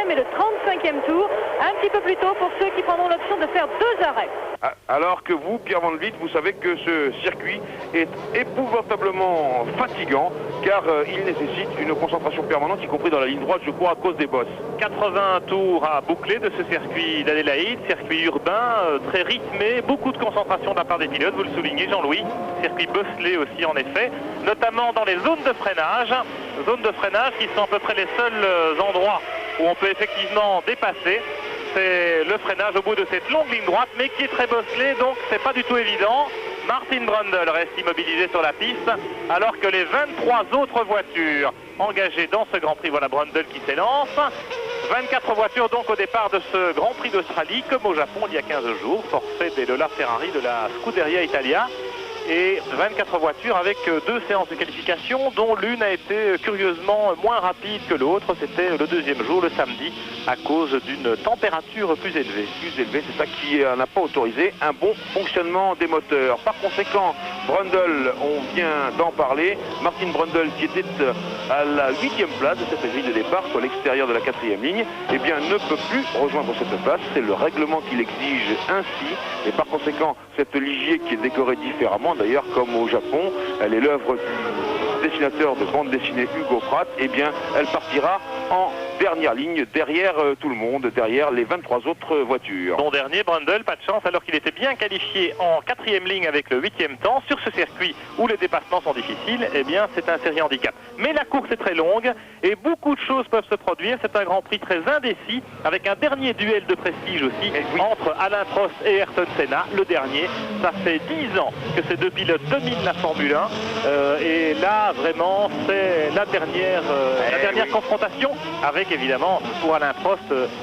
4e et le 35e tour, un petit peu plus tôt pour ceux qui prendront l'option de faire 2 arrêts. Alors que vous, Pierre Van Vliet, vous savez que ce circuit est épouvantablement fatigant, car il nécessite une concentration permanente, y compris dans la ligne droite, je crois, à cause des bosses. 80 tours à boucler de ce circuit d'Adélaïde, circuit urbain, très rythmé, beaucoup de concentration de la part des pilotes, vous le soulignez Jean-Louis, circuit bosselé aussi en effet, notamment dans les zones de freinage qui sont à peu près les seuls endroits où on peut effectivement dépasser. C'est le freinage au bout de cette longue ligne droite, mais qui est très bosselé, donc c'est pas du tout évident. Martin Brundle reste immobilisé sur la piste, alors que les 23 autres voitures engagées dans ce Grand Prix, voilà Brundle qui s'élance. 24 voitures donc au départ de ce Grand Prix d'Australie, comme au Japon il y a 15 jours, forfait des Lola Ferrari de la Scuderia Italia. Et 24 voitures avec 2 séances de qualification, dont l'une a été curieusement moins rapide que l'autre. C'était le deuxième jour, le samedi, à cause d'une température plus élevée. C'est ça qui n'a pas autorisé un bon fonctionnement des moteurs. Par conséquent, Brundle, on vient d'en parler. Martin Brundle, qui était à la 8e place de cette grille de départ, à l'extérieur de la 4e ligne, eh bien, ne peut plus rejoindre cette place. C'est le règlement qui l'exige ainsi. Et par conséquent, cette Ligier qui est décorée différemment, d'ailleurs, comme au Japon, elle est l'œuvre du dessinateur de bande dessinée Hugo Pratt, eh bien, elle partira en dernière ligne, derrière tout le monde, derrière les 23 autres voitures. Bon dernier, Brundle, pas de chance, alors qu'il était bien qualifié en 4e ligne avec le 8e temps, sur ce circuit où les dépassements sont difficiles, eh bien, c'est un série handicap. Mais la course est très longue, et beaucoup de choses peuvent se produire. C'est un Grand Prix très indécis, avec un dernier duel de prestige aussi, entre Alain Prost et Ayrton Senna, le dernier. Ça fait 10 ans que ces deux pilotes dominent la Formule 1, et là, vraiment, c'est la dernière confrontation, avec évidemment pour Alain Prost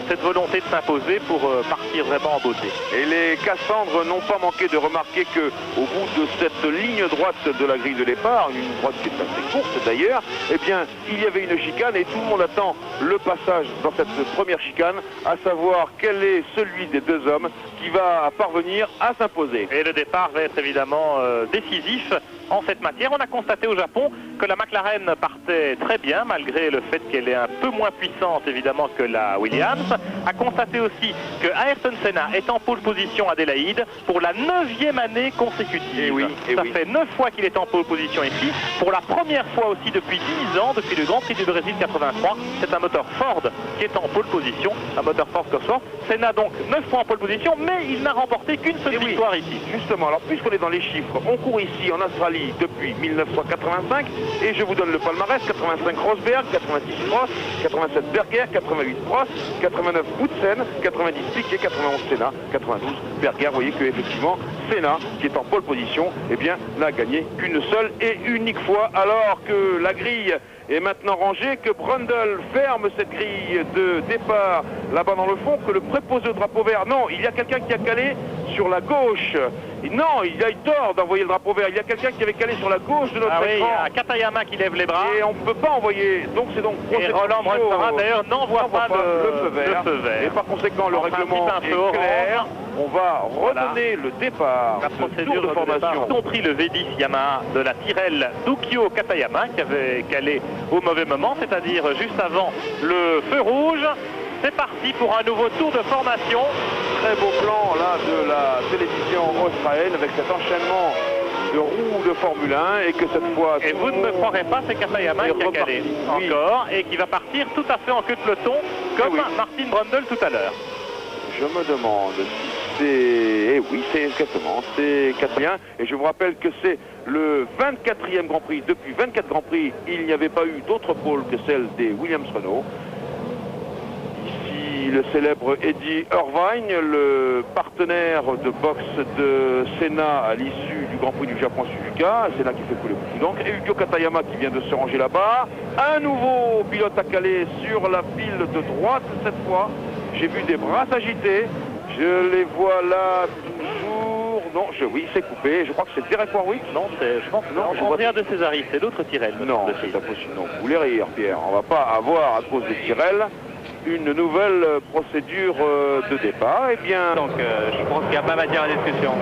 cette volonté de s'imposer pour partir vraiment en beauté. Et les Cassandres n'ont pas manqué de remarquer que au bout de cette ligne droite de la grille de départ, une droite qui est assez courte d'ailleurs, eh bien il y avait une chicane et tout le monde attend le passage dans cette première chicane, à savoir quel est celui des deux hommes qui va parvenir à s'imposer. Et le départ va être évidemment décisif en cette matière. On a constaté au Japon que la McLaren partait très bien, malgré le fait qu'elle est un peu moins puissante évidemment que la Williams. A constaté aussi que Ayrton Senna est en pole position à Adélaïde pour la 9e année consécutive. Ça fait 9 fois qu'il est en pole position ici. Pour la première fois aussi depuis 10 ans, depuis le Grand Prix du Brésil 83, c'est un moteur Ford qui est en pole position, un moteur Ford Cosworth. Senna donc 9 fois en pole position, mais il n'a remporté qu'une seule victoire ici. Justement, alors puisqu'on est dans les chiffres, on court ici en Australie depuis 1985 et je vous donne le palmarès: 85 Rosberg, 86 Prost, 87 Berger, 88 Prost, 89 Boutsen, 90 Piquet, 91 Senna, 92 Berger. Vous voyez que effectivement Senna, qui est en pole position, eh bien n'a gagné qu'une seule et unique fois, alors que la grille est maintenant rangée, que Brundle ferme cette grille de départ là-bas dans le fond, que le préposé au drapeau vert, non, il y a quelqu'un qui a calé sur la gauche. Non, il a eu tort d'envoyer le drapeau vert. Il y a quelqu'un qui avait calé sur la gauche de notre écran. Il y a Katayama qui lève les bras. Et on ne peut pas envoyer. Donc c'est donc et Roland Bressara d'ailleurs n'envoie pas le feu vert. Et par conséquent, le règlement est clair. On va redonner le départ. La procédure de formation. Y compris le V10 Yamaha de la Tyrrell d'Ukio Katayama qui avait calé au mauvais moment, c'est-à-dire juste avant le feu rouge. C'est parti pour un nouveau tour de formation. Très beau plan là de la télévision australienne avec cet enchaînement de roues de Formule 1 et que cette fois... Et vous ne me croirez pas, c'est Katayama qui a calé encore et qui va partir tout à fait en queue de peloton comme Martin Brundle tout à l'heure. Je me demande si c'est... Eh oui, c'est exactement, c'est Katayama. Et je vous rappelle que c'est le 24e Grand Prix. Depuis 24 Grands Prix, il n'y avait pas eu d'autre pole que celle des Williams-Renault. Le célèbre Eddie Irvine, le partenaire de boxe de Senna à l'issue du Grand Prix du Japon Suzuka, Senna qui fait couler beaucoup d'encre, et Ukio Katayama qui vient de se ranger là-bas. Un nouveau pilote à caler sur la file de droite cette fois. J'ai vu des bras s'agiter, je les vois là toujours. Non, oui, c'est coupé. Je crois que c'est Derek Warwick. Non, je pense que non, Andrea de Césari, c'est l'autre Tyrrell. Non, c'est pas possible. Non, vous voulez rire, Pierre. On va pas avoir à cause de Tyrrell une nouvelle procédure de départ. Eh bien, donc je pense qu'il n'y a pas matière à discussion.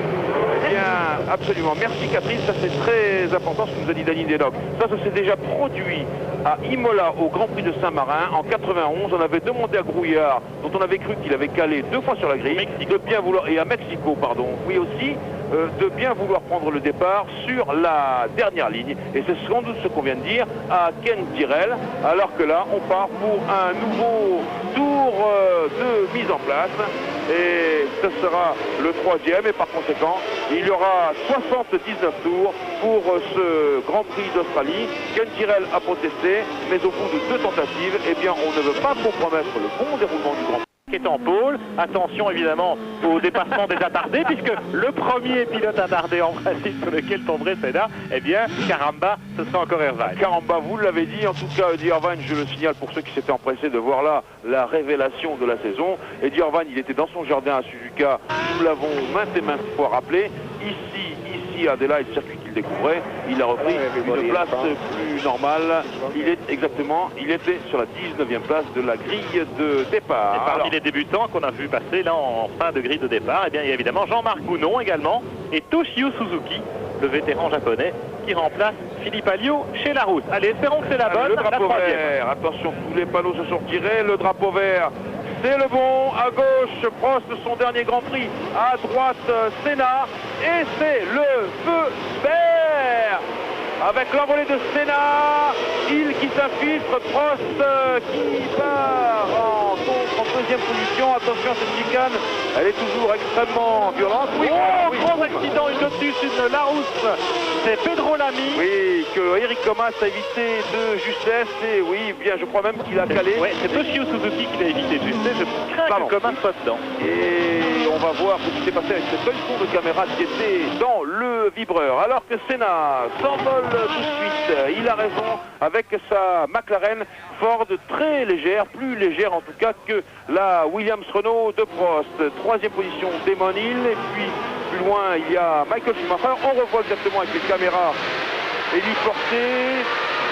bien, absolument. Merci Catherine, ça c'est très important ce que nous a dit Dany Denok. Ça s'est déjà produit à Imola au Grand Prix de Saint-Marin en 91. On avait demandé à Grouillard, dont on avait cru qu'il avait calé 2 fois sur la grille, de bien vouloir, et à Mexico, pardon, oui aussi, de bien vouloir prendre le départ sur la dernière ligne. Et c'est sans doute ce qu'on vient de dire à Ken Tyrrell, alors que là, on part pour un nouveau tour de mise en place. Et ce sera le 3e, et par conséquent, il y aura 79 tours pour ce Grand Prix d'Australie. Ken Tyrrell a protesté, mais au bout de 2 tentatives, eh bien, on ne veut pas compromettre le bon déroulement du Grand Prix. Qui est en pôle. Attention évidemment au dépassement des attardés, puisque le premier pilote attardé en principe sur lequel tomberait Senna, eh bien, caramba, ce sera encore Irvine. Caramba, vous l'avez dit, en tout cas, Eddie Irvine, je le signale pour ceux qui s'étaient empressés de voir là la révélation de la saison. Eddie Irvine, il était dans son jardin à Suzuka, nous l'avons maintes et maintes fois rappelé. Ici à Adelaide, circuit qu'il découvrait, il a repris une place plus normale. Il était sur la 19e place de la grille de départ. Et parmi les débutants qu'on a vu passer là en fin de grille de départ, eh bien, il y a évidemment Jean-Marc Gounon également et Toshio Suzuki, le vétéran japonais, qui remplace Philippe Alliot chez Larousse. Allez, espérons que c'est la bonne. Le drapeau vert, attention, tous les panneaux se sont tirés, le drapeau vert. C'est le bon, à gauche, Prost, son dernier Grand Prix, à droite, Senna, et c'est le feu vert avec l'envolée de Senna, il qui s'infiltre, Prost qui part en 2e position. Attention à cette chicane, elle est toujours extrêmement violente. Oui, gros accident, une Lotus, une Larousse, c'est Pedro Lamy. Oui, que Eric Comas a évité de justesse, et oui, bien, je crois même qu'il a calé. Oui, c'est Toshio Suzuki qui l'a évité de justesse, je crains que Comas soit dedans. Et on va voir ce qui s'est passé avec cette belle tour de caméra qui était dans le vibreur. Alors que Senna s'envole tout de suite, il a raison avec sa McLaren Ford très légère, plus légère en tout cas que la Williams Renault de Prost. 3e position Damon Hill, et puis plus loin il y a Michael Schumacher. On revoit exactement avec les caméras héliportées.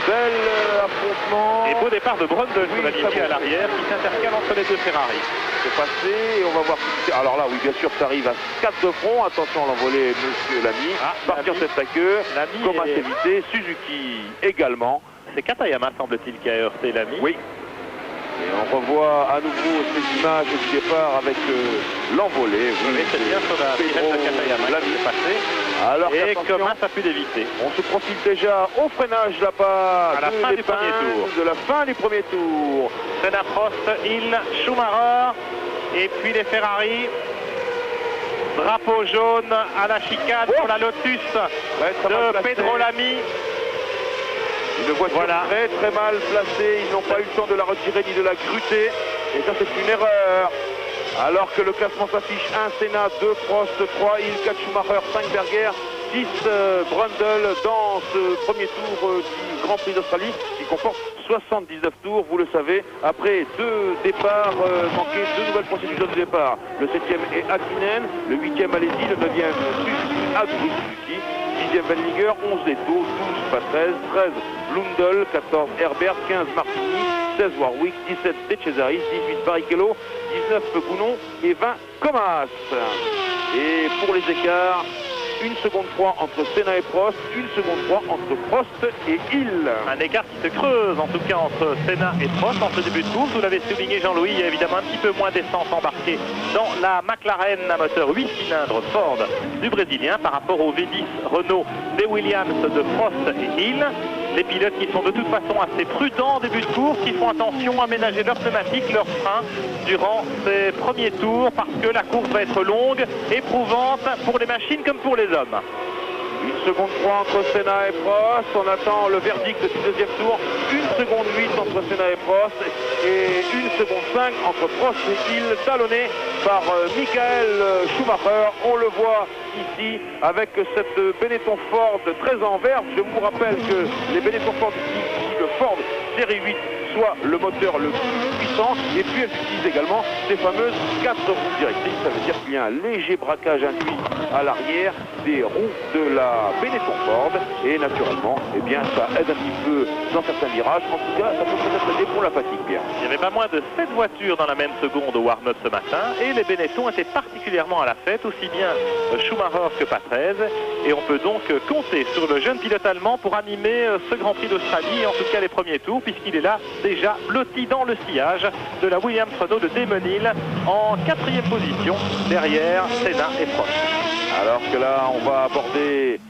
Bel affrontement. Et beau départ de Brundle sur la ligne à l'arrière qui s'intercale entre les 2 Ferrari. C'est passé, et on va voir. Alors là, oui, bien sûr, ça arrive à 4 de front. Attention à l'envolée, monsieur Lamy. Partir cette queue. Comment s'éviter. Suzuki également. C'est Katayama, semble-t-il, qui a heurté Lamy. Oui. Et on revoit à nouveau ces images du départ avec l'envolée. Oui, c'est bien sur la sirène de Katayama qui s'est passé. Alors et Comas a pu l'éviter. On se profile déjà au freinage là-bas à la fin du premier tour. De la fin du premier tour. Senna, Prost, Hill, Schumacher et puis les Ferrari. Drapeau jaune à la chicane pour la Lotus de Pedro Lamy. Une voiture très très mal placée, ils n'ont pas eu le temps de la retirer ni de la gruter, et ça c'est une erreur. Alors que le classement s'affiche 1 Senna, 2 Prost, 3 Hill, 4 Schumacher, 5 Berger, 6 Brundle dans ce premier tour du Grand Prix d'Australie qui comporte 79 tours, vous le savez, après 2 départs manqués, 2 nouvelles procédures de départ. Le 7e est Hakkinen, le 8e Alesi, le 9e Suzuki, Adri Suzuki, 10e Wendlinger, 11 Leto, 12 Patrese, 13 Blundell, 14 Herbert, 15 Martini, 16 Warwick, 17 De Cesaris, 18 Barrichello, 19 Gounon et 20 Comas. Et pour les écarts, 1 seconde 3 entre Senna et Prost, 1 seconde 3 entre Prost et Hill. Un écart qui se creuse en tout cas entre Senna et Prost en ce début de course. Vous l'avez souligné Jean-Louis, il y a évidemment un petit peu moins d'essence embarquée dans la McLaren à moteur 8 cylindres Ford du Brésilien par rapport au V10 Renault des Williams de Prost et Hill. Les pilotes qui sont de toute façon assez prudents en début de course, qui font attention à ménager leurs pneumatiques, leurs freins durant ces premiers tours parce que la course va être longue, éprouvante pour les machines comme pour les hommes. 1 seconde 3 entre Senna et Prost, on attend le verdict du 2e tour, 1 seconde 8 entre Senna et Prost et 1 seconde 5 entre Prost et Hill, talonné par Michael Schumacher. On le voit ici avec cette Benetton Ford très en verve. Je vous rappelle que les Benetton Ford ici, le Ford série 8, soit le moteur le plus puissant intéressant. Et puis elle utilise également ces fameuses 4 roues directrices. Ça veut dire qu'il y a un léger braquage induit à l'arrière des roues de la Benetton Ford. Et naturellement, eh bien, ça aide un petit peu dans certains virages. En tout cas, ça peut peut-être aider pour la fatigue, Pierre. Il y avait pas moins de 7 voitures dans la même seconde au warm-up ce matin. Et les Benetton étaient particulièrement à la fête, aussi bien Schumacher que Patrese. Et on peut donc compter sur le jeune pilote allemand pour animer ce Grand Prix d'Australie, en tout cas les premiers tours, puisqu'il est là déjà blotti dans le sillage de la Williams Renault de Damon Hill en 4e position, derrière Senna et Prost. Alors que là, on va aborder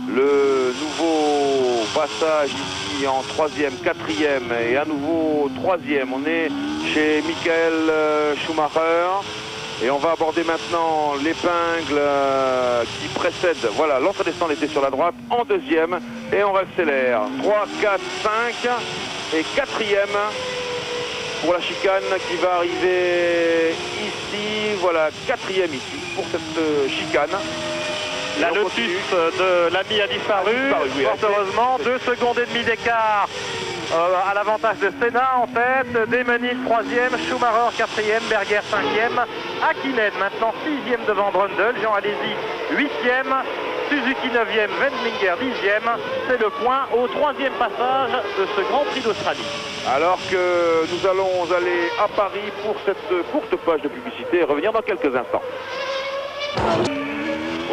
le nouveau passage ici en 3e, 4e et à nouveau 3e. On est chez Michael Schumacher. Et on va aborder maintenant l'épingle qui précède. Voilà, l'entrée descente était sur la droite en 2e. Et on accélère. 3, 4, 5 et 4e pour la chicane qui va arriver ici. Voilà, 4e ici pour cette chicane. La Lotus de l'ami a disparu. Oui, fort heureusement, 2 secondes et demie d'écart à l'avantage de Senna en tête. Damon Hill 3e, Schumacher 4e, Berger 5e, Hakkinen maintenant 6e devant Brundle, Jean Alesi 8e, Suzuki 9e, Wendlinger 10e. C'est le point au 3e passage de ce Grand Prix d'Australie. Alors que nous allons aller à Paris pour cette courte page de publicité et revenir dans quelques instants.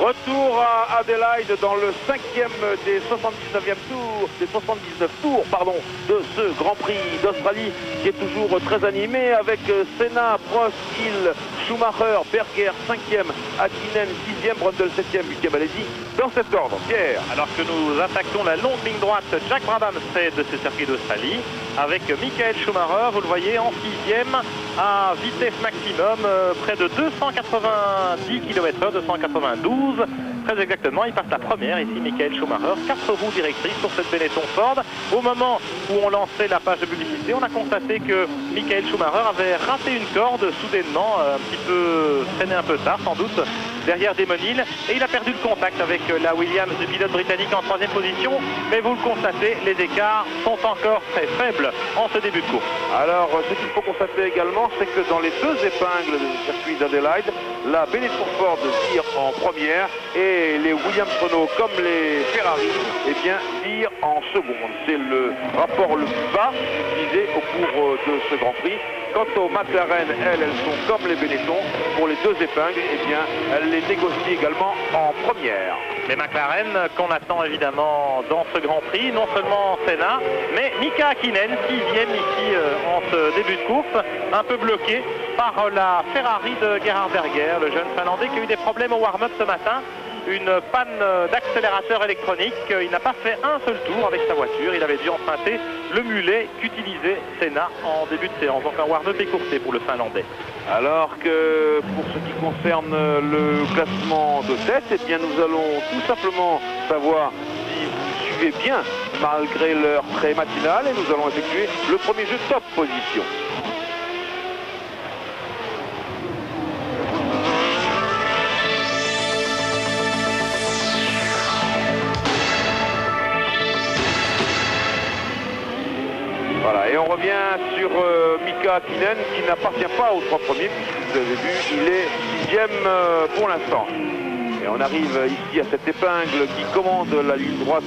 Retour à Adelaide dans le 5e des 79e tours, des 79 tours, pardon, de ce Grand Prix d'Australie qui est toujours très animé avec Senna, Prost, Hill, Schumacher, Berger 5e, Hakkinen 6e, Brundle 7e, 8e Alesi, dans cet ordre. Pierre. Alors que nous attaquons la longue ligne droite Jack Brabhamsted de ce circuit d'Australie avec Michael Schumacher, vous le voyez, en 6e à vitesse maximum, près de 290 km/h, 292. Très exactement, il passe la première ici, Michael Schumacher, 4 roues directrices pour cette Benetton Ford. Au moment où on lançait la page de publicité, on a constaté que Michael Schumacher avait raté une corde soudainement, un petit peu traîné un peu tard sans doute, derrière Damon Hill, et il a perdu le contact avec la Williams du pilote britannique en 3e position. Mais vous le constatez, les écarts sont encore très faibles en ce début de course. Alors, ce qu'il faut constater également, c'est que dans les 2 épingles du circuit d'Adelaide, la Benetton Ford tire en première et les Williams Renault comme les Ferrari, eh bien, tirent en seconde. C'est le rapport le plus bas utilisé au cours de ce Grand Prix. Quant aux McLaren, elles sont comme les Benetton. Pour les 2 épingles, eh bien, elles les négocient également en première. Les McLaren qu'on attend évidemment dans ce Grand Prix, non seulement Senna, mais Mika Hakkinen, 6e ici en ce début de course, un peu bloqué par la Ferrari de Gerhard Berger, le jeune Finlandais qui a eu des problèmes au warm-up ce matin. Une panne d'accélérateur électronique. Il n'a pas fait un seul tour avec sa voiture. Il avait dû emprunter le mulet qu'utilisait Senna en début de séance. Donc un warm-up écourté pour le Finlandais. Alors que pour ce qui concerne le classement de tête, eh bien nous allons tout simplement savoir si vous suivez bien malgré l'heure très matinale et nous allons effectuer le premier jeu top position. Voilà, et on revient sur Mika Hakkinen qui n'appartient pas aux 3 premiers, puisque vous avez vu, il est 6e pour l'instant. Et on arrive ici à cette épingle qui commande la ligne droite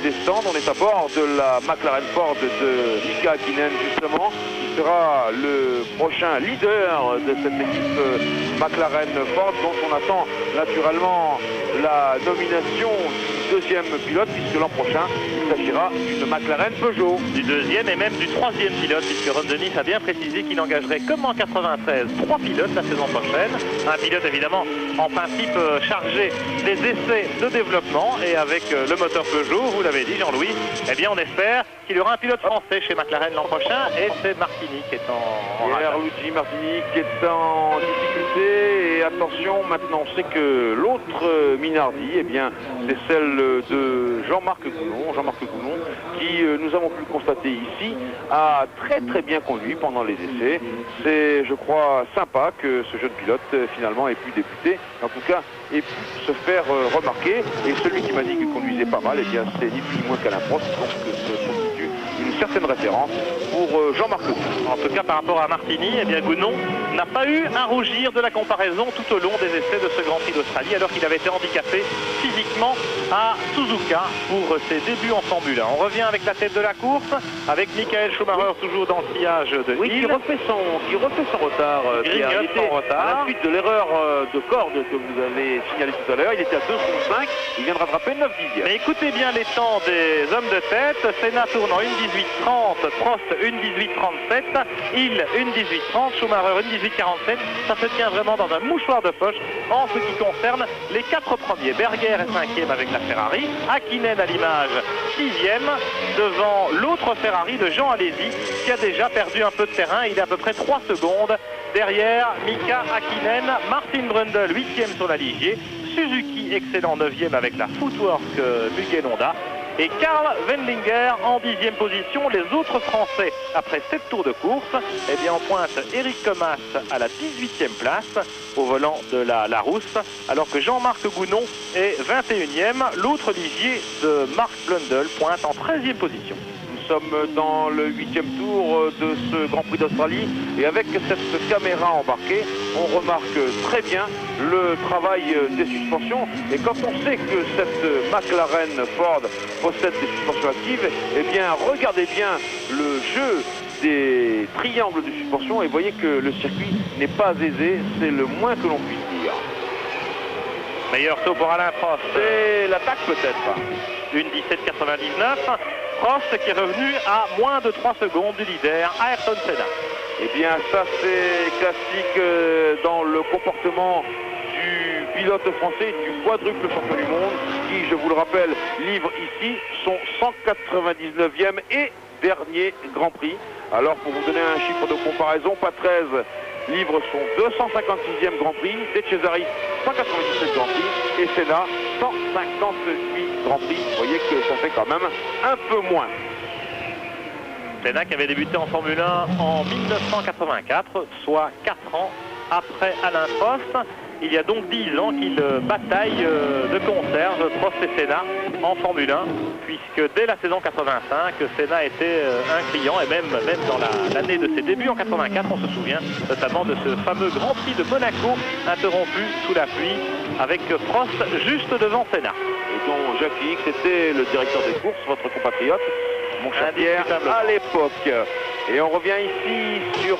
des stands. On est à bord de la McLaren Ford de Mika Hakkinen justement. Il sera le prochain leader de cette équipe McLaren Ford dont on attend naturellement la nomination du 2e pilote puisque l'an prochain il s'agira d'une McLaren Peugeot. Du 2e et même du 3e pilote puisque Ron Dennis a bien précisé qu'il engagerait comme en 93 3 pilotes la saison prochaine. Un pilote évidemment en principe chargé des essais de développement et avec le moteur Peugeot, vous l'avez dit Jean-Louis, eh bien on espère qu'il y aura un pilote français chez McLaren l'an prochain et c'est Martini qui est en Luigi Martini qui est en difficulté et attention maintenant on sait que l'autre Minardi eh bien c'est celle de Jean-Marc Goulon qui nous avons pu le constater ici a très bien conduit pendant les essais. C'est je crois sympa que ce jeune pilote finalement ait pu débuter, en tout cas ait pu se faire remarquer et celui qui m'a dit qu'il conduisait pas mal eh bien c'est ni plus ni moins qu'Alain Prost donc ça constitue une certaine référence pour pour Jean-Marc Gounon. En tout cas, par rapport à Martini, eh bien Gounon n'a pas eu à rougir de la comparaison tout au long des essais de ce Grand Prix d'Australie, alors qu'il avait été handicapé physiquement à Suzuka pour ses débuts en Formule 1. On revient avec la tête de la course, avec Michael Schumacher toujours dans le sillage de Oui, qui refait son retard. Grignote son retard. À la suite de l'erreur de corde que vous avez signalé tout à l'heure, il était à 2,5, il vient de rattraper 9 dixièmes. Mais écoutez bien les temps des hommes de tête. Senna tourne en 1,18,30, Prost 1,18,37, Hill 1,18,30, Schumacher 1,18,47. Ça se tient vraiment dans un mouchoir de poche en ce qui concerne les 4 premiers. Berger est 5e avec la Ferrari, Hakkinen à l'image 6e devant l'autre Ferrari de Jean Alesi qui a déjà perdu un peu de terrain. Il est à peu près 3 secondes derrière Mika Hakkinen, Martin Brundle 8e sur la Ligier, Suzuki excellent 9e avec la Footwork Mugen Honda et Karl Wendlinger en 10e position. Les autres Français, après 7 tours de course, eh bien, on pointe Eric Comas à la 18e place au volant de la Larousse, alors que Jean-Marc Gounon est 21e. L'autre Ligier de Mark Blundell pointe en 13e position. Nous sommes dans le 8e tour de ce Grand Prix d'Australie et avec cette caméra embarquée, on remarque très bien le travail des suspensions. Et quand on sait que cette McLaren Ford possède des suspensions actives, eh bien regardez bien le jeu des triangles de suspension et voyez que le circuit n'est pas aisé, c'est le moins que l'on puisse dire. Meilleur saut pour Alain Prost. C'est l'attaque peut-être. Une 17,99. Prost qui est revenu à moins de 3 secondes du leader Ayrton Senna. Eh bien ça c'est classique dans le comportement du pilote français, du quadruple champion du monde, qui, je vous le rappelle, livre ici son 199e et dernier Grand Prix. Alors pour vous donner un chiffre de comparaison, Patrese livre son 256e Grand Prix, De Cesaris 197 Grand Prix et Senna 158 Grand Prix. Vous voyez que ça fait quand même un peu moins. Senna qui avait débuté en Formule 1 en 1984, soit 4 ans après Alain Prost. Il y a donc 10 ans qu'il bataille de conserve Prost et Senna en Formule 1, puisque dès la saison 85, Senna était un client, et même dans l'année de ses débuts en 84, on se souvient notamment de ce fameux Grand Prix de Monaco, interrompu sous la pluie, avec Prost juste devant Senna. Et dont Jacques X était le directeur des courses, votre compatriote, mon cher Pierre, à l'époque. Et on revient ici sur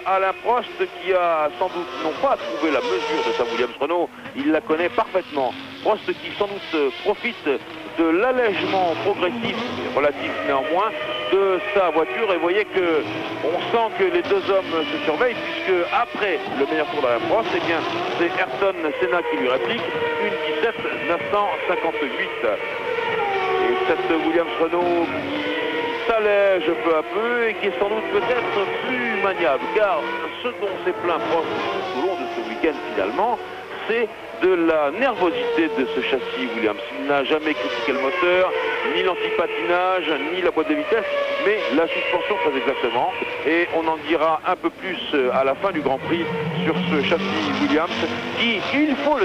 Alain Prost qui a sans doute non pas trouvé la mesure de sa Williams Renault, il la connaît parfaitement. Prost qui sans doute profite de l'allègement progressif, relatif néanmoins, de sa voiture. Et vous voyez que on sent que les deux hommes se surveillent, puisque après le meilleur tour d'Alain Prost, eh bien c'est Ayrton Senna qui lui réplique, une 17,958. Et cette Williams Renault s'allège peu à peu et qui est sans doute peut-être plus maniable, car ce dont s'est plaint Prost tout au long de ce week-end finalement, c'est de la nervosité de ce châssis Williams. Il n'a jamais critiqué le moteur, ni l'antipatinage, ni la boîte de vitesse, mais la suspension très exactement. Et on en dira un peu plus à la fin du Grand Prix sur ce châssis Williams qui, il faut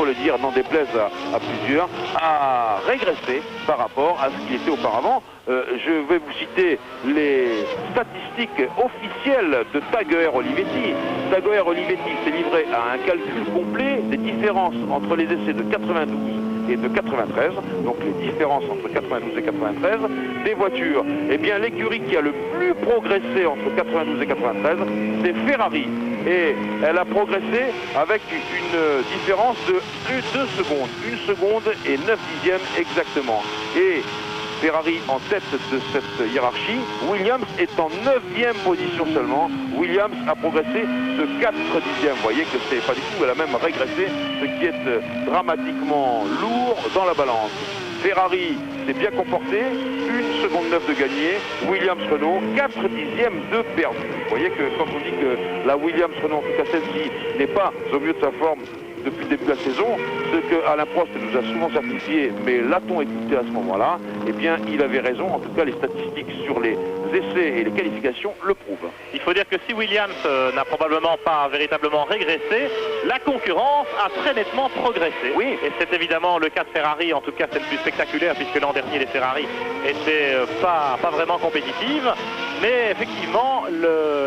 le dire, n'en déplaise à plusieurs, a régressé par rapport à ce qu'il était auparavant. Je vais vous citer les statistiques officielles de Taguer Olivetti. Taguer Olivetti s'est livré à un calcul complet des différences entre les essais de 92 et de 93, donc les différences entre 92 et 93 des voitures. Eh bien l'écurie qui a le plus progressé entre 92 et 93, c'est Ferrari. Et elle a progressé avec une différence de 2 secondes. 1 seconde et 9 dixièmes exactement. Et Ferrari en tête de cette hiérarchie, Williams est en 9e position seulement. Williams a progressé de 4 dixièmes. Vous voyez que c'est pas du tout, elle a même régressé, ce qui est dramatiquement lourd dans la balance. Ferrari s'est bien comporté, 1 seconde 9 de gagné, Williams Renault 4 dixièmes de perdu. Vous voyez que quand on dit que la Williams Renault, en tout cas celle-ci, n'est pas au mieux de sa forme depuis le début de la saison, ce que Alain Prost nous a souvent certifié, mais l'a-t-on écouté à ce moment-là, eh bien il avait raison, en tout cas les statistiques sur les essais et les qualifications le prouvent. Il faut dire que si Williams n'a probablement pas véritablement régressé, la concurrence a très nettement progressé. Oui. Et c'est évidemment le cas de Ferrari, en tout cas c'est le plus spectaculaire, puisque l'an dernier les Ferrari étaient pas vraiment compétitives. Mais effectivement,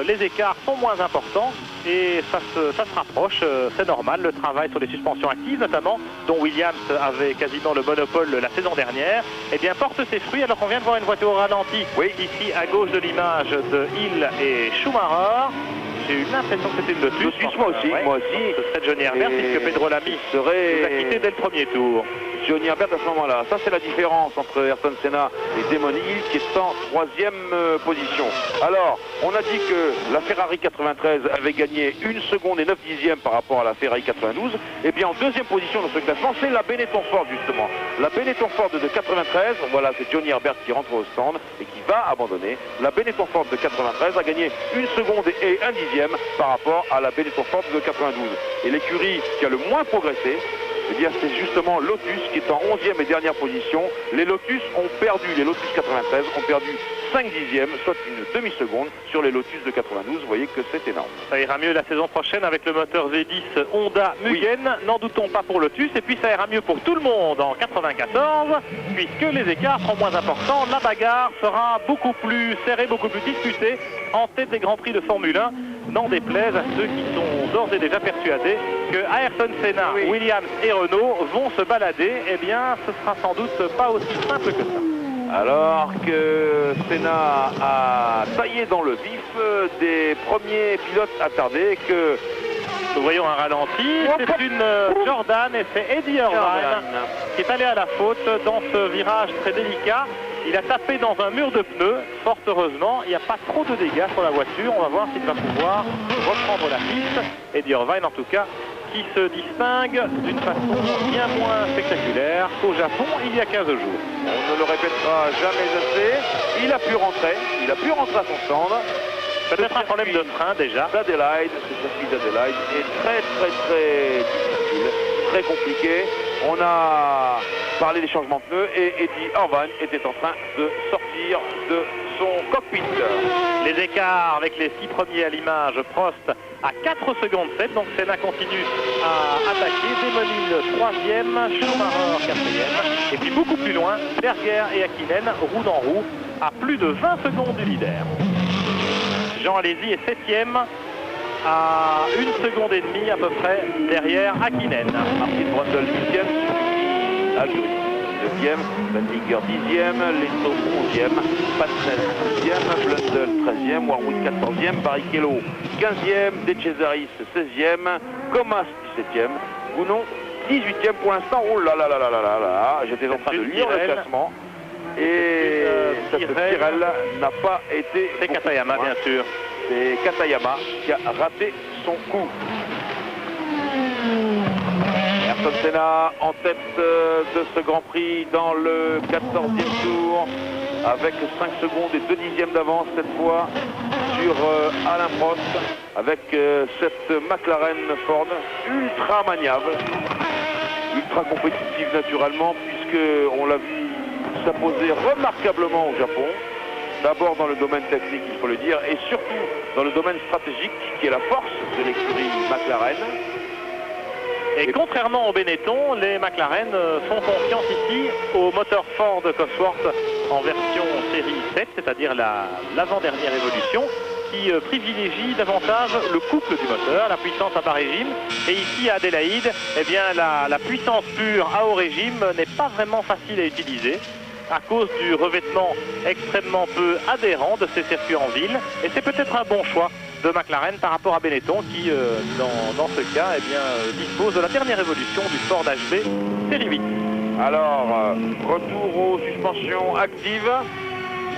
les écarts sont moins importants et ça se rapproche, c'est normal. Le travail sur les suspensions actives notamment, dont Williams avait quasiment le monopole la saison dernière, eh bien porte ses fruits alors qu'on vient de voir une voiture au ralenti. Oui. Ici à gauche de l'image de Hill et Schumacher. J'ai eu l'impression que c'était une Lotus. Moi aussi, moi aussi. Ce serait Johnny Herbert puisque Pedro Lamy nous a quitté dès le premier tour. Johnny Herbert à ce moment-là. Ça, c'est la différence entre Ayrton Senna et Damon Hill qui est en 3e position. Alors, on a dit que la Ferrari 93 avait gagné 1 seconde et 9 dixièmes par rapport à la Ferrari 92. Et bien, en 2e position dans ce classement, c'est la Benetton Ford, justement. La Benetton Ford de 93, voilà, c'est Johnny Herbert qui rentre au stand et qui va abandonner. La Benetton Ford de 93 a gagné 1 seconde et 1 dixième par rapport à la Benetton Ford de 92. Et l'écurie qui a le moins progressé, eh bien, c'est justement Lotus qui est en 11e et dernière position. Les Lotus ont perdu, les Lotus 93 ont perdu 5 dixièmes, soit une demi-seconde sur les Lotus de 92. Vous voyez que c'est énorme. Ça ira mieux la saison prochaine avec le moteur V10 Honda Mugen. Oui. N'en doutons pas pour Lotus. Et puis ça ira mieux pour tout le monde en 94, puisque les écarts seront moins importants. La bagarre sera beaucoup plus serrée, beaucoup plus disputée en tête des Grands Prix de Formule 1. N'en déplaise à ceux qui sont d'ores et déjà persuadés que Ayrton Senna, oui, Williams et Renault vont se balader. Eh bien, ce sera sans doute pas aussi simple que ça. Alors que Senna a taillé dans le vif des premiers pilotes attardés, que nous voyons un ralenti, c'est une Jordan et c'est Eddie Irvine qui est allé à la faute dans ce virage très délicat. Il a tapé dans un mur de pneus, fort heureusement, il n'y a pas trop de dégâts sur la voiture. On va voir s'il va pouvoir reprendre la piste. Eddie Irvine en tout cas, qui se distingue d'une façon bien moins spectaculaire qu'au Japon il y a 15 jours. On ne le répétera jamais assez. Il a pu rentrer à son stand. Peut-être un problème de frein déjà. D'Adelaide, ce circuit d'Adelaide est très difficile, très compliqué. On a parlé des changements de pneus et Eddie Irvine était en train de sortir de son cockpit. Les écarts avec les 6 premiers à l'image, Prost à 4 secondes 7, donc Senna continue à attaquer. Damon Hill 3e, Schumacher 4e, et puis beaucoup plus loin, Berger et Hakkinen, roue dans roue, à plus de 20 secondes du leader. Jean Alesi est 7e, à 1 seconde et demie à peu près derrière Hakkinen. Martin Brundle 8e, Aguri 2e, Vandiger 10e, Leto 11e, Patnel 12e, Blundell 13e, Warwick 14e, Barrichello 15e, De Cesaris 16e, Comas 17e, Gounon 18e pour l'instant. Oh là là là là là là là, j'étais en train de lire le classement. Et cette Tyrrell n'a pas été... C'est Katayama bien sûr. C'est Katayama qui a raté son coup. Ayrton Senna en tête de ce Grand Prix dans le 14e tour avec 5 secondes et 2 dixièmes d'avance cette fois sur Alain Prost avec cette McLaren Ford ultra maniable, ultra compétitive naturellement, puisque on l'a vu s'imposer remarquablement au Japon. D'abord dans le domaine technique, il faut le dire, et surtout dans le domaine stratégique, qui est la force de l'écurie McLaren. Et contrairement au Benetton, les McLaren font confiance ici au moteur Ford Cosworth en version série 7, c'est-à-dire l'avant-dernière évolution, qui privilégie davantage le couple du moteur, la puissance à bas régime. Et ici à Adélaïde, eh bien, la puissance pure à haut régime n'est pas vraiment facile à utiliser à cause du revêtement extrêmement peu adhérent de ces circuits en ville. Et c'est peut-être un bon choix de McLaren par rapport à Benetton qui, dans ce cas, eh bien, dispose de la dernière évolution du Ford HB série 8. Alors, retour aux suspensions actives.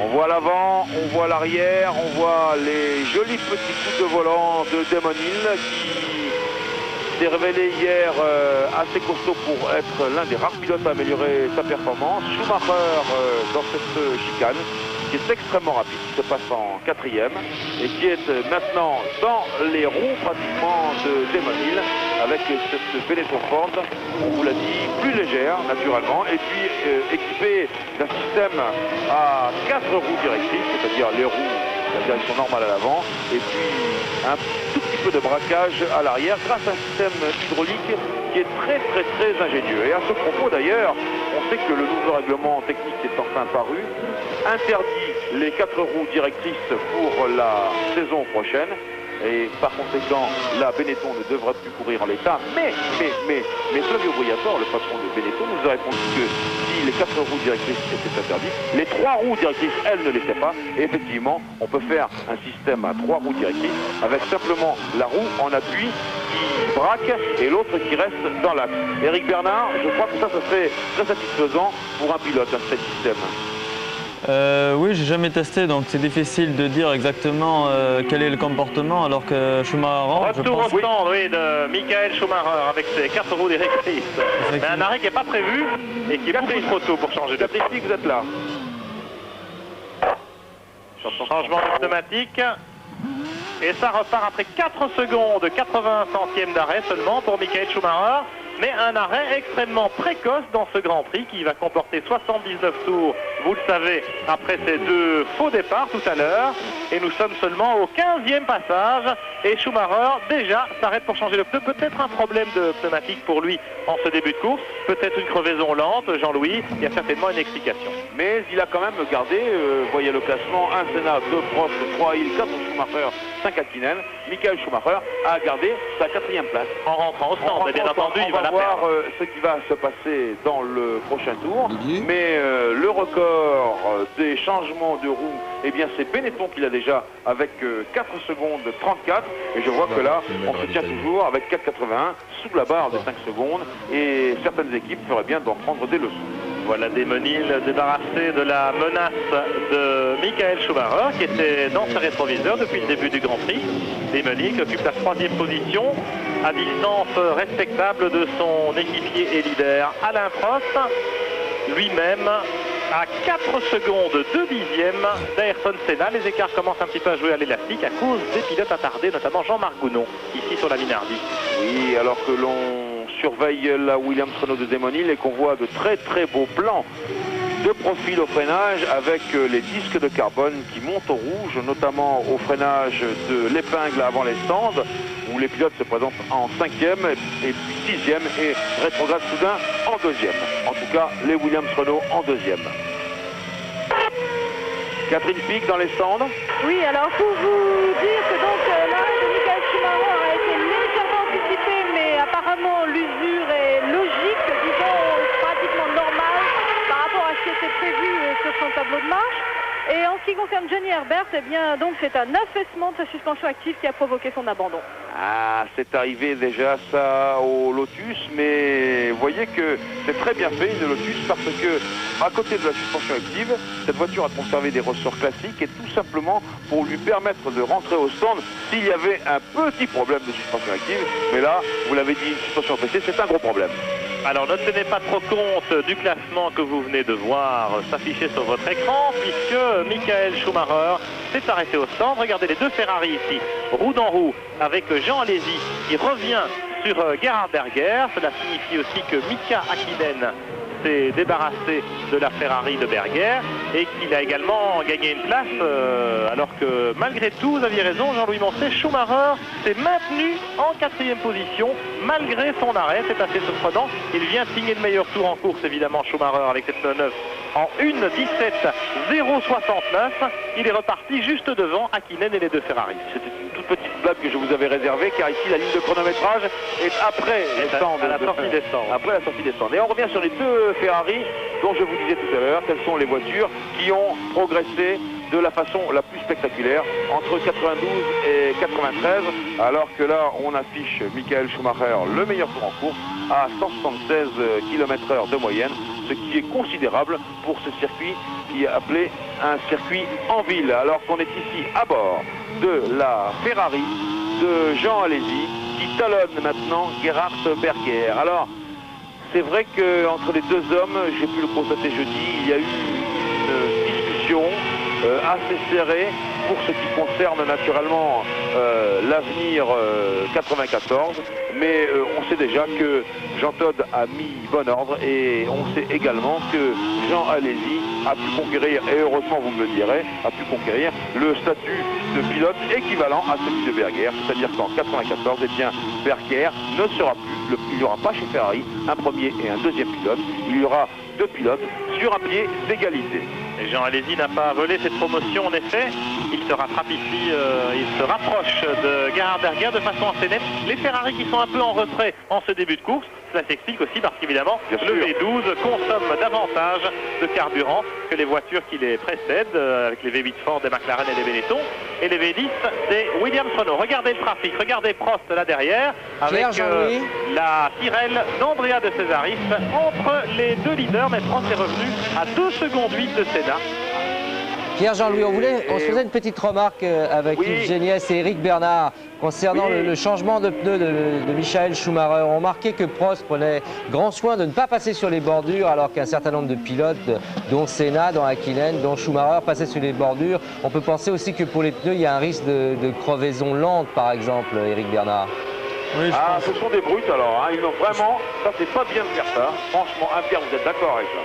On voit l'avant, on voit l'arrière, on voit les jolis petits coups de volant de Damon Hill qui s'est révélé hier assez costaud pour être l'un des rares pilotes à améliorer sa performance. Schumacher dans cette chicane qui est extrêmement rapide, qui se passe en 4e et qui est maintenant dans les roues pratiquement de Damon Hill avec cette Benetton Ford, on vous l'a dit, plus légère naturellement et puis équipée d'un système à 4 roues directives, c'est-à-dire les roues, la direction normale à l'avant et puis un tout petit peu de braquage à l'arrière grâce à un système hydraulique qui est très ingénieux. Et à ce propos d'ailleurs, on sait que le nouveau règlement technique est enfin paru, interdit les 4 roues directrices pour la saison prochaine. Et par conséquent, là, Benetton ne devrait plus courir en l'état. Mais Flavio Briatore, le patron de Benetton, nous a répondu que si les 4 roues directrices étaient interdites, les 3 roues directrices, elles, ne l'étaient pas. Et effectivement, on peut faire un système à 3 roues directrices avec simplement la roue en appui qui braque et l'autre qui reste dans l'axe. Éric Bernard, je crois que ça serait très satisfaisant pour un pilote, un tel système. Oui, j'ai jamais testé, donc c'est difficile de dire exactement quel est le comportement, alors que Schumacher... Retour au stand, oui, de Michael Schumacher avec ses 4 roues directrices. Mais un arrêt qui n'est pas prévu et qui est beaucoup trop tôt pour changer de pneumatique. Vous êtes là. Changement de pneumatique. Et ça repart après 4 secondes, 80 centièmes d'arrêt seulement pour Michael Schumacher. Mais un arrêt extrêmement précoce dans ce Grand Prix qui va comporter 79 tours, vous le savez, après ces 2 faux départs tout à l'heure. Et nous sommes seulement au 15e passage. Et Schumacher déjà s'arrête pour changer de pneu. Peut-être un problème de pneumatique pour lui en ce début de course. Peut-être une crevaison lente, Jean-Louis. Il y a certainement une explication. Mais il a quand même gardé, voyez le classement, 1 Senna, 2 Prost, 3 Hill, 4 Schumacher, 5 Hakkinen. Michael Schumacher a gardé sa 4e place. En rentrant au stand, bien entendu, il va la voir perdre. ce qui va se passer dans le prochain tour. Mais le record des changements de roue, eh bien c'est Benetton qui l'a déjà avec 4 secondes 34. Et je vois que là, on se tient toujours avec 4,81 sous la barre des 5 secondes. Et certaines équipes feraient bien d'en prendre des leçons. Voilà Desmonil débarrassé de la menace de Michael Schumacher qui était dans ses rétroviseurs depuis le début du Grand Prix. Desmonil qui occupe la 3e position à distance respectable de son équipier et leader Alain Prost, lui-même à 4 secondes 2 dixièmes d'Ayrton Senna. Les écarts commencent un petit peu à jouer à l'élastique à cause des pilotes attardés, notamment Jean-Marc Gounon, ici sur la Minardi. Oui, alors que l'on surveille la Williams Renault de Desmonil et qu'on voit de très beaux plans de profil au freinage avec les disques de carbone qui montent au rouge, notamment au freinage de l'épingle avant les stands, où les pilotes se présentent en 5e et puis 6e et rétrogradent soudain en 2e. En tout cas, les Williams Renault en 2e. Catherine Pic dans les stands. Oui, alors pour vous dire que donc l'arrêt de Michael Schumacher a été légèrement anticipé, mais apparemment l'usure est logique, disons pratiquement normale par rapport à ce qui était prévu sur son tableau de marche. Et en ce qui concerne Johnny Herbert, eh bien donc c'est un affaissement de sa suspension active qui a provoqué son abandon. Ah, c'est arrivé déjà ça au Lotus, mais vous voyez que c'est très bien fait le Lotus parce que à côté de la suspension active, cette voiture a conservé des ressorts classiques et tout simplement pour lui permettre de rentrer au stand s'il y avait un petit problème de suspension active. Mais là, vous l'avez dit, suspension PC, c'est un gros problème. Alors ne tenez pas trop compte du classement que vous venez de voir s'afficher sur votre écran, puisque Michael Schumacher s'est arrêté au stand. Regardez les 2 Ferrari ici, roue dans roue, avec Jean Alesi qui revient sur Gerhard Berger. Cela signifie aussi que Mika Hakkinen s'est débarrassé de la Ferrari de Berger et qu'il a également gagné une place alors que malgré tout, vous aviez raison Jean-Louis Moncet, Schumacher s'est maintenu en 4e position malgré son arrêt. C'est assez surprenant. Il vient signer le meilleur tour en course évidemment Schumacher avec cette pneu neuve en 1:17.069. Il est reparti juste devant Hakkinen et les 2 Ferrari. C'était une toute petite blague que je vous avais réservée car ici la ligne de chronométrage est après les stands, à la sortie des stands. Après la sortie des stands. Et on revient sur les 2 Ferrari dont je vous disais tout à l'heure, quelles sont les voitures qui ont progressé de la façon la plus spectaculaire entre 92 et 93, alors que là on affiche Michael Schumacher le meilleur tour en course à 176 km/h de moyenne, ce qui est considérable pour ce circuit qui est appelé un circuit en ville, alors qu'on est ici à bord de la Ferrari de Jean Alesi qui talonne maintenant Gerhard Berger. Alors c'est vrai qu'entre les 2 hommes, j'ai pu le constater jeudi, il y a eu une discussion assez serrée pour ce qui concerne naturellement l'avenir 94. Mais on sait déjà que Jean Todt a mis bon ordre et on sait également que Jean Alesi a pu conquérir, et heureusement vous me le direz, a pu conquérir le statut de pilote équivalent à celui de Berger. C'est-à-dire qu'en 94, eh bien, Berger ne sera plus, il n'y aura pas chez Ferrari un premier et un deuxième pilote, il y aura deux pilotes sur un pied d'égalité. Et Jean Alesi n'a pas volé cette promotion en effet, il se rattrape ici, il se rapproche de Gerhard Berger de façon assez nette. Les Ferrari qui sont un peu en retrait en ce début de course, cela s'explique aussi parce qu'évidemment le V12 consomme davantage de carburant que les voitures qui les précèdent, avec les V8 Ford des McLaren et des Benetton, et les V10 des Williams-Renault. Regardez le trafic, regardez Prost là derrière, avec la Tyrrell d'Andrea de Cesaris entre les deux leaders, mais Prost est revenu à 2 secondes 8 de Senna. Pierre Jean-Louis, on se faisait une petite remarque avec Yves Géniès et Éric Bernard concernant le changement de pneus de Michael Schumacher. On remarquait que Prost prenait grand soin de ne pas passer sur les bordures alors qu'un certain nombre de pilotes, dont Senna, dont Hakkinen, dont Schumacher, passaient sur les bordures. On peut penser aussi que pour les pneus, il y a un risque de crevaison lente, par exemple, Éric Bernard. Oui, ce sont des brutes alors, hein. Ils ont vraiment, ça c'est pas bien de faire ça. Franchement, Pierre, vous êtes d'accord avec ça?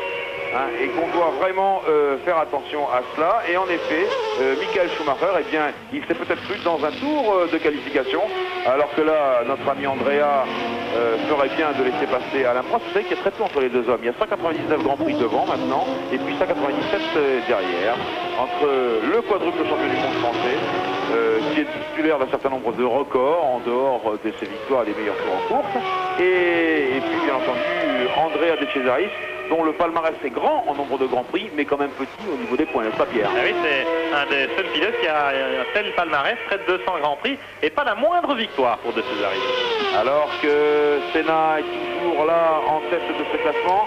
Et qu'on doit vraiment faire attention à cela. Et en effet, Michael Schumacher, eh bien, il s'est peut-être cru dans un tour de qualification, alors que là, notre ami Andrea ferait bien de laisser passer Alain Prost. Vous savez qu'il y a très peu entre les deux hommes. Il y a 199 Grands Prix devant maintenant, et puis 197 derrière, entre le quadruple champion du monde français, qui est titulaire d'un certain nombre de records, en dehors de ses victoires et des meilleurs tours en course, et puis bien entendu, Andrea de Cesaris, dont le palmarès est grand en nombre de Grands Prix, mais quand même petit au niveau des points, n'est-ce pas Pierre? Ah oui, c'est un des seuls pilotes qui a un tel palmarès, près de 200 Grands Prix, et pas la moindre victoire pour De Cesaris. Alors que Senna est toujours là en tête de ce classement,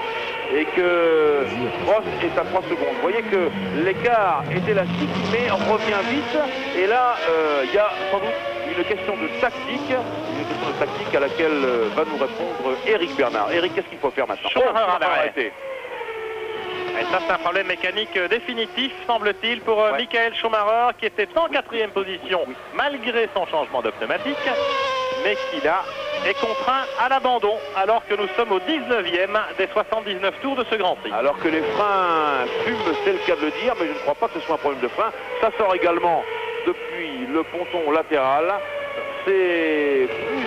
et que Prost est à 3 secondes. Vous voyez que l'écart est élastique, mais revient vite, et là, il y a sans doute une question de tactique, à laquelle va nous répondre Éric Bernard. Éric, qu'est-ce qu'il faut faire maintenant? Arrêter. Et ça, c'est un problème mécanique définitif, semble-t-il, pour Michael Schumacher, qui était en 4e position, malgré son changement de pneumatique, mais qui là est contraint à l'abandon, alors que nous sommes au 19e des 79 tours de ce Grand Prix. Alors que les freins fument, c'est le cas de le dire, mais je ne crois pas que ce soit un problème de frein. Ça sort également depuis le ponton latéral. C'est plus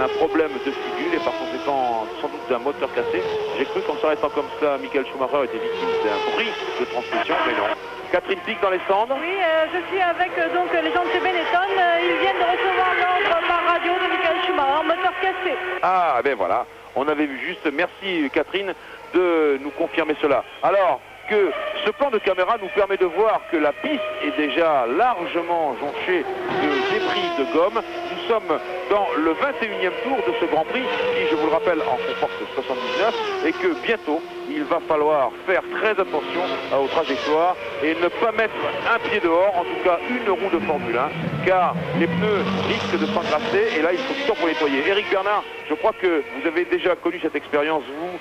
un problème de figure et par conséquent sans doute d'un moteur cassé. J'ai cru qu'en s'arrêtant comme ça, Michael Schumacher était victime d'un bris de transmission, mais non. Catherine Pic dans les cendres. Oui, je suis avec donc les gens de chez Benetton. Ils viennent de recevoir l'ordre par radio de Michael Schumacher, moteur cassé. Ah ben voilà, on avait vu juste, merci Catherine de nous confirmer cela. Alors que ce plan de caméra nous permet de voir que la piste est déjà largement jonchée de débris de gomme. Nous sommes dans le 21e tour de ce Grand Prix qui, je vous le rappelle, en comporte 79 et que bientôt il va falloir faire très attention aux trajectoires et ne pas mettre un pied dehors, en tout cas une roue de Formule 1, car les pneus risquent de s'encrasser et là il faut du temps pour nettoyer. Éric Bernard, je crois que vous avez déjà connu cette expérience, vous,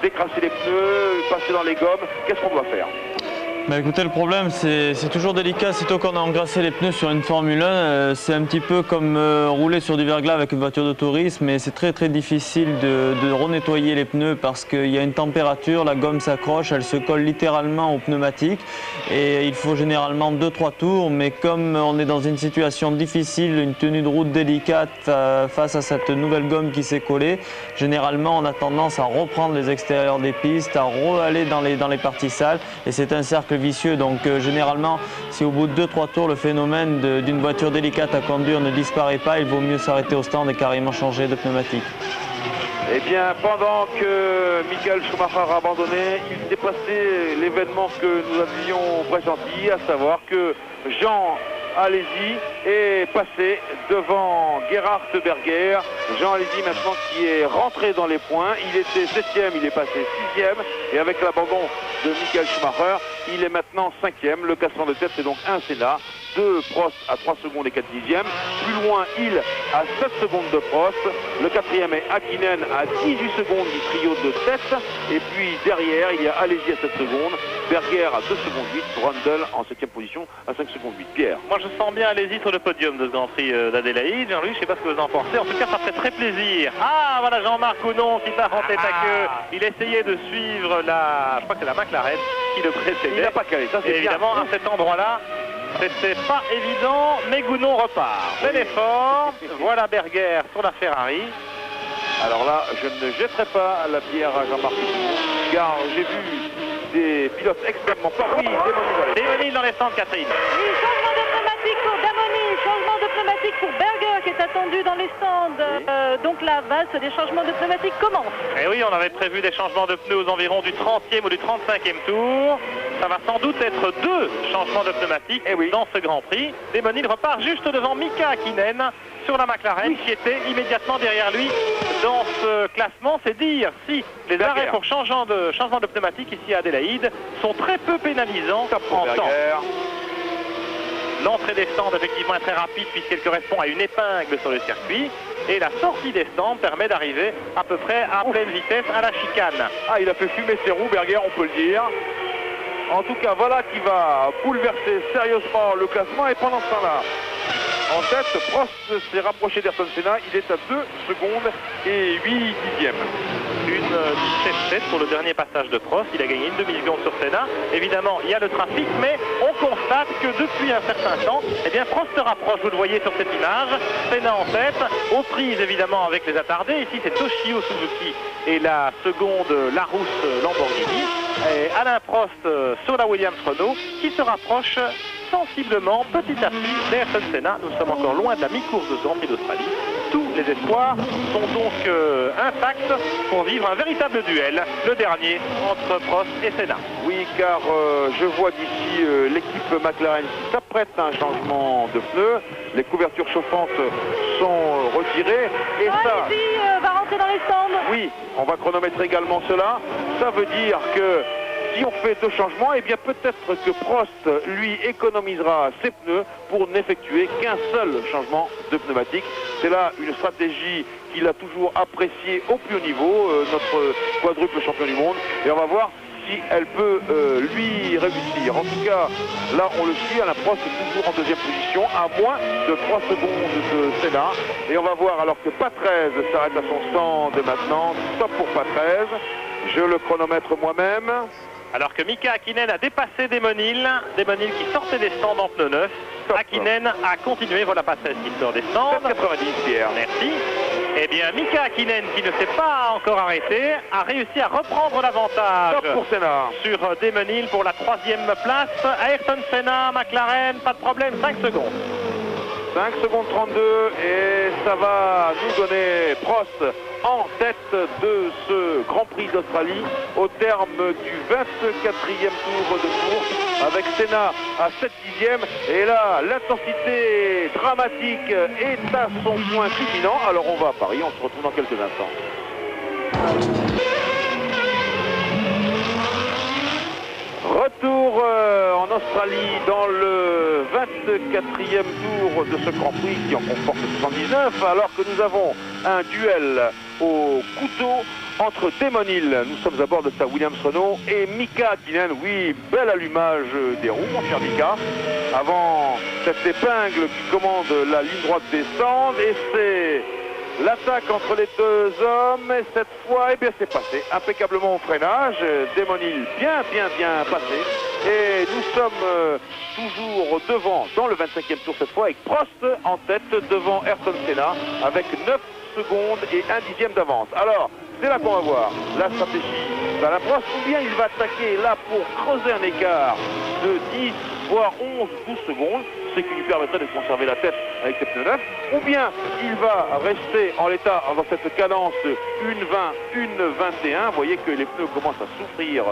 décrasser les pneus, passer dans les gommes, qu'est-ce qu'on doit faire? Bah écoutez, le problème c'est toujours délicat, sitôt qu'on a engraissé les pneus sur une Formule 1, c'est un petit peu comme rouler sur du verglas avec une voiture de tourisme, et c'est très difficile de renettoyer les pneus parce qu'il y a une température, la gomme s'accroche, elle se colle littéralement aux pneumatiques et il faut généralement 2-3 tours, mais comme on est dans une situation difficile, une tenue de route délicate face à cette nouvelle gomme qui s'est collée, généralement on a tendance à reprendre les extérieurs des pistes, à re-aller dans les parties sales, et c'est un cercle vicieux. Donc généralement, si au bout de 2-3 tours le phénomène d'une voiture délicate à conduire ne disparaît pas, il vaut mieux s'arrêter au stand et carrément changer de pneumatique. Eh bien, pendant que Michael Schumacher a abandonné, il s'est passé l'événement que nous avions pressenti, à savoir que Jean Alesi est passé devant Gerhard Berger. Jean Alesi maintenant qui est rentré dans les points. Il était 7e, il est passé 6e. Et avec l'abandon de Michael Schumacher, il est maintenant 5e. Le classement de tête, c'est donc un Senna, de Prost à 3 secondes et 4 dixièmes. Plus loin, Hill à 7 secondes de Prost. Le quatrième est Hakkinen à 18 secondes du trio de tête. Et puis derrière, il y a Alesi à 7 secondes. Berger à 2 secondes 8. Rundle en 7e position à 5 secondes 8. Pierre. Moi je sens bien Alesi sur le podium de ce Grand Prix d'Adélaïde. Jean-Louis, je ne sais pas ce que vous en pensez. En tout cas, ça fait très plaisir. Ah, voilà Jean-Marc Gounon qui part en tête à queue. Il essayait de suivre je crois que c'est la McLaren qui le précédait. Il n'a pas calé, ça c'est bien. Évidemment, à cet endroit-là, c'était pas évident, mais Gounon repart. Bel effort. Voilà Berger sur la Ferrari. Alors là, je ne jetterai pas la pierre à Jean-Marc Gounon, car j'ai vu des pilotes extrêmement forts. Oui, Démonil dans les stands, Catherine. Oui, changement de pneumatique pour Damoni, changement de pneumatique pour Berger qui est attendu dans les stands. Donc la valse des changements de pneumatique commence. Et oui, on avait prévu des changements de pneus aux environs du 30e ou du 35e tour. Ça va sans doute être 2 changements de pneumatique dans ce Grand Prix. Démonil repart juste devant Mika Hakkinen sur la McLaren qui était immédiatement derrière lui dans ce classement. C'est dire si les arrêts pour changement de pneumatique ici à Adélaïde sont très peu pénalisants en temps. L'entrée des stands effectivement est très rapide puisqu'elle correspond à une épingle sur le circuit. Et la sortie des stands permet d'arriver à peu près à pleine vitesse à la chicane. Ah, il a fait fumer ses roues, Berger, on peut le dire. En tout cas, voilà qui va bouleverser sérieusement le classement. Et pendant ce temps-là, en tête, Prost s'est rapproché d'Ayrton Senna. Il est à 2 secondes et 8 dixièmes. Une 17-7 pour le dernier passage de Prost. Il a gagné une demi-seconde sur Senna. Évidemment, il y a le trafic, mais on constate que depuis un certain temps, eh bien, Prost se rapproche, vous le voyez sur cette image. Senna en tête, aux prises évidemment avec les attardés. Ici, c'est Toshio Suzuki et la seconde Larousse Lamborghini. Et Alain Prost sur la Williams Renault qui se rapproche sensiblement, petit à petit, d'Ayrton Senna. Nous sommes encore loin de la mi-course de ce Grand Prix d'Australie. Tous les espoirs sont donc intacts pour vivre un véritable duel, le dernier entre Prost et Senna. Oui, car je vois d'ici l'équipe McLaren qui s'apprête à un changement de pneus. Les couvertures chauffantes sont retirées. Et Alesi va rentrer dans les stands. Oui, on va chronométrer également cela. Ça veut dire que si on fait 2 changements, eh bien peut-être que Prost, lui, économisera ses pneus pour n'effectuer qu'un seul changement de pneumatique. C'est là une stratégie qu'il a toujours appréciée au plus haut niveau, notre quadruple champion du monde. Et on va voir si elle peut lui réussir. En tout cas, là on le suit, Alain Prost est toujours en 2e position, à moins de 3 secondes de Senna. Et on va voir alors que Patrese s'arrête à son stand maintenant. Stop pour Patrese. Je le chronomètre moi-même. Alors que Mika Hakkinen a dépassé Démonil qui sortait des stands en pneus neufs. Hakkinen a continué, voilà Patrese qui sort des stands. 90, Pierre. Merci. Eh bien, Mika Hakkinen, qui ne s'est pas encore arrêté, a réussi à reprendre l'avantage sur Démonil pour la 3e place. Ayrton Senna, McLaren, pas de problème, 5 secondes. 5 secondes 32 et ça va nous donner Prost en tête de ce Grand Prix d'Australie au terme du 24e tour de course avec Senna à 7 dixièmes. Et là, l'intensité dramatique est à son point culminant. Alors on va à Paris, on se retrouve dans quelques instants. Retour en Australie dans le 24e tour de ce Grand Prix qui en comporte 79, alors que nous avons un duel au couteau entre Démonil, nous sommes à bord de sa Williams Renault, et Mika Hakkinen. Oui, bel allumage des roues, mon cher Mika, avant cette épingle qui commande la ligne droite des stands, et c'est l'attaque entre les 2 hommes, et cette fois, eh bien, c'est passé impeccablement au freinage. Démonil bien passé. Et nous sommes toujours devant, dans le 25e tour cette fois, avec Prost en tête devant Ayrton Senna, avec 9 secondes et 1 dixième d'avance. Alors, c'est là qu'on va voir la stratégie d'Alain Prost, ou bien il va attaquer là pour creuser un écart de 10, voire 11, 12 secondes, ce qui lui permettrait de conserver la tête avec ses pneus neufs, ou bien il va rester en l'état dans cette cadence 1,20, 1,21. Vous voyez que les pneus commencent à souffrir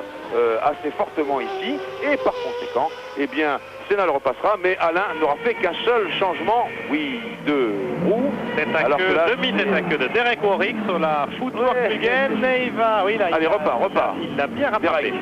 assez fortement ici, et par conséquent, eh bien, Senna le repassera, mais Alain n'aura fait qu'un seul changement, oui, de roue. C'est à queue de Derek Warwick sur la Footwork Mugen, et il va... Oui, là, allez, repart. Il l'a bien rattrapé.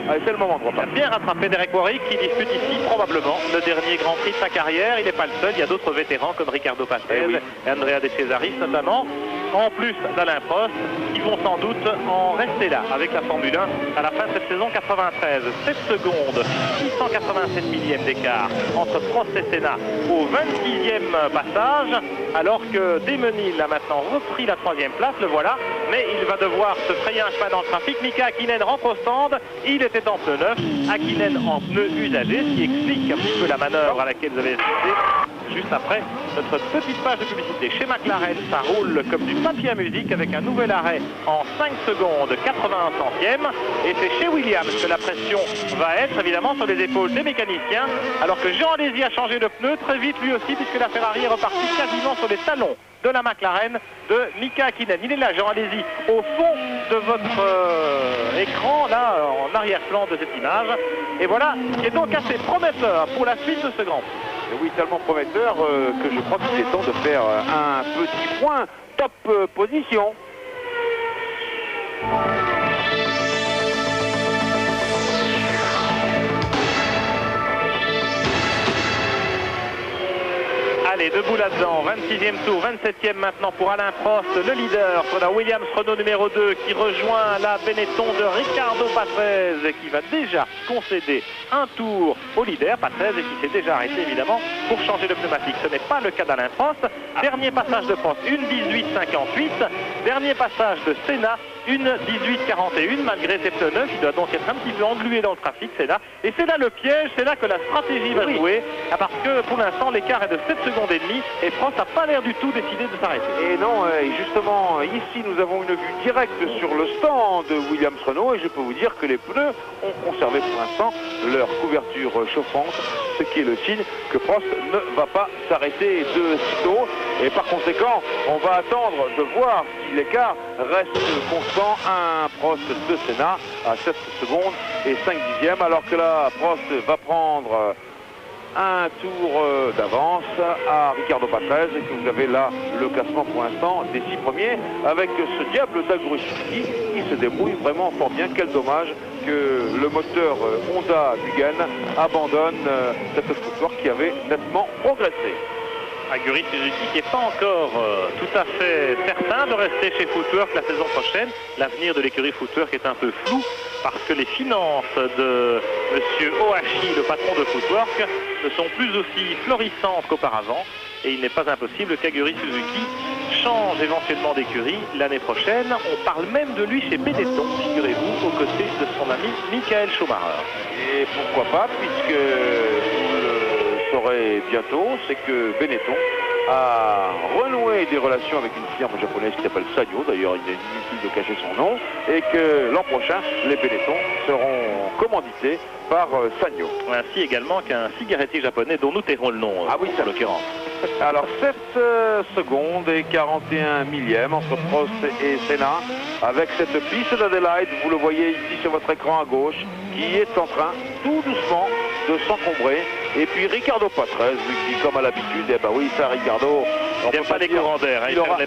Allez, c'est le moment de Il a repartir. bien rattrapé Derek Warwick qui dispute ici probablement le dernier Grand Prix de sa carrière. Il n'est pas le seul, il y a d'autres vétérans comme Ricardo Patrese et Andrea De Cesaris notamment, en plus d'Alain Prost, qui vont sans doute en rester là avec la Formule 1 à la fin de cette saison 93. 7 secondes, 687 millièmes d'écart entre Prost et Senna au 26e passage, alors que Demenil a maintenant repris la 3e place, le voilà, mais il va devoir se frayer un chemin dans le trafic. Mika Häkkinen rentre au stand, il était en pneu neuf, Häkkinen en pneu usagé, ce qui explique un petit peu la manœuvre à laquelle vous avez assisté juste après notre petite page de publicité. Chez McLaren, ça roule comme du papier à musique avec un nouvel arrêt en 5 secondes 81 centièmes, et c'est chez Williams que la pression va être évidemment sur les épaules des mécaniciens, alors que Jean Alesi a changé de pneu très vite lui aussi, puisque la Ferrari est repartie quasiment sur les talons de la McLaren de Mika Häkkinen. Il est là, Jean Alesi, au fond de votre écran, là, en arrière-plan de cette image. Et voilà, qui est donc assez prometteur pour la suite de ce Grand Prix. Et oui, tellement prometteur que je crois qu'il est temps de faire un petit point top position. Allez, debout là-dedans, 26e tour, 27e maintenant pour Alain Prost, le leader sur la Williams Renault numéro 2 qui rejoint la Benetton de Ricardo Patrese qui va déjà concéder un tour au leader, Patrese, et qui s'est déjà arrêté évidemment pour changer de pneumatique. Ce n'est pas le cas d'Alain Prost. Dernier passage de Prost, une 18,58. Dernier passage de Senna, une 18,41. Malgré ses pneus neufs, il doit donc être un petit peu englué dans le trafic, Senna. Et c'est là le piège, c'est là que la stratégie va jouer, parce que pour l'instant l'écart est de 7 secondes et demie et Prost n'a pas l'air du tout décidé de s'arrêter. Et non, justement, ici nous avons une vue directe sur le stand de Williams Renault, et je peux vous dire que les pneus ont conservé pour l'instant leur couverture chauffante, ce qui est le signe que Prost ne va pas s'arrêter de sitôt. Et par conséquent, on va attendre de voir si l'écart reste constant. Un Prost de Senna à 7 secondes et 5 dixièmes, alors que là, Prost va prendre un tour d'avance à Ricardo Patrese, et que vous avez là le classement pour l'instant des 6 premiers avec ce diable d'Agrosiki qui se débrouille vraiment fort bien. Quel dommage que le moteur Honda Buggen abandonne cette scooter qui avait nettement progressé. Aguri Suzuki qui n'est pas encore tout à fait certain de rester chez Footwork la saison prochaine. L'avenir de l'écurie Footwork est un peu flou parce que les finances de M. Ohashi, le patron de Footwork, ne sont plus aussi florissantes qu'auparavant. Et il n'est pas impossible qu'Aguri Suzuki change éventuellement d'écurie l'année prochaine. On parle même de lui chez Benetton, figurez-vous, aux côtés de son ami Michael Schumacher. Et pourquoi pas, puisque vous le saurez bientôt, c'est que Benetton a renoué des relations avec une firme japonaise qui s'appelle Sanyo, d'ailleurs il est inutile de cacher son nom, et que l'an prochain, les Benetton seront commandités par Sanyo. Ainsi également qu'un cigarettier japonais dont nous tairons le nom, ah oui, en l'occurrence. Alors 7 secondes et 41 millièmes entre Prost et Senna, avec cette piste d'Adelaide, vous le voyez ici sur votre écran à gauche, qui est en train tout doucement de s'encombrer. Et puis Ricardo Patrese, lui qui comme à l'habitude, eh ben oui, ça Ricardo, il n'aime pas les courants d'air, il n'aura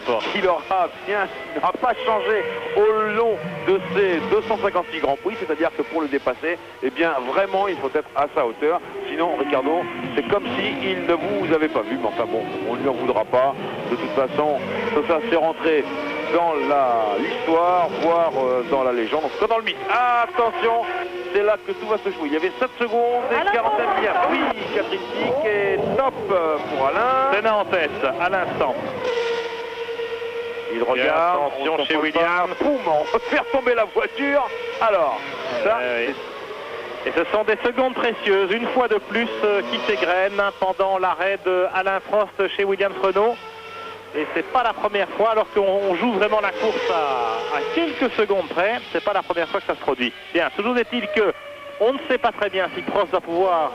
pas changé au long de ces 256 Grands Prix, c'est-à-dire que pour le dépasser, eh bien vraiment il faut être à sa hauteur. Sinon Ricardo, c'est comme s'il ne vous avait pas vu, mais enfin bon, on ne lui en voudra pas. De toute façon, tout ça c'est rentré dans l'histoire, voire dans la légende, en tout cas dans le mythe. Attention, c'est là que tout va se jouer. Il y avait 7 secondes et 41 millièmes. Oui, Catherine Tick est top pour Alain. Senna en tête à l'instant. Il regarde, attention chez Williams. Boum, on peut faire tomber la voiture. Alors, ça... Et ce sont des secondes précieuses, une fois de plus, qui s'égrènent pendant l'arrêt de Alain Prost chez Williams Renault. Et c'est pas la première fois, alors qu'on joue vraiment la course à quelques secondes près, c'est pas la première fois que ça se produit. Bien, toujours est-il que on ne sait pas très bien si Prost va pouvoir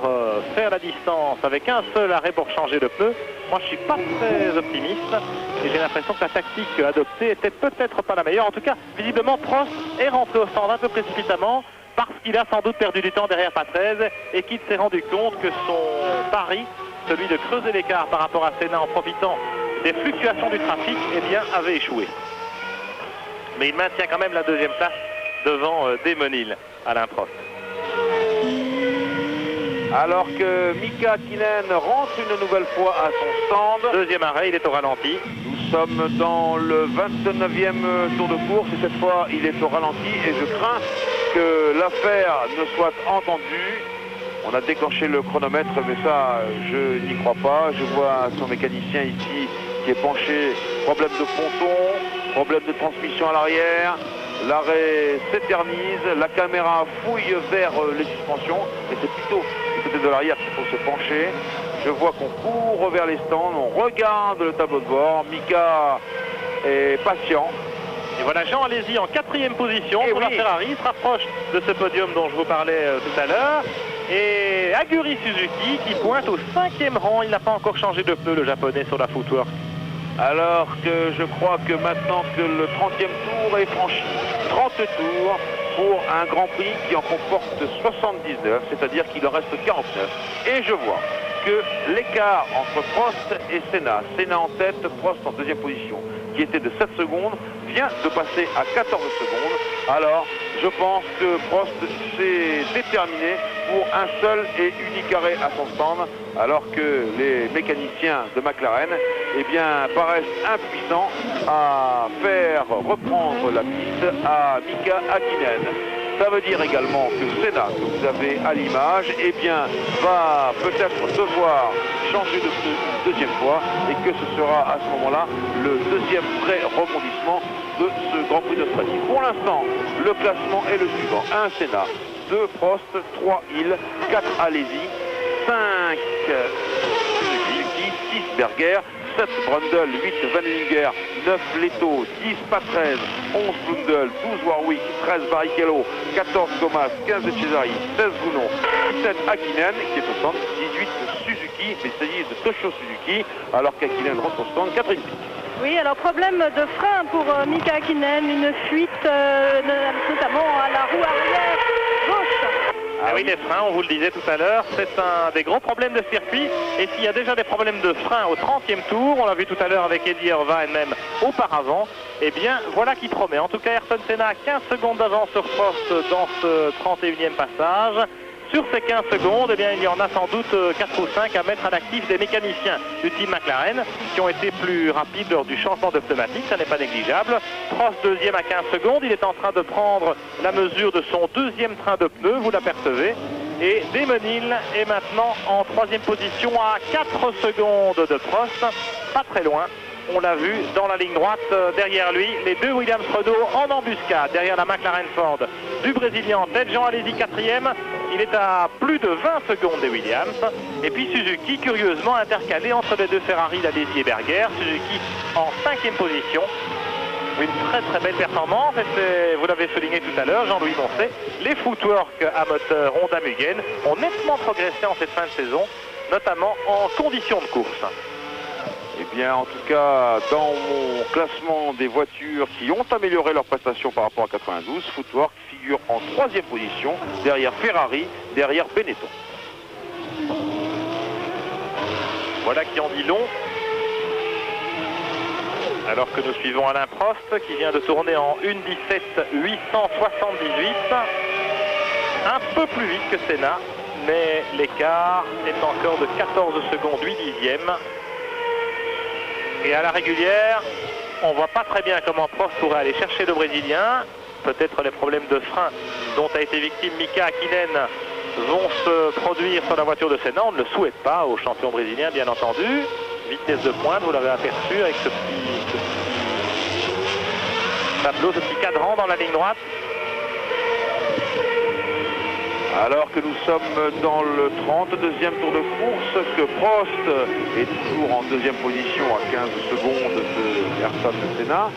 faire la distance avec un seul arrêt pour changer de pneu. Moi, je suis pas très optimiste et j'ai l'impression que la tactique adoptée était peut-être pas la meilleure. En tout cas, visiblement, Prost est rentré au stand un peu précipitamment parce qu'il a sans doute perdu du temps derrière Patrese et qu'il s'est rendu compte que son pari, celui de creuser l'écart par rapport à Senna en profitant des fluctuations du trafic, eh bien, avait échoué. Mais il maintient quand même la deuxième place devant Demenil, Alain Prost. Alors que Mika Hakkinen rentre une nouvelle fois à son stand. Deuxième arrêt, il est au ralenti. Nous sommes dans le 29e tour de course et cette fois il est au ralenti et je crains que l'affaire ne soit entendue. On a déclenché le chronomètre mais ça je n'y crois pas. Je vois son mécanicien ici qui est penché. Problème de ponton, problème de transmission à l'arrière. L'arrêt s'éternise, la caméra fouille vers les suspensions et c'est plutôt du côté de l'arrière qu'il faut se pencher. Je vois qu'on court vers les stands, on regarde le tableau de bord. Mika est patient. Et voilà Jean Alesi en 4e position pour la Ferrari. Il se rapproche de ce podium dont je vous parlais tout à l'heure. Et Aguri Suzuki qui pointe au 5e rang. Il n'a pas encore changé de pneu, le japonais, sur la footwork. Alors que je crois que maintenant que le 30e tour est franchi, 30 tours pour un Grand Prix qui en comporte 79, c'est-à-dire qu'il en reste 49. Et je vois que l'écart entre Prost et Senna, Senna en tête, Prost en deuxième position, qui était de 7 secondes, vient de passer à 14 secondes. Alors, je pense que Prost s'est déterminé pour un seul et unique arrêt à son stand, alors que les mécaniciens de McLaren eh bien, paraissent impuissants à faire reprendre la piste à Mika Hakkinen. Ça veut dire également que Senna, que vous avez à l'image, eh bien, va peut-être devoir changer de pneu une deuxième fois et que ce sera à ce moment-là le deuxième vrai rebondissement de ce Grand Prix d'Australie. Pour l'instant, le classement est le suivant. 1 Senna, 2 Prost, 3 Hill, 4 Alesi, 5 Suzuki, 6 Berger, 7 Brundle, 8 Vanlinger, 9 Leto, 10 Patrese, 11 Blundell, 12 Warwick, 13 Barrichello, 14 Thomas, 15 Cesari, 16 Gounon, 17 Hakkinen qui est au stand, 18 Suzuki, mais il s'agit de Toshio Suzuki, alors qu'Hakkinen rentre au stand, Catherine Pic. Oui, alors problème de frein pour Mika Hakkinen, une fuite notamment à la roue arrière gauche. Ah oui, les freins, on vous le disait tout à l'heure, c'est un des gros problèmes de circuit. Et s'il y a déjà des problèmes de frein au 30e tour, on l'a vu tout à l'heure avec Eddie Irvine même auparavant, eh bien voilà qui promet. En tout cas, Ayrton Senna a 15 secondes d'avance sur Prost dans ce 31e passage. Sur ces 15 secondes, eh bien, il y en a sans doute 4 ou 5 à mettre à l'actif des mécaniciens du team McLaren qui ont été plus rapides lors du changement de pneumatique, ça n'est pas négligeable. Prost deuxième à 15 secondes, il est en train de prendre la mesure de son deuxième train de pneus, vous l'apercevez. Et Damon Hill est maintenant en 3e position à 4 secondes de Prost, pas très loin. On l'a vu dans la ligne droite derrière lui, les deux Williams Renault en embuscade derrière la McLaren Ford du Brésilien en tête. Jean Alesi 4e, il est à plus de 20 secondes des Williams. Et puis Suzuki, curieusement intercalé entre les deux Ferrari d'Alesi et Berger. Suzuki en 5e position. Une très très belle performance, et vous l'avez souligné tout à l'heure, Jean-Louis Moncet. Les footwork à moteur Honda Mugen ont nettement progressé en cette fin de saison, notamment en conditions de course. Eh bien, en tout cas, dans mon classement des voitures qui ont amélioré leur prestation par rapport à 92, Footwork figure en 3e position, derrière Ferrari, derrière Benetton. Voilà qui en dit long. Alors que nous suivons Alain Prost, qui vient de tourner en 1:17.878. Un peu plus vite que Senna, mais l'écart est encore de 14 secondes 8 dixièmes. Et à la régulière, on voit pas très bien comment Prost pourrait aller chercher le Brésilien. Peut-être les problèmes de frein dont a été victime Mika Hakkinen vont se produire sur la voiture de Senna. On ne le souhaite pas au champion brésilien, bien entendu. Vitesse de pointe, vous l'avez aperçu avec ce petit tableau, ce petit cadran dans la ligne droite. Alors que nous sommes dans le 32e tour de course, que Prost est toujours en 2e position à 15 secondes de Ayrton Senna,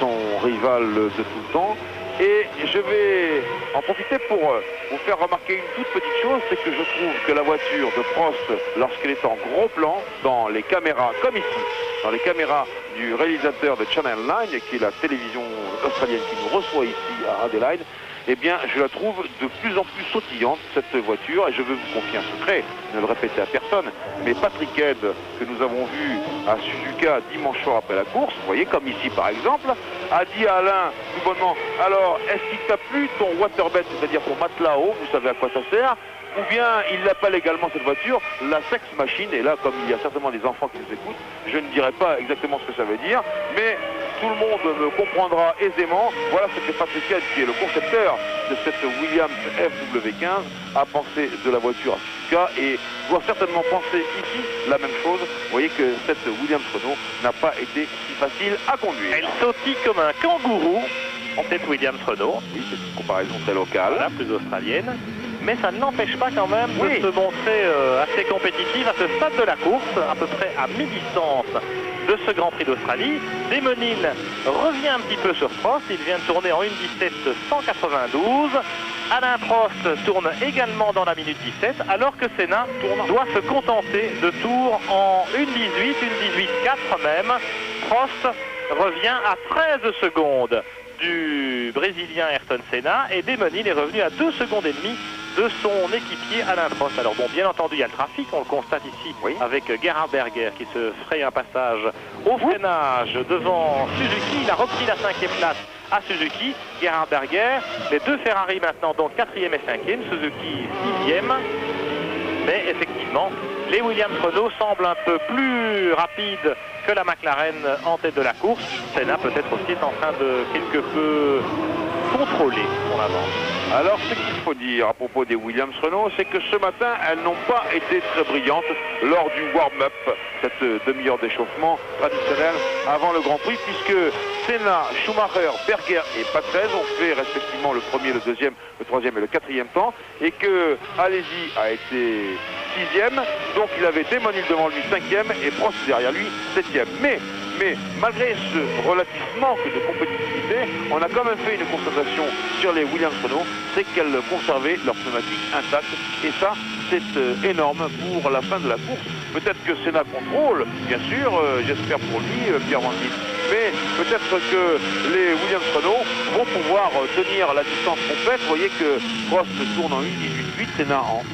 son rival de tout le temps. Et je vais en profiter pour vous faire remarquer une toute petite chose, c'est que je trouve que la voiture de Prost, lorsqu'elle est en gros plan, dans les caméras, comme ici, dans les caméras du réalisateur de Channel 9, qui est la télévision australienne qui nous reçoit ici à Adelaide, eh bien, je la trouve de plus en plus sautillante, cette voiture, et je veux vous confier un secret, ne le répétez à personne, mais Patrick Head, que nous avons vu à Suzuka dimanche soir après la course, vous voyez, comme ici par exemple, a dit à Alain, tout bonnement, alors, est-ce qu'il t'a plu ton waterbed, c'est-à-dire ton matelas haut, vous savez à quoi ça sert? ou bien il appelle également cette voiture la sex machine. Et là, comme il y a certainement des enfants qui nous écoutent, je ne dirai pas exactement ce que ça veut dire, mais tout le monde me comprendra aisément. Voilà ce que Patrick Head, qui est le concepteur de cette Williams FW15, a pensé de la voiture Suzuka et doit certainement penser ici la même chose. Vous voyez que cette Williams Renault n'a pas été si facile à conduire. Elle sautille comme un kangourou, cette Williams Renault. Oui, c'est une comparaison très locale. Voilà, plus australienne. Mais ça ne l'empêche pas quand même Oui. de se montrer assez compétitive à ce stade de la course, à peu près à mi-distance de ce Grand Prix d'Australie. Damon Hill revient un petit peu sur Prost, il vient de tourner en 1:17.192. Alain Prost tourne également dans la minute 17, alors que Senna doit se contenter de tours en 1:18, 1:18.4 même. Prost revient à 13 secondes du Brésilien Ayrton Senna et Damon Hill est revenu à 2 secondes et demie de son équipier Alain Prost. Alors bon, bien entendu, il y a le trafic, on le constate ici avec Gerhard Berger qui se fraye un passage au freinage devant Suzuki. Il a repris la 5e place à Suzuki, Gerhard Berger. Les deux Ferrari maintenant, donc 4e et 5e, Suzuki 6e. Mais effectivement, les Williams Renault semblent un peu plus rapides que la McLaren en tête de la course. Senna peut-être aussi est en train de quelque peu contrôler son avance. Alors, ce qu'il faut dire à propos des Williams Renault, c'est que ce matin, elles n'ont pas été très brillantes lors du warm-up, cette demi-heure d'échauffement traditionnelle avant le Grand Prix, puisque Senna, Schumacher, Berger et Patrese ont fait respectivement le premier, le deuxième, le troisième et le quatrième temps, et que Alesi a été 6e, donc il avait Damon Hill devant lui 5e et Prost derrière lui 7e. Mais malgré ce relatif manque de compétitivité, on a quand même fait une constatation sur les Williams Renault, c'est qu'elles conservaient leur pneumatique intacte. Et ça, c'est énorme pour la fin de la course. Peut-être que Senna contrôle, bien sûr, j'espère pour lui, Pierre Van Dijk. Mais peut-être que les Williams Renault vont pouvoir tenir la distance complète. Vous voyez que Prost tourne en 1:18.8, Senna en 1:19.0,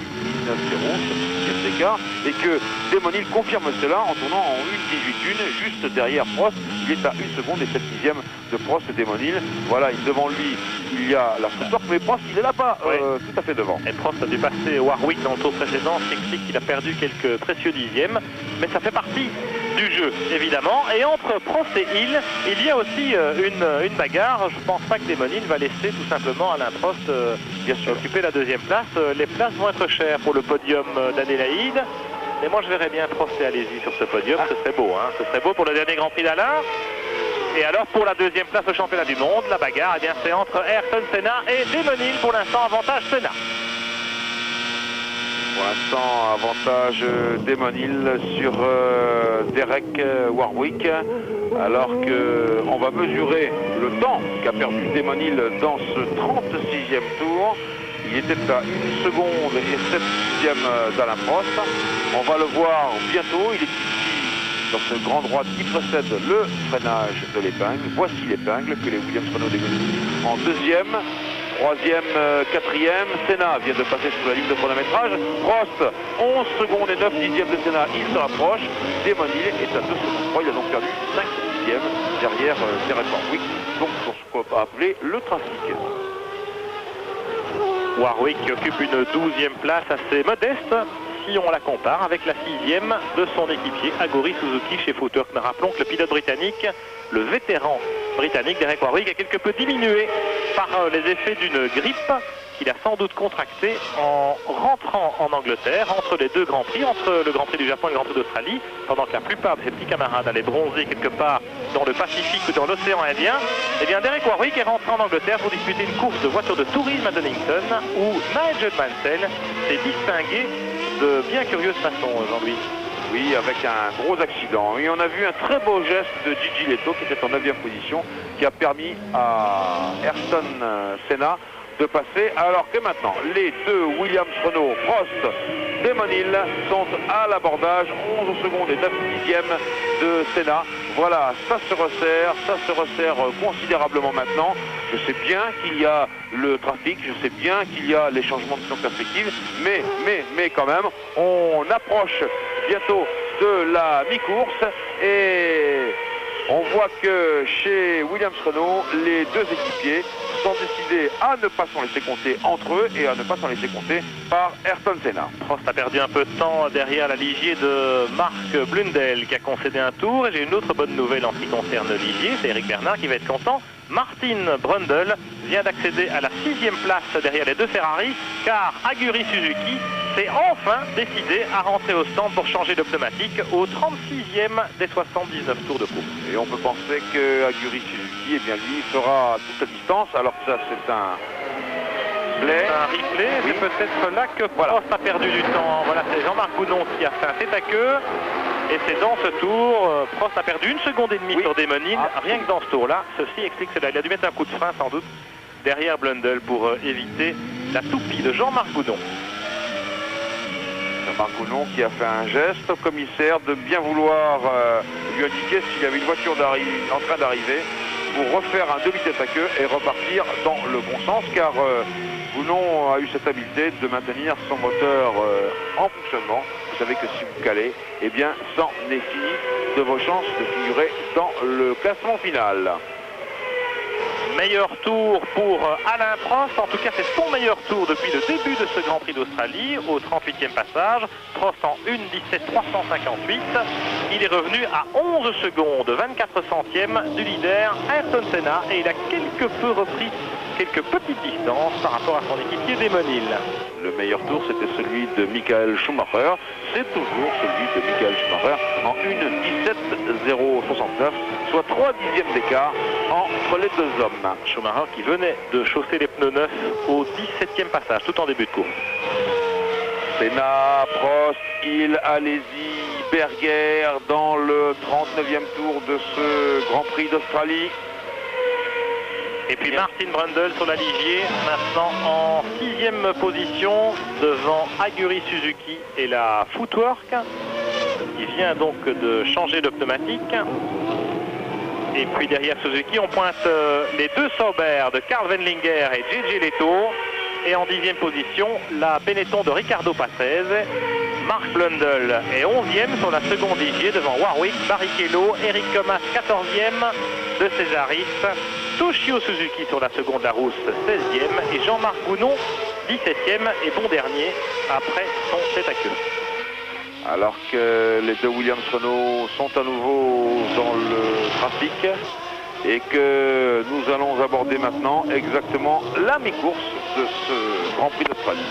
et que Damon Hill confirme cela en tournant en 1:18.1 juste derrière Prost. Il est à 1 seconde et 7 dixièmes de Prost et Damon Hill. Voilà, devant lui il y a la Foutorque, mais Prost il est là-bas, tout à fait devant. Et Prost a dû passer Warwick dans le tour précédent, ce qui explique qu'il a perdu quelques précieux dixièmes, mais ça fait partie du jeu évidemment. Et entre Prost et Hill, il y a aussi une bagarre. Je pense pas que Damon Hill va laisser tout simplement Alain Prost occuper la deuxième place. Les places vont être chères pour le podium d'Adélaïde. Et moi je verrais bien Prost et Alesi sur ce podium, ce serait beau, hein. Ce serait beau pour le dernier Grand Prix d'Alain. Et alors pour la deuxième place au championnat du monde, la bagarre, eh bien c'est entre Ayrton Senna et Damon Hill. Pour l'instant, avantage Senna. Pour l'instant, avantage Damon Hill sur Derek Warwick, alors qu'on va mesurer le temps qu'a perdu Damon Hill dans ce 36e tour. Il était à 1 seconde et 7 dixièmes d'Alain Prost. On va le voir bientôt. Il est ici dans ce grand droit qui précède le freinage de l'épingle. Voici l'épingle que les Williams Renault dégonflent en deuxième, troisième, quatrième. Senna vient de passer sous la ligne de chronométrage. Prost, 11 secondes et 9 dixièmes de Senna. Il se rapproche. Damon Hill est à 2 secondes 3. Il a donc perdu 5 dixièmes derrière Derek Warwick. Donc sur ce qu'on peut appeler le trafic. Warwick occupe une 12e place assez modeste si on la compare avec la 6e de son équipier Aguri Suzuki chez Footer. Mais rappelons que le pilote britannique, le vétéran britannique Derek Warwick, a quelque peu diminué par les effets d'une grippe qu'il a sans doute contracté en rentrant en Angleterre entre les deux Grands Prix, entre le Grand Prix du Japon et le Grand Prix d'Australie, pendant que la plupart de ses petits camarades allaient bronzer quelque part dans le Pacifique ou dans l'océan Indien. Eh bien, Derek Warwick est rentré en Angleterre pour disputer une course de voiture de tourisme à Donington où Nigel Mansell s'est distingué de bien curieuse façon, Jean-Louis. Oui, avec un gros accident. Et on a vu un très beau geste de Gigi Leto qui était en 9e position, qui a permis à Ayrton Senna de passer, alors que maintenant les deux Williams Renault, Prost, Damon Hill sont à l'abordage, 11 secondes et 9 dixièmes de Senna. Voilà, ça se resserre considérablement maintenant. Je sais bien qu'il y a le trafic, je sais bien qu'il y a les changements de perspective, mais quand même, on approche bientôt de la mi-course et on voit que chez Williams-Renault, les deux équipiers sont décidés à ne pas s'en laisser compter entre eux et à ne pas s'en laisser compter par Ayrton Senna. Prost a perdu un peu de temps derrière la Ligier de Marc Blundell qui a concédé un tour. Et j'ai une autre bonne nouvelle en ce qui concerne Ligier, c'est Eric Bernard qui va être content. Martin Brundle vient d'accéder à la 6e place derrière les deux Ferrari, car Aguri Suzuki s'est enfin décidé à rentrer au stand pour changer de pneumatique au 36e des 79 tours de course. Et on peut penser que Aguri Suzuki, eh bien lui, fera toute la distance, alors que ça c'est un replay. Oui. C'est peut-être là que Prost a perdu du temps. Voilà, c'est Jean-Marc Bounon qui a fait un tête à queue. Et c'est dans ce tour, Prost a perdu 1 seconde et demie sur Desmonil, rien que dans ce tour-là. Ceci explique cela. Il a dû mettre un coup de frein sans doute derrière Blundell pour éviter la toupie de Jean-Marc Bounon. Jean-Marc Bounon qui a fait un geste au commissaire de bien vouloir lui indiquer s'il y avait une voiture en train d'arriver pour refaire un demi-tête à queue et repartir dans le bon sens, car Bounon a eu cette habileté de maintenir son moteur en fonctionnement. Vous savez que si vous calez, eh bien, c'en est fini de vos chances de figurer dans le classement final. Meilleur tour pour Alain Prost, en tout cas c'est son meilleur tour depuis le début de ce Grand Prix d'Australie, au 38e passage. Prost en 1:17.358, il est revenu à 11 secondes, 24 centièmes du leader Ayrton Senna, et il a quelque peu repris quelques petites distances par rapport à son équipier Desmonil. Le meilleur tour, c'était celui de Michael Schumacher. C'est toujours celui de Michael Schumacher en 1:17.069, soit 3 dixièmes d'écart entre les deux hommes. Schumacher qui venait de chausser les pneus neufs au 17e passage, tout en début de course. Senna, Prost, Hill, Alesi, Berger dans le 39e tour de ce Grand Prix d'Australie. Et puis Martin Brundle sur la Ligier, maintenant en 6e position devant Aguri Suzuki et la Footwork. Il vient donc de changer de pneumatique. Et puis derrière Suzuki, on pointe les deux Sauber de Karl Wendlinger et JJ Leto. Et en 10e position, la Benetton de Riccardo Patrese. Marc Blundell est 11e sur la seconde Ligier devant Warwick, Barrichello, Eric Comas 14e de Cesaris. Toshio Suzuki sur la seconde Larousse 16e et Jean-Marc Bounon 17e et bon dernier après son tête à queue. Alors que les deux Williams-Renault sont à nouveau dans le trafic et que nous allons aborder maintenant exactement la mi-course de ce Grand Prix d'Australie.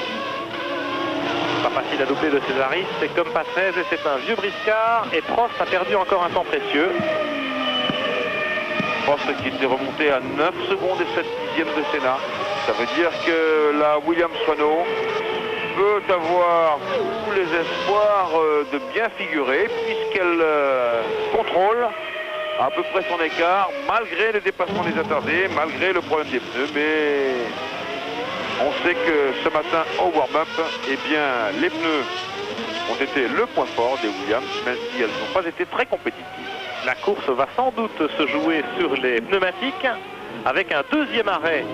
Pas facile à doubler de Cesaris, c'est comme Patrese et c'est un vieux briscard, et Prost a perdu encore un temps précieux. Prost qui était remonté à 9 secondes et 7 dixièmes de Senna. Ça veut dire que la Williams-Renault peut avoir tous les espoirs de bien figurer puisqu'elle contrôle à peu près son écart malgré les dépassements des attardés, malgré le problème des pneus. Mais on sait que ce matin au warm-up, eh bien, les pneus ont été le point fort des Williams, même si elles n'ont pas été très compétitives. La course va sans doute se jouer sur les pneumatiques avec un deuxième arrêt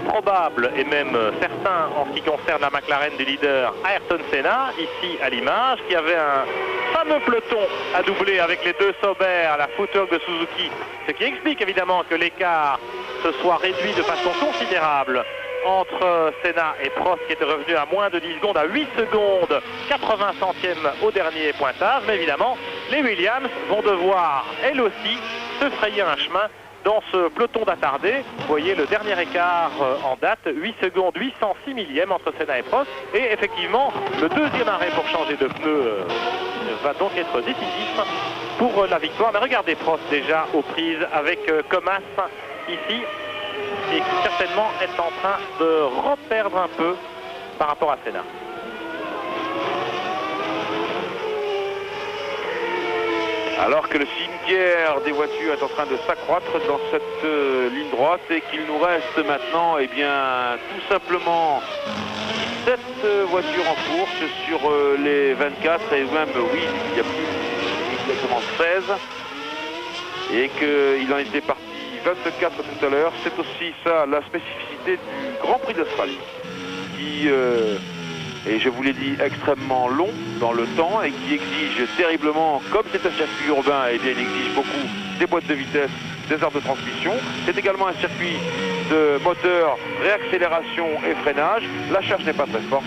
probable et même certain en ce qui concerne la McLaren du leader Ayrton Senna, ici à l'image, qui avait un fameux peloton à doubler avec les deux Sauber, la Footwork de Suzuki, ce qui explique évidemment que l'écart se soit réduit de façon considérable entre Senna et Prost qui était revenu à moins de 10 secondes, à 8 secondes 80 centièmes au dernier pointage. Mais évidemment, les Williams vont devoir, elles aussi, se frayer un chemin dans ce peloton d'attardés. Vous voyez le dernier écart en date, 8 secondes 806 millièmes entre Senna et Prost. Et effectivement, le deuxième arrêt pour changer de pneu va donc être décisif pour la victoire. Mais regardez Prost déjà aux prises avec Comas ici, et qui certainement est en train de reperdre un peu par rapport à Senna. Alors que le cimetière des voitures est en train de s'accroître dans cette ligne droite et qu'il nous reste maintenant, eh bien, tout simplement 7 voitures en course sur les 24 et même, oui, il y a plus exactement 16 et qu'il en était parti 24 tout à l'heure. C'est aussi ça la spécificité du Grand Prix d'Australie qui et je vous l'ai dit, extrêmement long dans le temps et qui exige terriblement, comme c'est un circuit urbain, et bien il exige beaucoup des boîtes de vitesse, des aires de transmission. C'est également un circuit de moteur, réaccélération et freinage. La charge n'est pas très forte,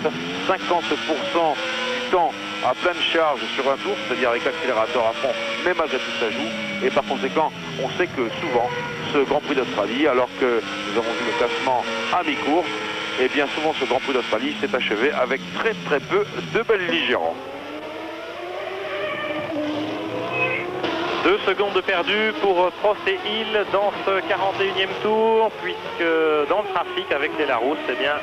50% du temps à pleine charge sur un tour, c'est-à-dire avec l'accélérateur à fond, mais malgré tout ça joue. Et par conséquent, on sait que souvent, ce Grand Prix d'Australie, alors que nous avons vu le classement à mi-course, et bien souvent ce Grand Prix d'Australie s'est achevé avec très très peu de belligérants. 2 secondes perdues pour Prost et Hill dans ce 41e tour, puisque dans le trafic avec les Larousse, eh bien,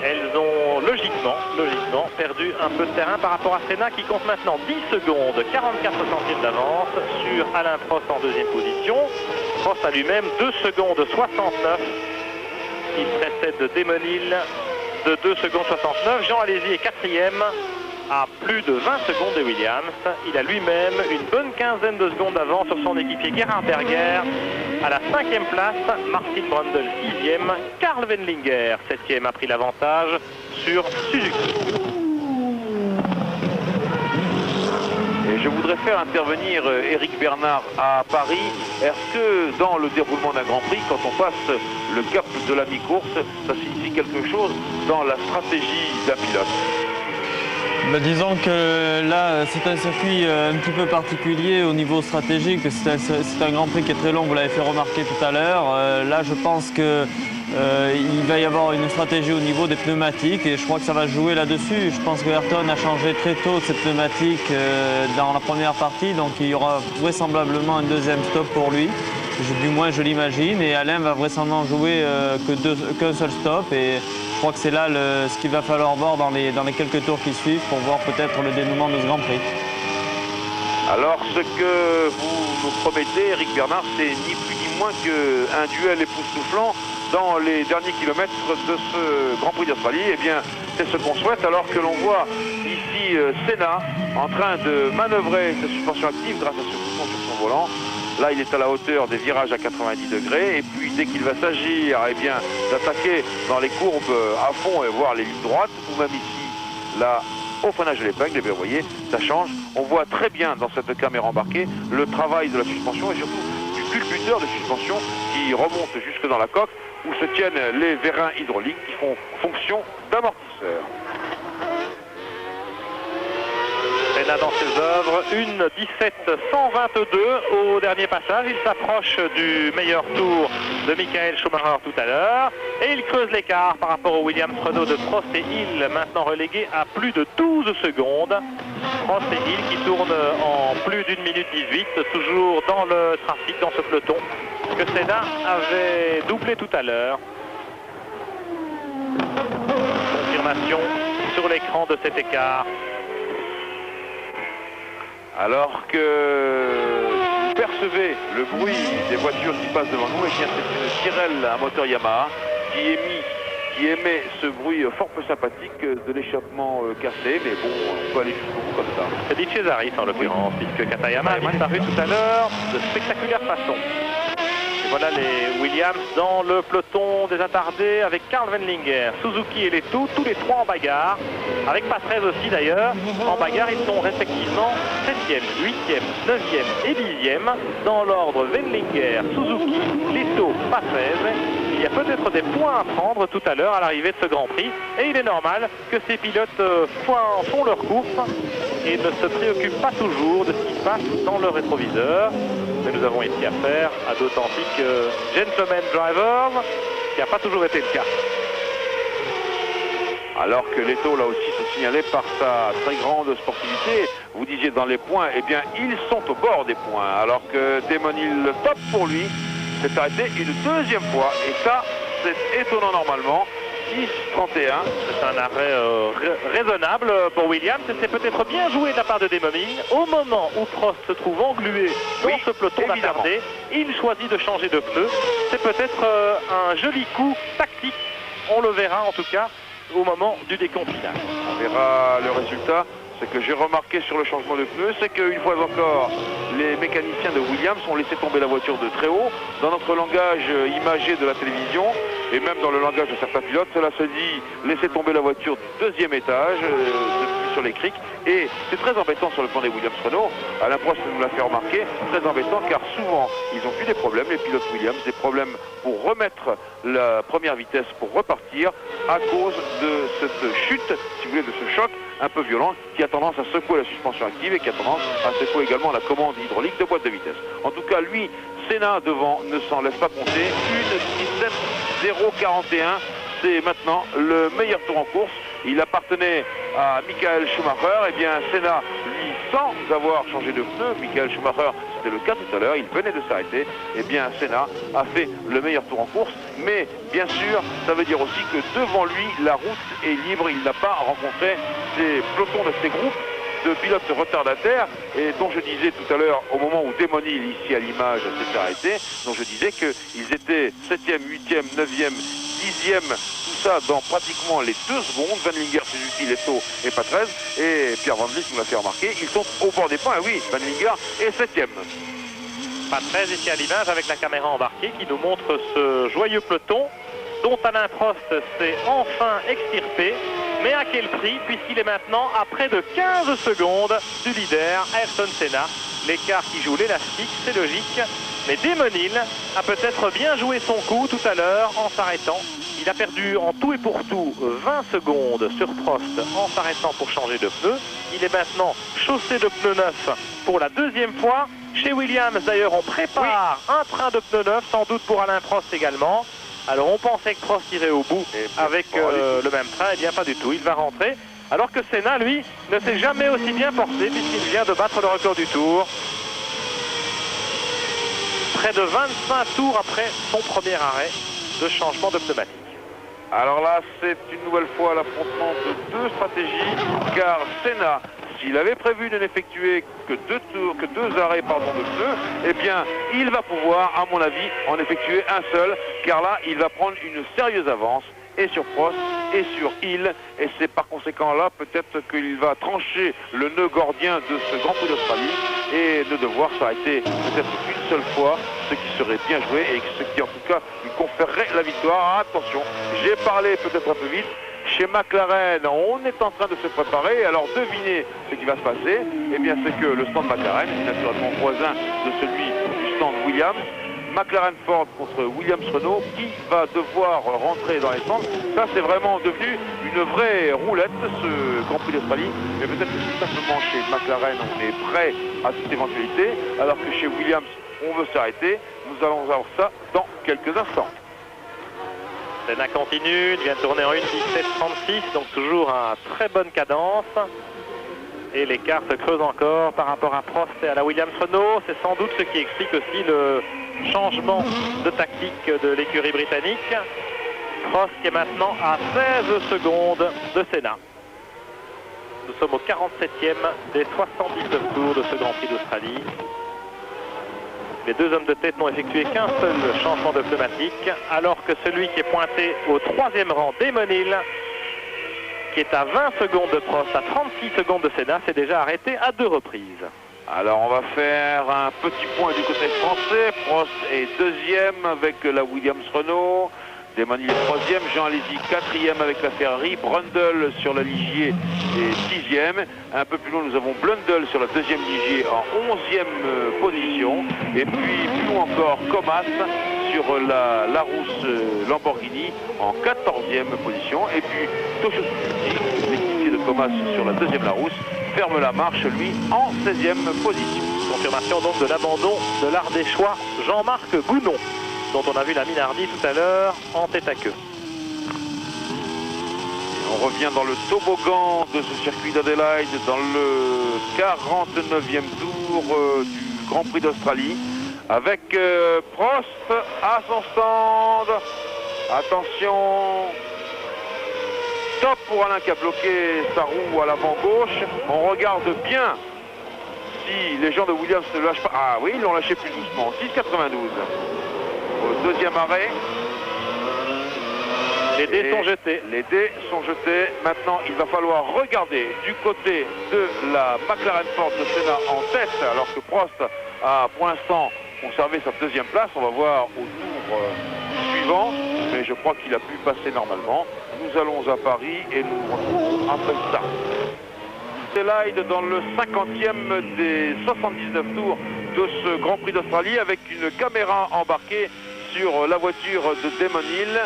elles ont logiquement perdu un peu de terrain par rapport à Senna qui compte maintenant 10 secondes, 44 centimes d'avance sur Alain Prost en deuxième position. Prost a lui-même 2 secondes 69. Il précède Damon Hill de 2 secondes 69. Jean Alesi est quatrième à plus de 20 secondes de Williams. Il a lui-même une bonne quinzaine de secondes d'avance sur son équipier Gerhard Berger. À la 5e place, Martin Brundle 6e, Karl Wendlinger 7e a pris l'avantage sur Suzuki. Et je voudrais faire intervenir Éric Bernard à Paris. Est-ce que dans le déroulement d'un Grand Prix, quand on passe le cap de la mi-course, ça signifie quelque chose dans la stratégie d'un pilote? Disons que là, c'est un circuit un petit peu particulier au niveau stratégique. C'est un Grand Prix qui est très long, vous l'avez fait remarquer tout à l'heure. Là, je pense qu'il va y avoir une stratégie au niveau des pneumatiques et je crois que ça va jouer là-dessus. Je pense que Ayrton a changé très tôt cette pneumatique dans la première partie, donc il y aura vraisemblablement un deuxième stop pour lui. Du moins, je l'imagine. Et Alain va vraisemblablement jouer qu'un seul stop. Et je crois que c'est là ce qu'il va falloir voir dans les quelques tours qui suivent pour voir peut-être le dénouement de ce Grand Prix. Alors, ce que vous nous promettez, Éric Bernard, c'est ni plus ni moins qu'un duel époustouflant dans les derniers kilomètres de ce Grand Prix d'Australie. Eh bien, c'est ce qu'on souhaite, alors que l'on voit ici Senna en train de manœuvrer sa suspension active grâce à ce bouton sur son volant. Là, il est à la hauteur des virages à 90 degrés. Et puis, dès qu'il va s'agir d'attaquer dans les courbes à fond et voir les lignes droites, ou même ici, là, au freinage de l'épingle, vous voyez, ça change. On voit très bien dans cette caméra embarquée le travail de la suspension et surtout du culbuteur de suspension qui remonte jusque dans la coque où se tiennent les vérins hydrauliques qui font fonction d'amortisseur. Senna dans ses œuvres, une 17.122 au dernier passage. Il s'approche du meilleur tour de Michael Schumacher tout à l'heure. Et il creuse l'écart par rapport au Williams Renault de Prost et Hill, maintenant relégué à plus de 12 secondes. Prost et Hill qui tournent en plus d'1 minute 18, toujours dans le trafic, dans ce peloton que Senna avait doublé tout à l'heure. Confirmation sur l'écran de cet écart. Alors que vous percevez le bruit des voitures qui passent devant nous, et bien c'est une Tyrrell à moteur Yamaha qui émet ce bruit fort peu sympathique de l'échappement cassé, mais bon, on peut aller jusqu'au bout comme ça. C'est dit Cesaris en l'occurrence, puisque Katayama a disparu tout à l'heure de spectaculaire façon. Et voilà les Williams dans le peloton des attardés avec Karl Wendlinger, Suzuki et Leto, tous les trois en bagarre, avec Patrese aussi d'ailleurs. En bagarre, ils sont respectivement 7e, 8e, 9e et 10e dans l'ordre Wendlinger, Suzuki, Leto, Patrese. Il y a peut-être des points à prendre tout à l'heure à l'arrivée de ce Grand Prix et il est normal que ces pilotes font leur course et ne se préoccupent pas toujours de ce qui se passe dans le rétroviseur. Mais nous avons ici affaire à d'authentiques gentlemen drivers, ce qui n'a pas toujours été le cas. Alors que Leto, là aussi, se signalait par sa très grande sportivité. Vous disiez dans les points, eh bien, ils sont au bord des points. Alors que Damon Hill, le top pour lui, s'est arrêté une deuxième fois. Et ça, c'est étonnant normalement. 6.31. C'est un arrêt raisonnable pour Williams. C'est peut-être bien joué de la part de Damon Hill. Au moment où Prost se trouve englué dans ce peloton d'attardés, il choisit de changer de pneu. C'est peut-être un joli coup tactique. On le verra en tout cas au moment du décompte final. On verra le résultat. Ce que j'ai remarqué sur le changement de pneus, c'est qu'une fois encore, les mécaniciens de Williams ont laissé tomber la voiture de très haut. Dans notre langage imagé de la télévision, Et même dans le langage de certains pilotes, cela se dit laisser tomber la voiture du deuxième étage, sur les criques. Et c'est très embêtant sur le plan des Williams-Renault. Alain Prost nous l'a fait remarquer, très embêtant car souvent ils ont eu des problèmes, les pilotes Williams, des problèmes pour remettre la première vitesse, pour repartir à cause de cette chute, si vous voulez, de ce choc un peu violent qui a tendance à secouer la suspension active et qui a tendance à secouer également la commande hydraulique de boîte de vitesse. En tout cas, lui, Senna devant ne s'en laisse pas compter. 1:17.041, c'est maintenant le meilleur tour en course. Il appartenait à Michael Schumacher. Et bien Senna, lui, sans avoir changé de pneu, Michael Schumacher, c'était le cas tout à l'heure, il venait de s'arrêter. Et bien Senna a fait le meilleur tour en course. Mais bien sûr, ça veut dire aussi que devant lui, la route est libre. Il n'a pas rencontré ces pelotons de ces groupes de pilotes retardataires et dont je disais tout à l'heure au moment où Démonil ici à l'image s'est arrêté, dont je disais qu'ils étaient 7e, 8e, 9e, 10e, tout ça dans pratiquement les 2 secondes. Van Linger, Suzuki, Leto et Patrese, et Pierre Van Vliet nous l'a fait remarquer, ils sont au bord des points. Ah oui, Van Linger est 7e. Patrese ici à l'image avec la caméra embarquée qui nous montre ce joyeux peloton dont Alain Prost s'est enfin extirpé. Mais à quel prix, puisqu'il est maintenant à près de 15 secondes du leader Ayrton Senna. L'écart qui joue l'élastique, c'est logique. Mais Damon Hill a peut-être bien joué son coup tout à l'heure en s'arrêtant. Il a perdu en tout et pour tout 20 secondes sur Prost en s'arrêtant pour changer de pneu. Il est maintenant chaussé de pneus neufs pour la 2e fois. Chez Williams, d'ailleurs, on prépare un train de pneus neufs, sans doute pour Alain Prost également. Alors on pensait que Prost irait au bout avec le même train, et bien pas du tout, il va rentrer. Alors que Senna, lui, ne s'est jamais aussi bien porté puisqu'il vient de battre le record du tour. Près de 25 tours après son premier arrêt de changement de pneumatique. Alors là, c'est une nouvelle fois l'affrontement de 2 stratégies, car Senna, s'il avait prévu de n'effectuer que 2 arrêts de pneus, eh bien, il va pouvoir, à mon avis, en effectuer un seul, car là, il va prendre une sérieuse avance, et sur Prost, et sur Hill, et c'est par conséquent là, peut-être qu'il va trancher le nœud gordien de ce Grand Prix d'Australie, et de devoir s'arrêter peut-être une seule fois, ce qui serait bien joué, et ce qui, en tout cas, lui conférerait la victoire. Attention, j'ai parlé peut-être un peu vite. Chez McLaren, on est en train de se préparer. Alors devinez ce qui va se passer. Eh bien, c'est que le stand McLaren est naturellement voisin de celui du stand Williams. McLaren Ford contre Williams Renault, qui va devoir rentrer dans les stands. Ça, c'est vraiment devenu une vraie roulette, ce Grand Prix d'Australie. Mais peut-être que tout simplement chez McLaren, on est prêt à toute éventualité, alors que chez Williams, on veut s'arrêter. Nous allons avoir ça dans quelques instants. Senna continue, il vient de tourner en 1:17.36, donc toujours à très bonne cadence. Et l'écart se creuse encore par rapport à Prost et à la Williams Renault. C'est sans doute ce qui explique aussi le changement de tactique de l'écurie britannique. Prost qui est maintenant à 16 secondes de Senna. Nous sommes au 47e des 79 tours de ce Grand Prix d'Australie. Les 2 hommes de tête n'ont effectué qu'un seul changement de pneumatique, alors que celui qui est pointé au 3e rang, Damon Hill, qui est à 20 secondes de Prost, à 36 secondes de Senna, s'est déjà arrêté à 2 reprises. Alors on va faire un petit point du côté français. Prost est 2e avec la Williams Renault. Damon Hill est 3e, Jean Alesi 4e avec la Ferrari, Brundle sur la Ligier est 6e. Un peu plus loin, nous avons Blundell sur la 2e Ligier en 11e position. Et puis plus loin encore, Comas sur la Larousse Lamborghini en 14e position. Et puis Toshio Suzuki, l'équipier de Comas sur la 2e Larousse, ferme la marche, lui, en 16e position. Confirmation donc de l'abandon de l'Ardéchois Jean-Marc Gounon, dont on a vu la Minardi tout à l'heure en tête à queue. On revient dans le toboggan de ce circuit d'Adélaïde, dans le 49e tour du Grand Prix d'Australie, avec Prost à son stand. Attention, top pour Alain qui a bloqué sa roue à l'avant gauche. On regarde bien si les gens de Williams ne lâchent pas. Ah oui, ils l'ont lâché plus doucement, 6,92. Au 2e arrêt. Les dés sont jetés. Les dés sont jetés. Maintenant, il va falloir regarder du côté de la McLaren Ford de Senna en tête, alors que Prost a pour l'instant conservé sa 2e place. On va voir au tour suivant mais je crois qu'il a pu passer normalement. Nous allons à Paris et nous nous retrouvons après ça. Adelaide dans le 50e des 79 tours de ce Grand Prix d'Australie avec une caméra embarquée sur la voiture de Damon Hill.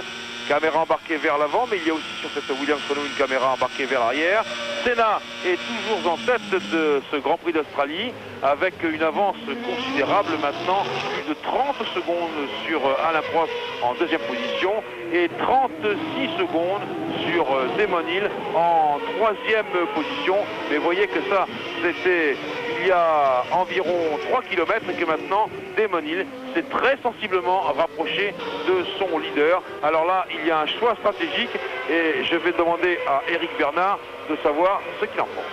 Caméra embarquée vers l'avant, mais il y a aussi sur cette Williams Renault une caméra embarquée vers l'arrière. Senna est toujours en tête de ce Grand Prix d'Australie avec une avance considérable maintenant, plus de 30 secondes sur Alain Prost en deuxième position et 36 secondes sur Damon Hill en troisième position. Mais voyez que ça, c'était il y a environ 3 km et que maintenant Damon Hill s'est très sensiblement rapproché de son leader. Alors là, il y a un choix stratégique et je vais demander à Éric Bernard de savoir ce qu'il en pense.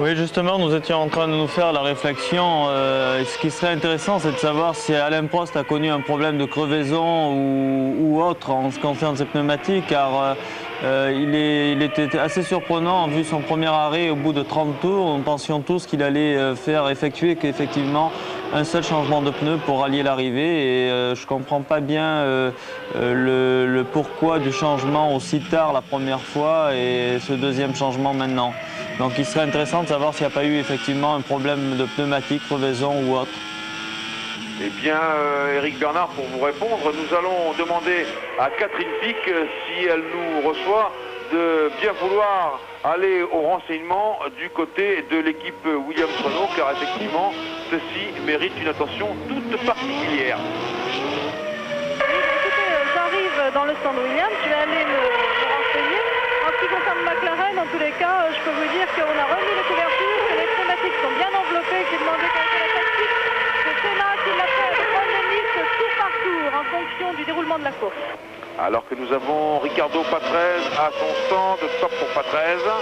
Oui, justement, nous étions en train de nous faire la réflexion. Ce qui serait intéressant, c'est de savoir si Alain Prost a connu un problème de crevaison ou autre en ce qui concerne ses pneumatiques, car il était assez surprenant, vu son premier arrêt au bout de 30 tours. Nous pensions tous qu'il allait faire effectuer qu'effectivement un seul changement de pneu pour rallier l'arrivée. Et je ne comprends pas bien le pourquoi du changement aussi tard la première fois et ce deuxième changement maintenant. Donc il serait intéressant de savoir s'il n'y a pas eu effectivement un problème de pneumatique, crevaison ou autre. Eh bien, Éric Bernard, pour vous répondre, nous allons demander à Catherine Pic, si elle nous reçoit, de bien vouloir aller au renseignement du côté de l'équipe Williams Renault, car effectivement, ceci mérite une attention toute particulière. Écoutez, j'arrive dans le stand Williams, je vais aller me renseigner. En ce qui concerne McLaren, en tous les cas, je peux vous dire qu'on a remis les couvertures, que les pneumatiques sont bien enveloppées, que j'ai demandé quelle était la tactique. C'est Senna qui l'a fait prendre les listes tour par tour en fonction du déroulement de la course. Alors que nous avons Ricardo Patrese à son stand, stop pour Patrese.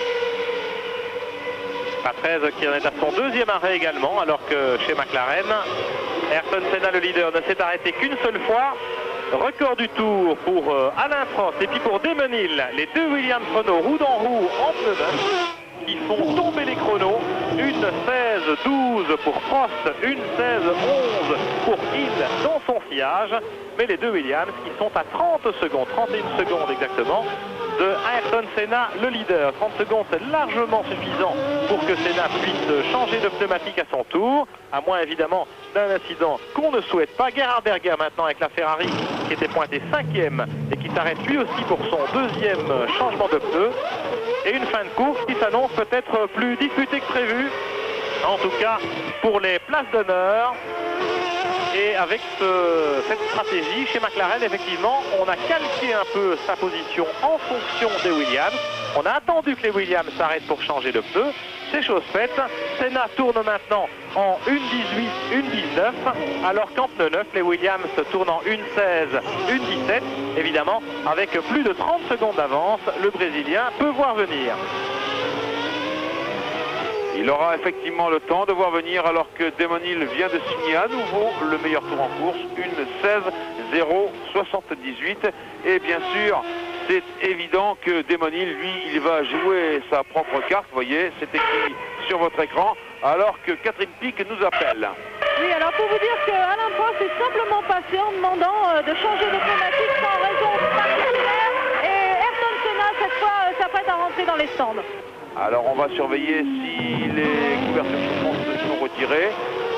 Patrese qui en est à son deuxième arrêt également, alors que chez McLaren, Ayrton Senna, le leader, ne s'est arrêté qu'une seule fois. Record du tour pour Alain Prost et puis pour Damon Hill, les deux Williams Renault roue dans roue en pneu neuf qui font tomber les chronos. Une 16-12 pour Prost, une 16-11 pour Hill dans son sillage. Mais les deux Williams qui sont à 30 secondes, 31 secondes exactement, de Ayrton Senna, le leader. 30 secondes, c'est largement suffisant pour que Senna puisse changer de pneumatique à son tour, à moins évidemment d'un incident qu'on ne souhaite pas. Gerhard Berger maintenant avec la Ferrari qui était pointé 5e et qui s'arrête lui aussi pour son deuxième changement de pneu. Et une fin de course qui s'annonce peut-être plus disputée que prévu, en tout cas pour les places d'honneur. Et avec cette stratégie, chez McLaren, effectivement, on a calqué un peu sa position en fonction des Williams. On a attendu que les Williams s'arrêtent pour changer de pneu. C'est chose faite. Senna tourne maintenant en 1.18, 1.19, alors qu'en pneu neuf, les Williams tournent en 1.16, 1.17. Évidemment, avec plus de 30 secondes d'avance, le Brésilien peut voir venir. Il aura effectivement le temps de voir venir alors que Damon Hill vient de signer à nouveau le meilleur tour en course, une 16-0-78. Et bien sûr, c'est évident que Damon Hill, lui, il va jouer sa propre carte. Vous voyez, c'est écrit sur votre écran, alors que Catherine Pic nous appelle. Oui, alors pour vous dire que Alain Prost est simplement passé en demandant de changer de pneumatique sans raison particulière. Et Ayrton Senna, cette fois, s'apprête à rentrer dans les stands. Alors on va surveiller si les couvertures sont retirées.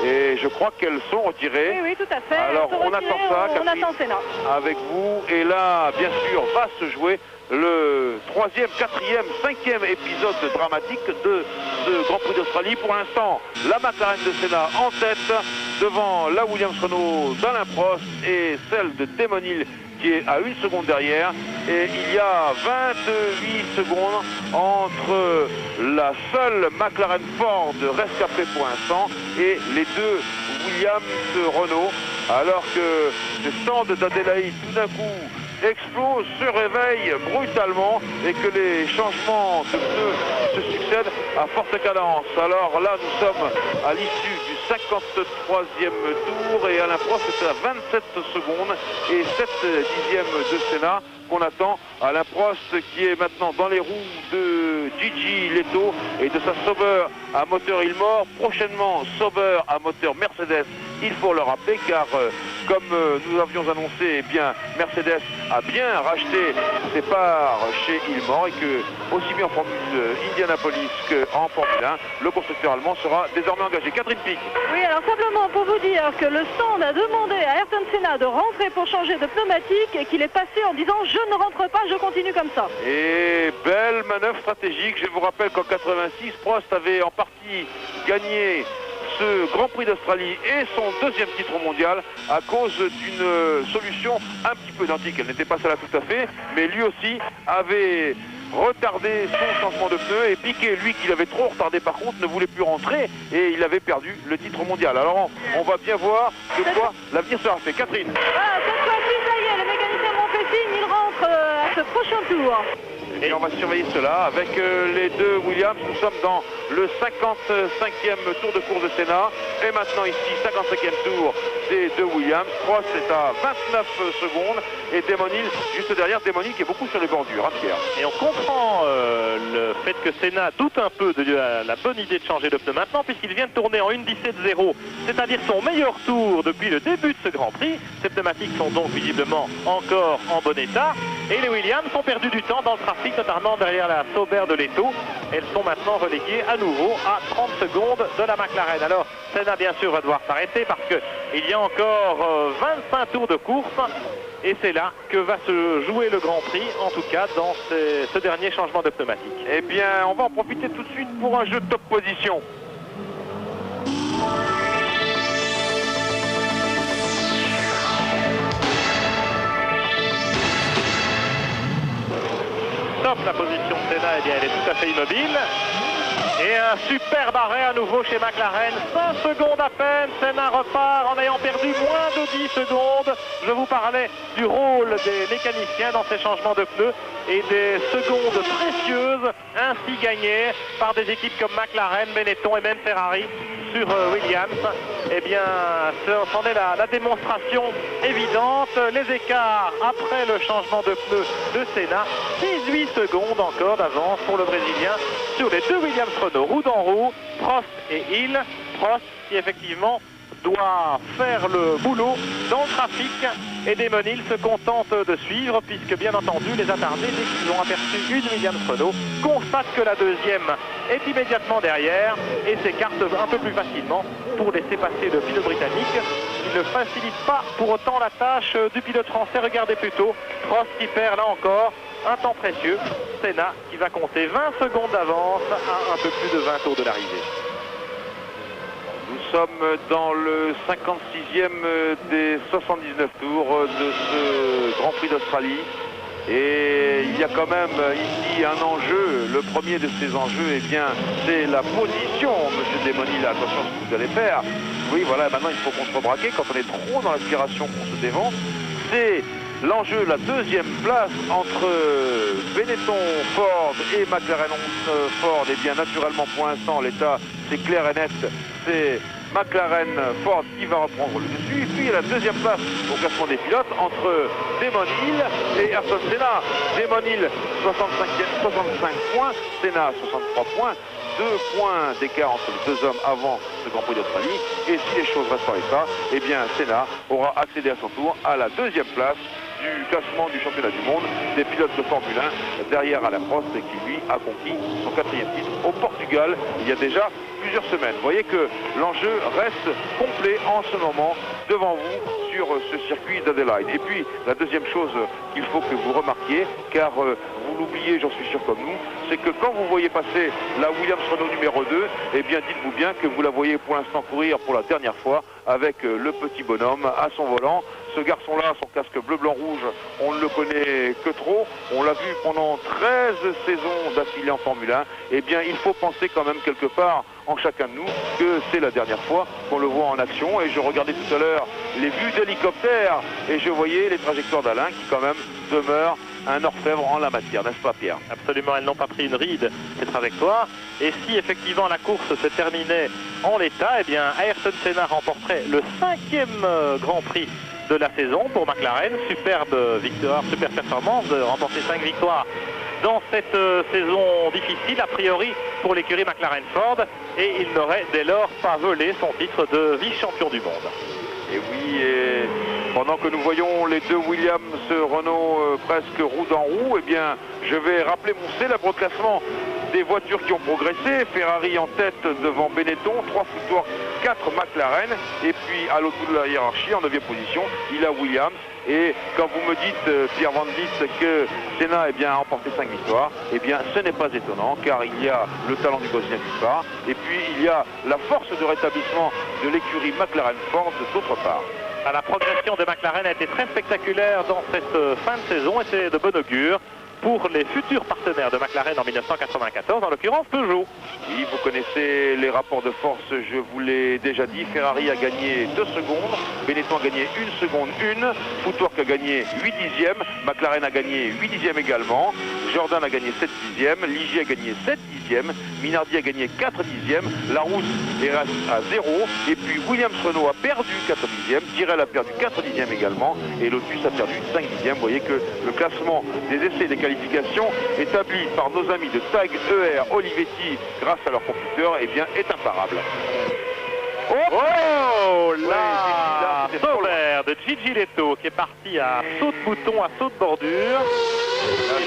Et je crois qu'elles sont retirées. Oui, oui, tout à fait. Alors on attend ça, Catherine, avec vous. Et là, bien sûr, va se jouer le 3e, 4e, 5e épisode dramatique de ce Grand Prix d'Australie. Pour l'instant, la McLaren de Senna en tête devant la Williams Renault d'Alain Prost et celle de Damon Hill qui est à 1 seconde derrière. Et il y a 28 secondes entre la seule McLaren Ford rescapée pour l'instant et les deux Williams Renault, alors que le stand d'Adélaïde tout d'un coup explose, se réveille brutalement et que les changements de pneus se succèdent à forte cadence. Alors là, nous sommes à l'issue du 53e tour et Alain Prost est à 27 secondes et 7 dixièmes de Senna qu'on attend. Alain Prost qui est maintenant dans les roues de Gigi Leto et de sa Sauber à moteur Ilmor. Prochainement Sauber à moteur Mercedes, il faut le rappeler, car comme nous avions annoncé, eh bien, Mercedes a bien racheté ses parts chez Ilmor et que, aussi bien en Formule Indianapolis qu'en Formule 1, le constructeur allemand sera désormais engagé. Catherine Pic. Oui, alors simplement pour vous dire que le stand a demandé à Ayrton Senna de rentrer pour changer de pneumatique et qu'il est passé en disant « je ne rentre pas, je continue comme ça ». Et belle manœuvre stratégique. Je vous rappelle qu'en 86, Prost avait en partie gagné ce Grand Prix d'Australie et son deuxième titre mondial à cause d'une solution un petit peu identique. Elle n'était pas celle-là tout à fait, mais lui aussi avait retardé son changement de pneu et Piquet, lui qui l'avait trop retardé par contre, ne voulait plus rentrer et il avait perdu le titre mondial. Alors on va bien voir de quoi l'avenir sera fait. Catherine. Voilà, cette fois-ci, ça y est, les mécaniciens m'ont fait signe, ils rentrent à ce prochain tour. Et on va surveiller cela avec les deux Williams. Nous sommes dans le 55e tour de course de Senna. Et maintenant ici, 55e tour des deux Williams. Prost est à 29 secondes. Et Damon Hill juste derrière. Damon Hill qui est beaucoup sur les bordures, hein, Pierre. Et on comprend le fait que Senna doute un peu de la bonne idée de changer de pneu maintenant, puisqu'il vient de tourner en 1.17.0, c'est-à-dire son meilleur tour depuis le début de ce Grand Prix. Ces pneumatiques sont donc visiblement encore en bon état. Et les Williams ont perdu du temps dans le trafic, notamment derrière la Sauber de Leto. Elles sont maintenant reléguées à nouveau à 30 secondes de la McLaren. Alors, Senna, bien sûr, va devoir s'arrêter parce qu'il y a encore 25 tours de course. Et c'est là que va se jouer le Grand Prix, en tout cas dans ce dernier changement de pneumatique. Eh bien, on va en profiter tout de suite pour un jeu de top position. Top, la position de Senna, eh bien, elle est tout à fait immobile. Et un superbe arrêt à nouveau chez McLaren, 5 secondes à peine, Senna repart en ayant perdu moins de 10 secondes. Je vous parlais du rôle des mécaniciens dans ces changements de pneus et des secondes précieuses ainsi gagnées par des équipes comme McLaren, Benetton et même Ferrari sur Williams. Eh bien, c'en est la démonstration évidente. Les écarts après le changement de pneus de Senna, 18 secondes encore d'avance pour le Brésilien sur les deux Williams Renault, roue dans roue, Prost et Hill. Prost qui effectivement doit faire le boulot dans le trafic et Damon Hill se contente de suivre puisque bien entendu les attardés, dès qu'ils ont aperçu une Williams Renault, constatent que la deuxième est immédiatement derrière et s'écarte un peu plus facilement pour laisser passer le pilote britannique. Il ne facilite pas pour autant la tâche du pilote français. Regardez plutôt Prost qui perd là encore un temps précieux. Senna qui va compter 20 secondes d'avance à un peu plus de 20 tours de l'arrivée. Nous sommes dans le 56e des 79 tours de ce Grand Prix d'Australie. Et il y a quand même ici un enjeu. Le premier de ces enjeux, eh bien, c'est la position. Monsieur Damon Hill, attention à ce que vous allez faire. Oui, voilà, maintenant il faut qu'on se rebraque. Quand on est trop dans l'aspiration, qu'on se dévance. C'est l'enjeu, la deuxième place entre Benetton, Ford et McLaren Ford. Et bien, naturellement, pour l'instant, l'état, c'est clair et net. C'est McLaren Ford qui va reprendre le dessus. Et puis la deuxième place au classement des pilotes entre Damon Hill et Ayrton Senna. Damon Hill 65 points, Senna 63 points. 2 points d'écart entre les deux hommes avant ce Grand Prix d'Australie. Et si les choses restent en l'état, eh bien Senna aura accédé à son tour à la deuxième place du classement du championnat du monde des pilotes de Formule 1 derrière Alain Prost qui lui a conquis son 4e titre au Portugal il y a déjà plusieurs semaines. Vous voyez que l'enjeu reste complet en ce moment devant vous sur ce circuit d'Adelaide. Et puis la deuxième chose qu'il faut que vous remarquiez, car vous l'oubliez, j'en suis sûr comme nous, c'est que quand vous voyez passer la Williams Renault numéro 2, eh bien dites-vous bien que vous la voyez pour l'instant courir pour la dernière fois avec le petit bonhomme à son volant. Ce garçon-là, son casque bleu-blanc-rouge, on ne le connaît que trop. On l'a vu pendant 13 saisons d'affilée en Formule 1. Eh bien, il faut penser quand même quelque part en chacun de nous que c'est la dernière fois qu'on le voit en action. Et je regardais tout à l'heure les vues d'hélicoptère et je voyais les trajectoires d'Alain qui quand même demeurent un orfèvre en la matière, n'est-ce pas Pierre? Absolument, elles n'ont pas pris une ride, ces trajectoires. Et si effectivement la course se terminait en l'état, eh bien Ayrton Senna remporterait le 5e Grand Prix de la saison pour McLaren. Superbe victoire, super performance de remporter 5 victoires dans cette saison difficile, a priori pour l'écurie McLaren Ford, et il n'aurait dès lors pas volé son titre de vice-champion du monde. Et oui, Pendant que nous voyons les deux Williams Renault presque roue dans roue, eh bien, je vais rappeler mon célèbre classement des voitures qui ont progressé. Ferrari en tête devant Benetton, 3 Footwork, 4 McLaren. Et puis à l'autre bout de la hiérarchie, en 9e position, il a Williams. Et quand vous me dites, Pierre Van Dys, que Senna a remporté 5 victoires, eh bien ce n'est pas étonnant, car il y a le talent du Bosnien d'une part, et puis il y a la force de rétablissement de l'écurie McLaren Ford d'autre part. La progression de McLaren a été très spectaculaire dans cette fin de saison et c'est de bon augure pour les futurs partenaires de McLaren en 1994, en l'occurrence Peugeot. Oui, vous connaissez les rapports de force, je vous l'ai déjà dit. Ferrari a gagné 2 secondes, Benetton a gagné 1 seconde 1, Footwork a gagné 8 dixièmes, McLaren a gagné 8 dixièmes également, Jordan a gagné 7 dixièmes, Ligier a gagné 7 dixièmes, Minardi a gagné 4 dixièmes, Larousse reste à 0, et puis Williams Renault a perdu 4 dixièmes, Tyrrell a perdu 4 dixièmes également, et Lotus a perdu 5 dixièmes. Vous voyez que le classement des essais et des qualifications établi par nos amis de TAG ER Olivetti grâce à leur computer est imparable. Oh là, Sauber de Gigi Letto qui est parti à saut de bouton, à saut de bordure.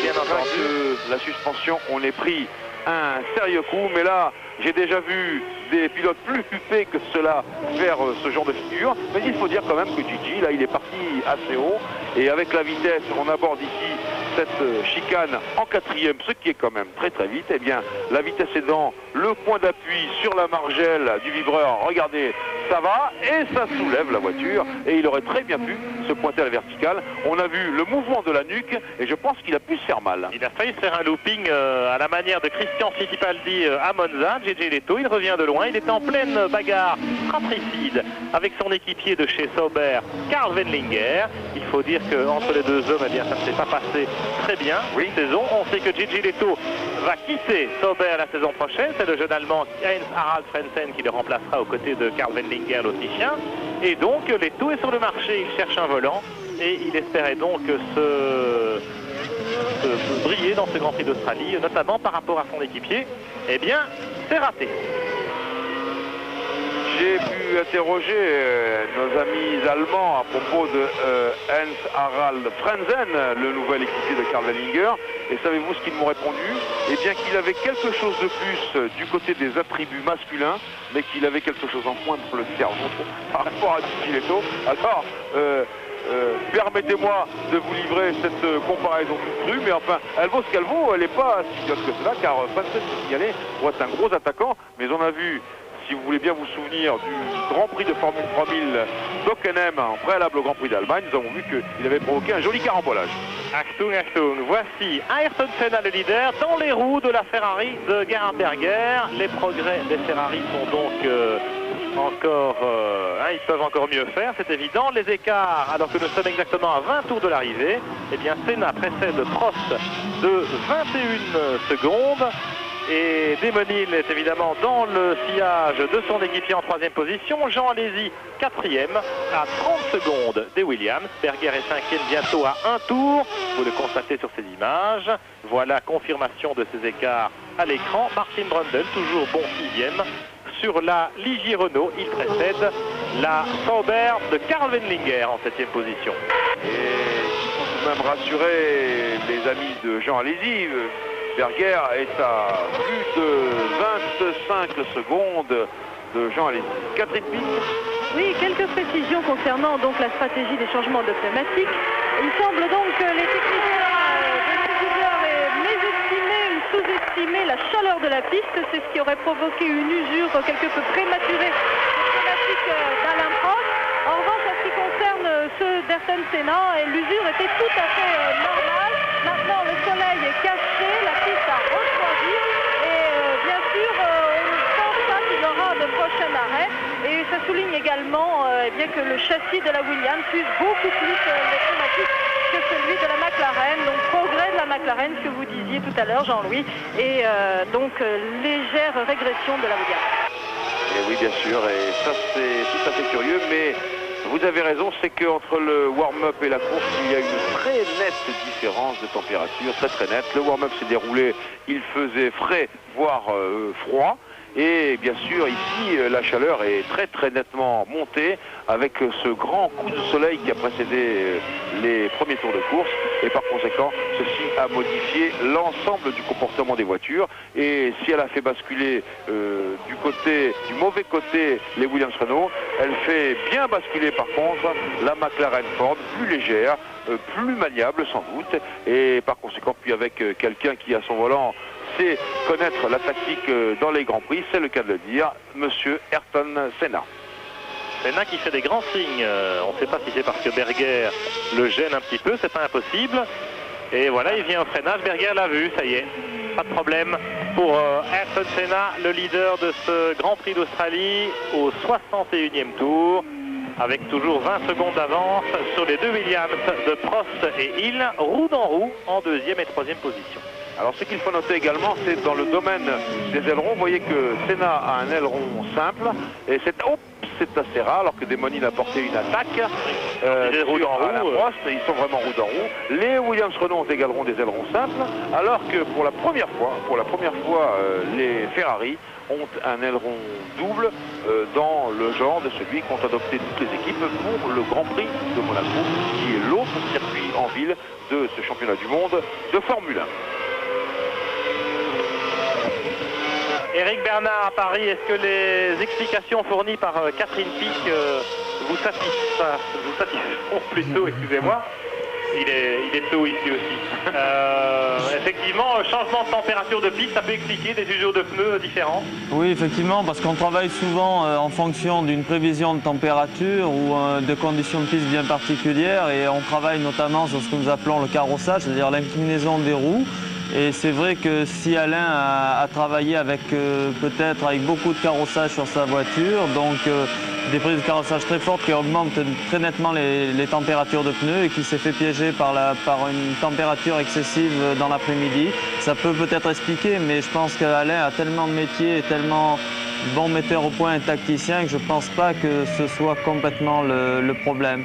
Bien entendu, la suspension, on est pris un sérieux coup, mais là j'ai déjà vu des pilotes plus huppés que cela faire ce genre de figure, mais il faut dire quand même que Gigi là il est parti assez haut, et avec la vitesse on aborde ici cette chicane en 4e, ce qui est quand même très très vite. Eh bien la vitesse aidant, le point d'appui sur la margelle du vibreur, regardez, ça va et ça soulève la voiture, et il aurait très bien pu se pointer à la verticale. On a vu le mouvement de la nuque et je pense qu'il a pu se faire mal. Il a failli se faire un looping à la manière de Christian Fittipaldi à Monza. Gigi Letto, il revient de loin, il était en pleine bagarre fratricide avec son équipier de chez Sauber, Karl Wendlinger. Il faut dire qu'entre les deux hommes, ça ne s'est pas passé très bien cette saison. On sait que Gigi Letto va quitter Sauber la saison prochaine. C'est le jeune allemand Heinz Harald Frentzen qui le remplacera aux côtés de Karl Wendlinger, l'Autrichien. Et donc Letto est sur le marché, il cherche un volant et il espérait donc se briller dans ce Grand Prix d'Australie, notamment par rapport à son équipier. Eh bien, c'est raté. J'ai pu interroger nos amis allemands à propos de Heinz Harald Frentzen, le nouvel équipier de Karl Wendlinger. Et savez-vous ce qu'ils m'ont répondu? Eh bien qu'il avait quelque chose de plus du côté des attributs masculins, mais qu'il avait quelque chose en moins pour le cerveau par rapport à Gigi Letto. Alors, permettez-moi de vous livrer cette comparaison toute crue, mais enfin, elle vaut ce qu'elle vaut, elle n'est pas si idiote que cela, car Frentzen s'est signalé pour être un gros attaquant, mais on a vu, si vous voulez bien vous souvenir du Grand Prix de Formule 3000 d'Hockenheim en préalable au Grand Prix d'Allemagne, nous avons vu qu'il avait provoqué un joli carambolage. Achtung, Achtung, voici Ayrton Senna le leader dans les roues de la Ferrari de Gerhard Berger. Les progrès des Ferrari sont donc ils peuvent encore mieux faire, c'est évident. Les écarts, alors que nous sommes exactement à 20 tours de l'arrivée, eh bien Senna précède Prost de 21 secondes. Et Démonil est évidemment dans le sillage de son équipier en 3e position. Jean Alesi 4e à 30 secondes des Williams. Berger est 5e bientôt à 1 tour. Vous le constatez sur ces images. Voilà confirmation de ces écarts à l'écran. Martin Brundle toujours bon 6e. Sur la Ligier Renault, il précède la Sauber de Karl Wendlinger en 7e position. Et il faut tout de même rassurer les amis de Jean Alesi. Berger est à plus de 25 secondes de Jean Alesi. Catherine Pic. Oui, quelques précisions concernant donc la stratégie des changements de pneumatiques. Il semble donc que les techniciens de Suzuka aient mésestimé ou sous-estimé la chaleur de la piste. C'est ce qui aurait provoqué une usure quelque peu prématurée des pneumatiques d'Alain Prost. En revanche, en ce qui concerne ceux d'Ayrton Senna, l'usure était tout à fait normale. Maintenant, le soleil est caché, la piste a refroidi et bien sûr, on ne pense pas qu'il y aura de prochain arrêt. Et ça souligne également bien que le châssis de la Williams use beaucoup plus les pneumatiques que celui de la McLaren. Donc progrès de la McLaren, ce que vous disiez tout à l'heure, Jean-Louis, et donc légère régression de la Williams. Et oui, bien sûr, et ça c'est tout à fait curieux, mais vous avez raison, c'est qu'entre le warm-up et la course, il y a une très nette différence de température, très nette. Le warm-up s'est déroulé, il faisait frais, voire froid. Et bien sûr, ici, la chaleur est très très nettement montée avec ce grand coup de soleil qui a précédé les premiers tours de course. Et par conséquent, ceci a modifié l'ensemble du comportement des voitures. Et si elle a fait basculer du mauvais côté les Williams-Renault, elle fait bien basculer par contre la McLaren Ford, plus légère, plus maniable sans doute. Et par conséquent, puis avec quelqu'un qui à son volant sait connaître la tactique dans les Grands Prix, c'est le cas de le dire, monsieur Ayrton Senna. Senna qui fait des grands signes. On ne sait pas si c'est parce que Berger le gêne un petit peu, c'est pas impossible. Et voilà, il vient au freinage, Berger l'a vu, ça y est. Pas de problème pour Ayrton Senna, le leader de ce Grand Prix d'Australie au 61e tour, avec toujours 20 secondes d'avance sur les deux Williams de Prost et Hill, roue dans roue en deuxième et troisième position. Alors ce qu'il faut noter également, c'est dans le domaine des ailerons, vous voyez que Senna a un aileron simple, et c'est assez rare, alors que Démonil a porté une attaque roue dans roue, Prost, ils sont vraiment roue dans roue. Les Williams-Renault ont également des ailerons simples, alors que pour la première fois, les Ferrari ont un aileron double dans le genre de celui qu'ont adopté toutes les équipes pour le Grand Prix de Monaco, qui est l'autre circuit en ville de ce championnat du monde de Formule 1. Éric Bernard à Paris, est-ce que les explications fournies par Catherine Pic vous satisfont plutôt, excusez-moi. Il est tôt ici aussi. Effectivement, changement de température de piste, ça peut expliquer des usures de pneus différents. Oui, effectivement, parce qu'on travaille souvent en fonction d'une prévision de température ou de conditions de piste bien particulières, et on travaille notamment sur ce que nous appelons le carrossage, c'est-à-dire l'inclinaison des roues. Et c'est vrai que si Alain a travaillé avec peut-être avec beaucoup de carrossage sur sa voiture, donc des prises de carrossage très fortes qui augmentent très nettement les températures de pneus, et qui s'est fait piéger par une température excessive dans l'après-midi, ça peut-être expliquer, mais je pense qu'Alain a tellement de métier et tellement bon metteur au point et tacticien que je ne pense pas que ce soit complètement le problème.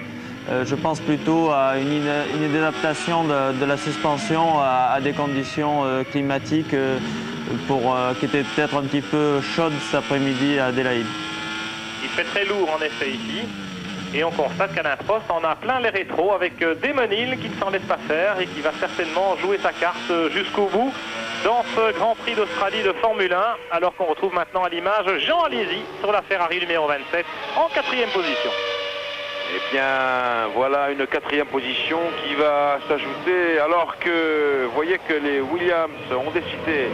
Je pense plutôt à une inadaptation de la suspension à des conditions climatiques qui étaient peut-être un petit peu chaudes cet après-midi à Adélaïde. Il fait très lourd en effet ici, et on constate qu'Alain Prost en a plein les rétros avec Damon Hill qui ne s'en laisse pas faire et qui va certainement jouer sa carte jusqu'au bout dans ce Grand Prix d'Australie de Formule 1, alors qu'on retrouve maintenant à l'image Jean Alesi sur la Ferrari numéro 27 en 4e position. Eh bien, voilà une 4e position qui va s'ajouter, alors que vous voyez que les Williams ont décidé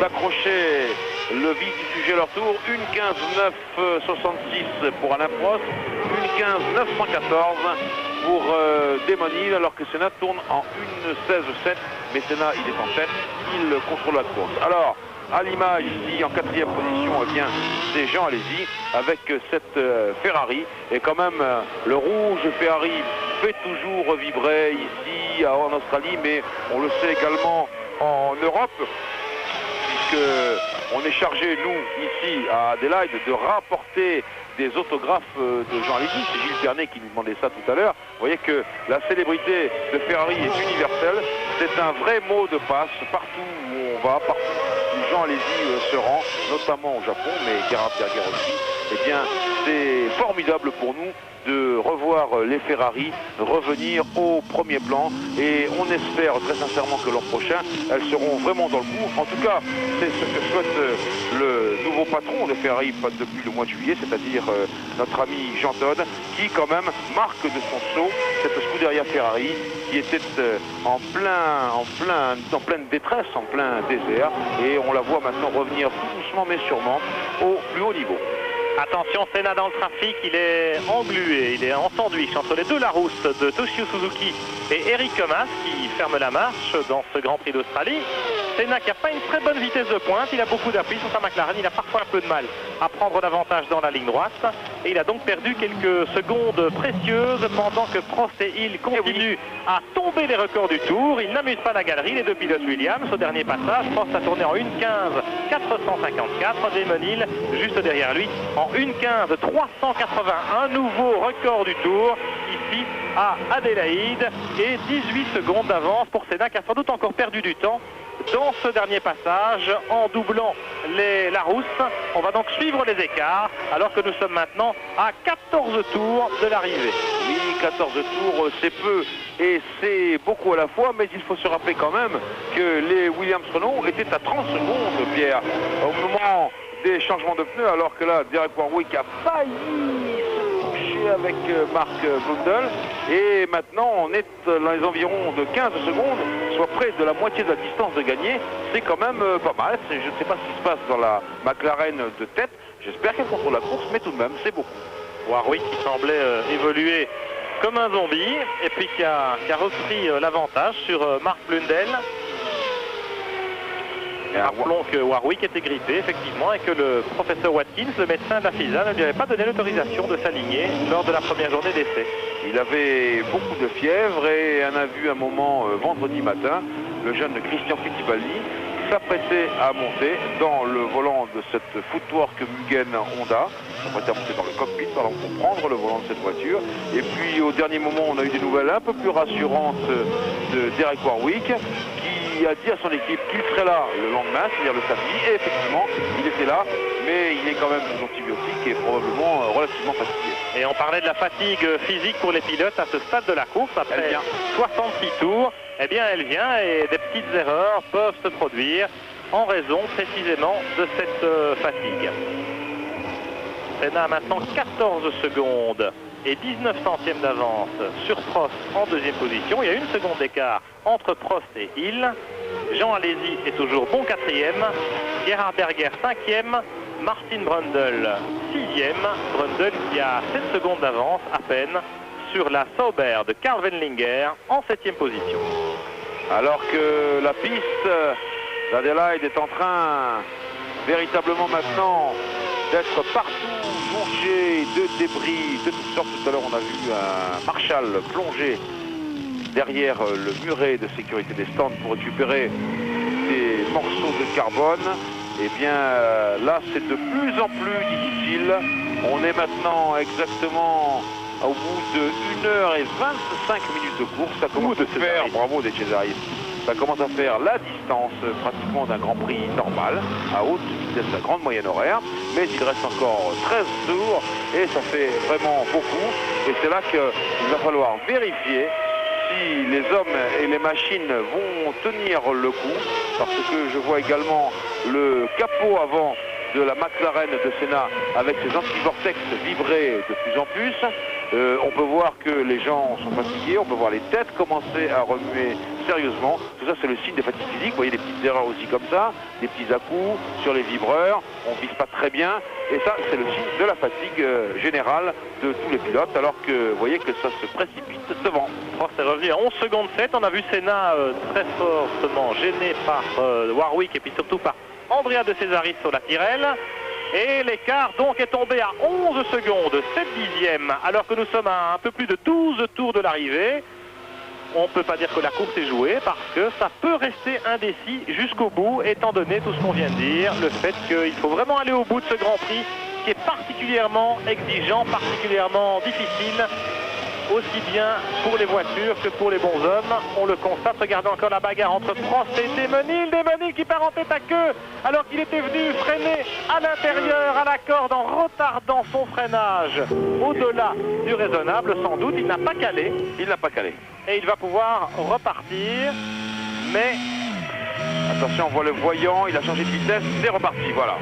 d'accrocher le vif du sujet à leur tour. Une 15-9-66 pour Alain Prost, une 15-914 pour Damon Hill, alors que Senna tourne en 1-16-7, mais Senna il est en tête, il contrôle la course. Alors, à l'image ici en 4e position, eh bien c'est Jean Alesi avec cette Ferrari, et quand même le rouge Ferrari fait toujours vibrer ici en Australie, mais on le sait également en Europe, puisque on est chargé, nous, ici à Adélaïde, de rapporter des autographes de Jean Alesi. C'est Gilles Bernet qui nous demandait ça tout à l'heure. Vous voyez que la célébrité de Ferrari est universelle. C'est un vrai mot de passe partout où on va, partout où Jean Alesi se rend, notamment au Japon, mais Gerhard Berger aussi. Eh bien, c'est formidable pour nous de revoir les Ferrari revenir au premier plan, et on espère très sincèrement que l'an prochain elles seront vraiment dans le coup. En tout cas, c'est ce que souhaite le nouveau patron de Ferrari depuis le mois de juillet, c'est-à-dire notre ami Jean Todt, qui quand même marque de son sceau cette Scuderia Ferrari qui était en pleine détresse, en plein désert, et on la voit maintenant revenir tout doucement mais sûrement au plus haut niveau. Attention, Senna dans le trafic, il est englué, il est en sandwich entre les deux Larousse de Toshio Suzuki et Eric Comas qui ferme la marche dans ce Grand Prix d'Australie. Senna qui n'a pas une très bonne vitesse de pointe, il a beaucoup d'appui sur sa McLaren, il a parfois un peu de mal à prendre davantage dans la ligne droite, et il a donc perdu quelques secondes précieuses pendant que Prost et Hill continuent à tomber les records du tour. Il n'amuse pas la galerie, les deux pilotes Williams. Au dernier passage, Prost a tourné en 1.15 454, Damon Hill juste derrière lui en 1.15 380, un nouveau record du tour ici à Adélaïde et 18 secondes d'avance pour Senna qui a sans doute encore perdu du temps dans ce dernier passage en doublant les Larousse. On va donc suivre les écarts alors que nous sommes maintenant à 14 tours de l'arrivée. Oui, 14 tours, c'est peu et c'est beaucoup à la fois, mais il faut se rappeler quand même que les Williams-Renault étaient à 30 secondes, Pierre, au moment des changements de pneus, alors que là, Derek Warwick a failli se toucher avec Mark Blundell. Et maintenant, on est dans les environs de 15 secondes, soit près de la moitié de la distance de gagner. C'est quand même pas mal. Je ne sais pas ce qui se passe dans la McLaren de tête. J'espère qu'elle contrôle la course, mais tout de même, c'est beaucoup. Warwick qui semblait évoluer comme un zombie, et puis qui a repris l'avantage sur Mark Blundell. Rappelons que Warwick était grippé, effectivement, et que le professeur Watkins, le médecin de la FISA, ne lui avait pas donné l'autorisation de s'aligner lors de la première journée d'essai. Il avait beaucoup de fièvre et on a vu un moment vendredi matin, le jeune Christian Fittipaldi s'apprêtait à monter dans le volant de cette Footwork Mugen Honda, s'apprêtait à monter dans le cockpit pour prendre le volant de cette voiture. Et puis au dernier moment, on a eu des nouvelles un peu plus rassurantes de Derek Warwick, qui a dit à son équipe qu'il serait là le lendemain, c'est-à-dire le samedi, et effectivement, il était là, mais il est quand même sous antibiotiques et probablement relativement fatigué. Et on parlait de la fatigue physique pour les pilotes à ce stade de la course, après 66 tours. Eh bien, elle vient et des petites erreurs peuvent se produire en raison précisément de cette fatigue. Senna a maintenant 14 secondes et 19 centièmes d'avance sur Prost en deuxième position. Il y a une seconde d'écart entre Prost et Hill. Jean Alesi est toujours bon quatrième. Gerhard Berger cinquième. Martin Brundle sixième. Brundle qui a 7 secondes d'avance à peine sur la Sauber de Karl Wendlinger en septième position. Alors que la piste d'Adélaïde est en train véritablement maintenant d'être partout jonchée de débris de toutes sortes. Tout à l'heure, on a vu un Marshall plonger derrière le muret de sécurité des stands pour récupérer des morceaux de carbone. Et bien là, c'est de plus en plus difficile. On est maintenant exactement au bout de 1h25 de course. Ça commence à faire, bravo des Cesaris, ça commence à faire la distance pratiquement d'un Grand Prix normal, à haute vitesse, à grande moyenne horaire, mais il reste encore 13 tours et ça fait vraiment beaucoup. Et c'est là qu'il va falloir vérifier si les hommes et les machines vont tenir le coup, parce que je vois également le capot avant de la McLaren de Senna avec ses anti-vortex vibrer de plus en plus. On peut voir que les gens sont fatigués, on peut voir les têtes commencer à remuer sérieusement. Tout ça, c'est le signe des fatigues physiques. Vous voyez des petites erreurs aussi comme ça, des petits à-coups sur les vibreurs, on ne vise pas très bien. Et ça, c'est le signe de la fatigue générale de tous les pilotes, alors que vous voyez que ça se précipite devant. C'est revenu à 11 secondes 7. On a vu Senna très fortement gêné par Warwick et puis surtout par Andrea de Cesaris sur la Tyrrell. Et l'écart donc est tombé à 11 secondes, 7 dixièmes, alors que nous sommes à un peu plus de 12 tours de l'arrivée. On ne peut pas dire que la course est jouée parce que ça peut rester indécis jusqu'au bout, étant donné tout ce qu'on vient de dire, le fait qu'il faut vraiment aller au bout de ce Grand Prix qui est particulièrement exigeant, particulièrement difficile, aussi bien pour les voitures que pour les bons hommes. On le constate, regardez encore la bagarre entre Prost et Demonil. Demonil qui part en tête à queue alors qu'il était venu freiner à l'intérieur à la corde en retardant son freinage au-delà du raisonnable. Sans doute, il n'a pas calé. Il n'a pas calé. Et il va pouvoir repartir, mais... Attention, on voit le voyant, il a changé de vitesse, c'est reparti, voilà.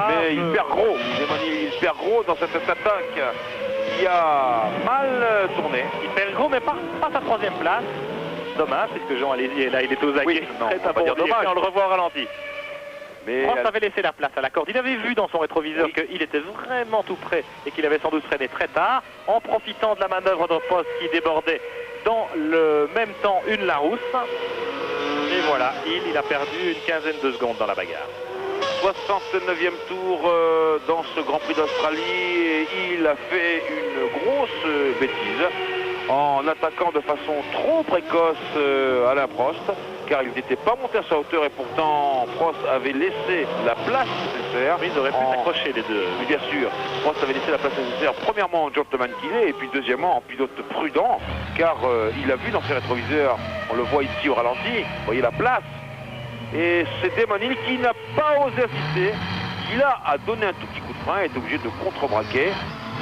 Mais il perd gros, Demonil, il perd gros dans cette attaque. Il a mal tourné. Il perd gros, mais pas sa troisième place. Dommage, puisque Jean Alesi est là, il est aux aguets. Oui, non, très on va dire dommage. On le revoit au ralenti. Mais Prost avait laissé la place à la corde. Il avait vu dans son rétroviseur qu'il était vraiment tout près et qu'il avait sans doute freiné très tard, en profitant de la manœuvre de Prost qui débordait dans le même temps une Larousse. Et voilà, il a perdu une quinzaine de secondes dans la bagarre. 69e tour dans ce Grand Prix d'Australie et il a fait une grosse bêtise. en attaquant de façon trop précoce Alain Prost, car il n'était pas monté à sa hauteur et pourtant Prost avait laissé la place nécessaire. Oui, ils auraient pu s'accrocher les deux. Oui, bien sûr, Prost avait laissé la place nécessaire, premièrement en gentleman qu'il est, et puis deuxièmement en pilote prudent, car il a vu dans ses rétroviseurs, on le voit ici au ralenti, vous voyez la place, et c'est Damon Hill qui n'a pas osé assister, qui là a donné un tout petit coup de frein et est obligé de contre-braquer.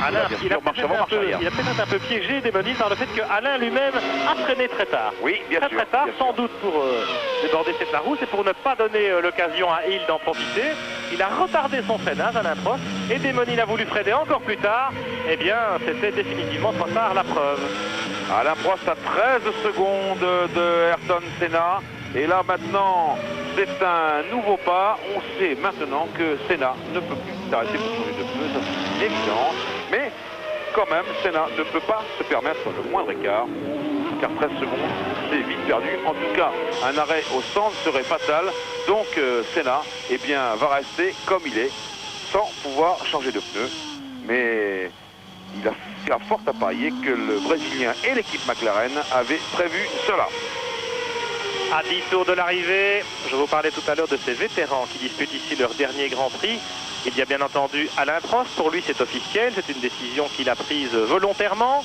Alain, il a peut-être un peu piégé Damon Hill par le fait qu'Alain lui-même a freiné très tard. Oui, bien sûr. Très tard, sans doute pour déborder cette Larousse et pour ne pas donner l'occasion à Hill d'en profiter. Il a retardé son freinage, Alain Prost, et Damon Hill a voulu freiner encore plus tard. Eh bien, c'était définitivement trop tard, la preuve. Alain Prost à 13 secondes de Ayrton Senna. Et là maintenant, c'est un nouveau pas. On sait maintenant que Senna ne peut plus s'arrêter pour changer de pneu, ça c'est évident. Mais quand même, Senna ne peut pas se permettre le moindre écart, car 13 secondes, c'est vite perdu. En tout cas, un arrêt au centre serait fatal. Donc Senna, eh bien, va rester comme il est, sans pouvoir changer de pneu. Mais il a fort à parier que le Brésilien et l'équipe McLaren avaient prévu cela. À 10 tours de l'arrivée, je vous parlais tout à l'heure de ces vétérans qui disputent ici leur dernier Grand Prix. Il y a bien entendu Alain Prost, pour lui c'est officiel, c'est une décision qu'il a prise volontairement.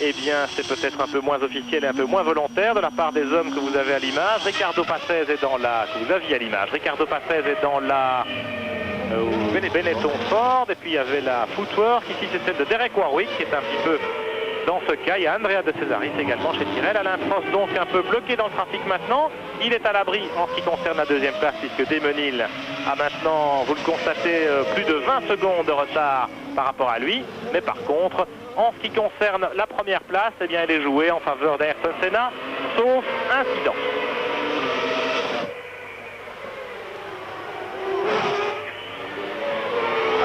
Eh bien c'est peut-être un peu moins officiel et un peu moins volontaire de la part des hommes que vous avez à l'image. Ricardo Patrese est dans la... que vous aviez à l'image. Ricardo Patrese est dans la... Benetton Ford, et puis il y avait la Footwork, ici c'est celle de Derek Warwick qui est un petit peu... Dans ce cas, il y a Andrea de Cesaris également chez Tyrrell. Alain Prost donc un peu bloqué dans le trafic maintenant. Il est à l'abri en ce qui concerne la deuxième place puisque Damon Hill a maintenant, vous le constatez, plus de 20 secondes de retard par rapport à lui. Mais par contre, en ce qui concerne la première place, eh bien, elle est jouée en faveur d'Ayrton Senna, sauf incident.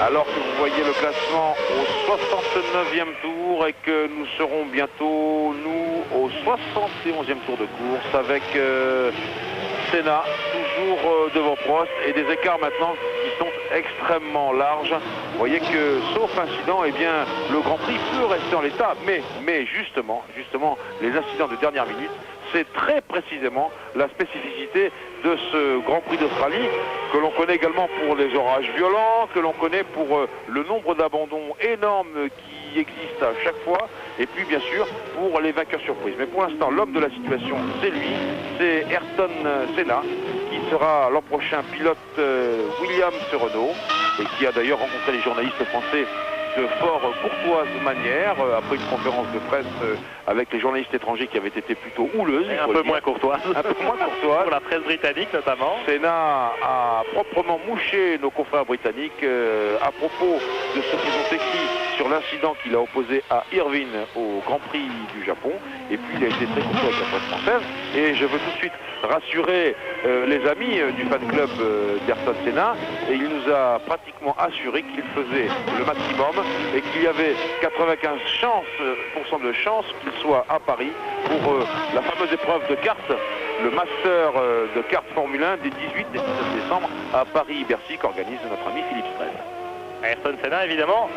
Alors que vous voyez le classement au 69e tour et que nous serons bientôt, nous, au 71e tour de course avec Senna, toujours devant Prost, et des écarts maintenant qui sont extrêmement larges. Vous voyez que, sauf incident, eh bien, le Grand Prix peut rester en l'état, mais justement, les incidents de dernière minute, c'est très précisément la spécificité de ce Grand Prix d'Australie, que l'on connaît également pour les orages violents, que l'on connaît pour le nombre d'abandons énormes qui existent à chaque fois, et puis bien sûr pour les vainqueurs surprises. Mais pour l'instant, l'homme de la situation, c'est lui, c'est Ayrton Senna, qui sera l'an prochain pilote Williams Renault, et qui a d'ailleurs rencontré les journalistes français de fort courtoise manière, après une conférence de presse avec les journalistes étrangers qui avaient été plutôt houleuses. Un peu moins courtoise. Un peu moins courtoise. Pour la presse britannique notamment. Senna a proprement mouché nos confrères britanniques à propos de ce qu'ils ont écrit sur l'incident qu'il a opposé à Irvine au Grand Prix du Japon. Et puis il a été très courtois avec la presse française. Et je veux tout de suite rassurer les amis du fan club d'Ayrton Senna. Et il nous a pratiquement assuré qu'il faisait le maximum et qu'il y avait 95% de chances qu'il soit à Paris pour la fameuse épreuve de kart, le Master de kart Formule 1 des 18 et 19 décembre à Paris-Bercy qu'organise notre ami Philippe Strel. Ayrton Senna évidemment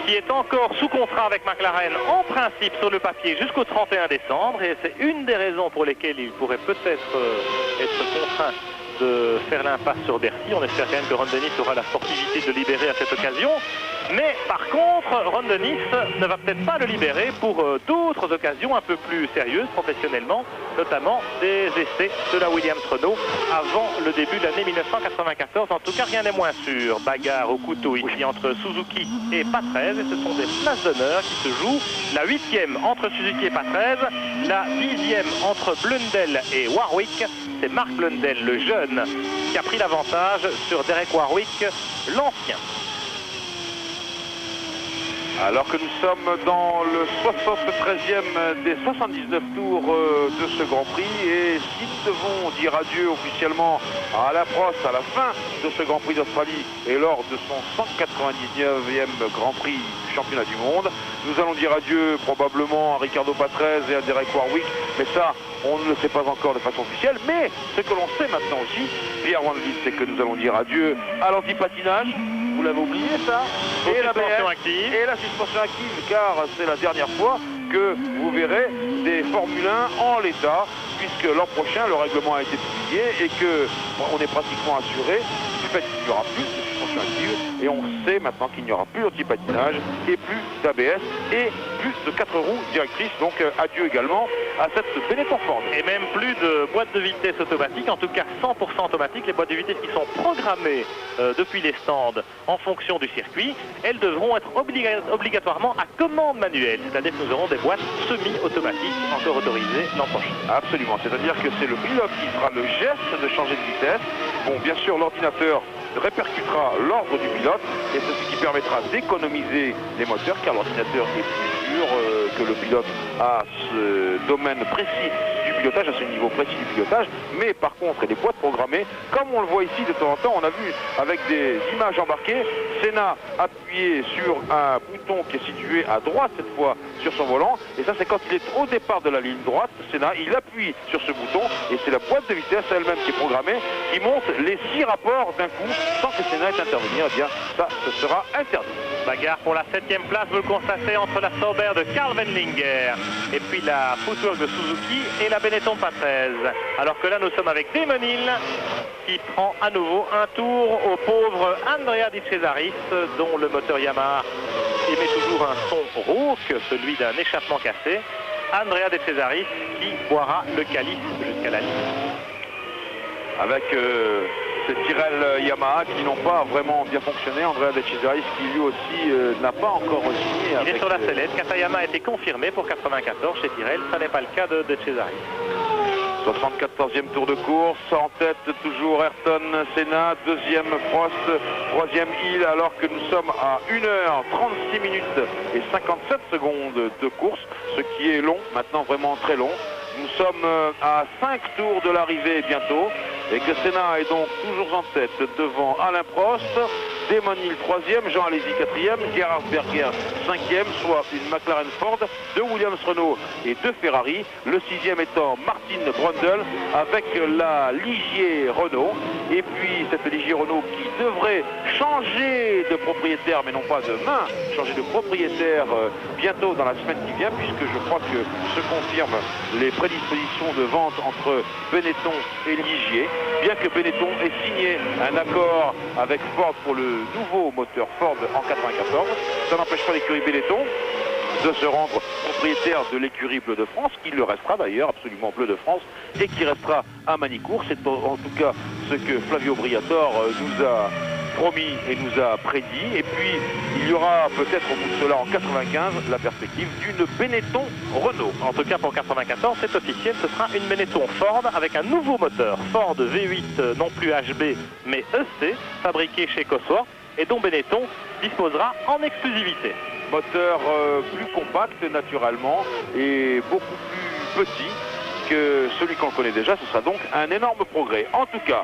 qui est encore sous contrat avec McLaren en principe sur le papier jusqu'au 31 décembre et c'est une des raisons pour lesquelles il pourrait peut-être être contraint de faire l'impasse sur Bercy. On espère quand même que Ron Dennis aura la sportivité de libérer à cette occasion. Mais par contre, Ron Dennis ne va peut-être pas le libérer pour d'autres occasions un peu plus sérieuses professionnellement, notamment des essais de la Williams Renault avant le début de l'année 1994. En tout cas, rien n'est moins sûr. Bagarre au couteau ici entre Suzuki et Patrese. Et ce sont des places d'honneur qui se jouent. La 8e entre Suzuki et Patrese, la 10e entre Blundell et Warwick. C'est Mark Blundell, le jeune, qui a pris l'avantage sur Derek Warwick, l'ancien. Alors que nous sommes dans le 73e des 79 tours de ce Grand Prix et si nous devons dire adieu officiellement à Alain Prost à la fin de ce Grand Prix d'Australie et lors de son 199e Grand Prix du championnat du monde, nous allons dire adieu probablement à Ricardo Patrese et à Derek Warwick, mais ça on ne le sait pas encore de façon officielle, mais ce que l'on sait maintenant aussi, Pierre Van Vliet, c'est que nous allons dire adieu à l'antipatinage. Vous l'avez oublié ça, et la suspension active. Et la suspension active, car c'est la dernière fois que vous verrez des Formule 1 en l'état, puisque l'an prochain, le règlement a été publié et que on est pratiquement assuré du fait qu'il n'y aura plus de suspension active, et on sait maintenant qu'il n'y aura plus d'anti-patinage et plus d'ABS et plus de 4 roues directrices, donc adieu également à cette Benetton Ford. Et même plus de boîtes de vitesse automatiques, en tout cas 100% automatiques. Les boîtes de vitesse qui sont programmées depuis les stands en fonction du circuit, elles devront être obligatoirement à commande manuelle, c'est-à-dire que nous aurons des boîtes semi-automatiques encore autorisées l'an prochain. Absolument, c'est-à-dire que c'est le pilote qui fera le geste de changer de vitesse. Bon, bien sûr, l'ordinateur répercutera l'ordre du pilote et c'est ce qui permettra d'économiser les moteurs, car l'ordinateur est plus sûr que le pilote à ce domaine précis du pilotage, à ce niveau précis du pilotage. Mais par contre, il y a des boîtes programmées, comme on le voit ici de temps en temps. On a vu avec des images embarquées Senna appuyer sur un bouton qui est situé à droite cette fois sur son volant, et ça c'est quand il est au départ de la ligne droite. Senna, il appuie sur ce bouton et c'est la boîte de vitesse elle-même qui est programmée, qui monte les 6 rapports d'un coup sans que Senna ait intervenir. Eh bien ça, ce sera interdit. Bagarre pour la 7e place, vous le constatez, entre la Sauber de Karl Wendlinger et puis la Footwork de Suzuki et la Benetton Patrese. Alors que là, nous sommes avec Damon Hill qui prend à nouveau un tour au pauvre Andrea Di Cesaris, dont le moteur Yamaha émet toujours un son rauque, celui d'un échappement cassé. Andrea De Cesaris qui boira le calice jusqu'à la ligne. Avec ces Tyrrell Yamaha qui n'ont pas vraiment bien fonctionné. Andrea De Cesaris qui lui aussi n'a pas encore signé. Il est sur la sellette. Katayama a été confirmé pour 94 chez Tyrrell. Ça n'est pas le cas de Cesaris. 74e tour de course, en tête toujours Ayrton Senna, deuxième Prost, troisième Hill, alors que nous sommes à 1h36 minutes et 57 secondes de course, ce qui est long, maintenant vraiment très long. Nous sommes à 5 tours de l'arrivée bientôt, et que Senna est donc toujours en tête devant Alain Prost, Damon Hill 3e, Jean Alesi 4e, Gerhard Berger 5e, soit une McLaren Ford, 2 Williams Renault et 2 Ferrari. Le 6e étant Martin Brundle avec la Ligier Renault. Et puis cette Ligier Renault qui devrait changer de propriétaire, mais non pas de main, changer de propriétaire bientôt dans la semaine qui vient, puisque je crois que se confirment les prédispositions de vente entre Benetton et Ligier. Bien que Benetton ait signé un accord avec Ford pour le nouveau moteur Ford en 94, ça n'empêche pas l'écurie Benetton de se rendre propriétaire de l'écurie Bleu de France, qui le restera d'ailleurs, absolument Bleu de France, et qui restera à Manicourt. C'est en tout cas ce que Flavio Briatore nous a promis et nous a prédit. Et puis il y aura peut-être au bout de cela en 95 la perspective d'une Benetton Renault. En tout cas pour 94, c'est officiel, ce sera une Benetton Ford avec un nouveau moteur Ford V8, non plus HB mais EC, fabriqué chez Cosworth et dont Benetton disposera en exclusivité. Moteur plus compact naturellement et beaucoup plus petit que celui qu'on connaît déjà. Ce sera donc un énorme progrès. En tout cas,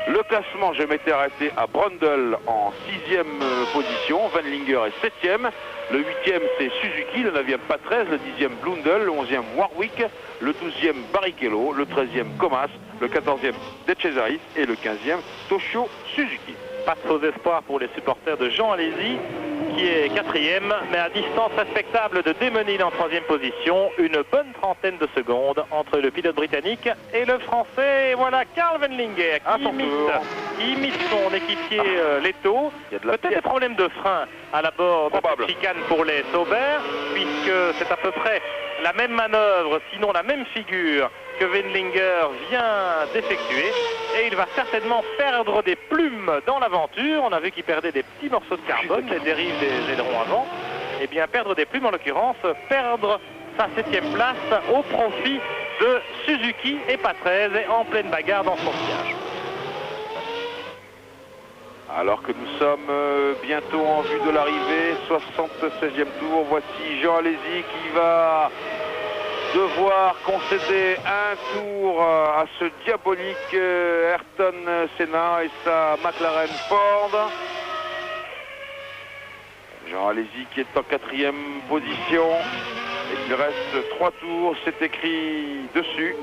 le classement, je m'étais arrêté à Brundle en 6e position, Wendlinger est 7e, le 8e c'est Suzuki, le 9e Patrese, le 10e Blundell, le 11e Warwick, le 12e Barrichello, le 13e Comas, le 14e De Cesaris et le 15e Toshio Suzuki. Pas de faux espoirs pour les supporters de Jean Alesi, qui est 4e, mais à distance respectable de Damon Hill en 3e position. Une bonne trentaine de secondes entre le pilote britannique et le français. Et voilà Karl Wendlinger qui imite son équipier Leto. Peut-être des problèmes de frein à la bord de la chicane pour les Sauber, puisque c'est à peu près la même manœuvre, sinon la même figure que Wendlinger vient d'effectuer, et il va certainement perdre des plumes dans l'aventure. On a vu qu'il perdait des petits morceaux de carbone, les dérives des ailerons avant. Et bien perdre des plumes en l'occurrence, perdre sa 7e place au profit de Suzuki et Patrese en pleine bagarre dans son sillage. Alors que nous sommes bientôt en vue de l'arrivée, 76e tour, voici Jean Alesi qui va devoir concéder un tour à ce diabolique Ayrton Senna et sa McLaren Ford. Jean Alesi qui est en 4e position. Et il reste 3 tours, c'est écrit dessus.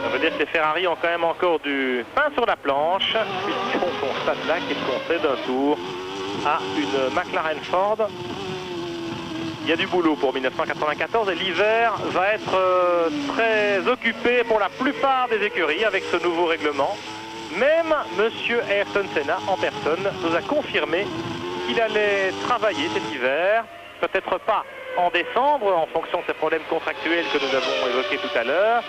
Ça veut dire que les Ferrari ont quand même encore du pain sur la planche, puisqu'on constate là qu'ils concèdent un tour à une McLaren Ford. Il y a du boulot pour 1994 et l'hiver va être très occupé pour la plupart des écuries avec ce nouveau règlement. Même Monsieur Ayrton Senna en personne nous a confirmé qu'il allait travailler cet hiver, peut-être pas en décembre en fonction de ces problèmes contractuels que nous avons évoqués tout à l'heure,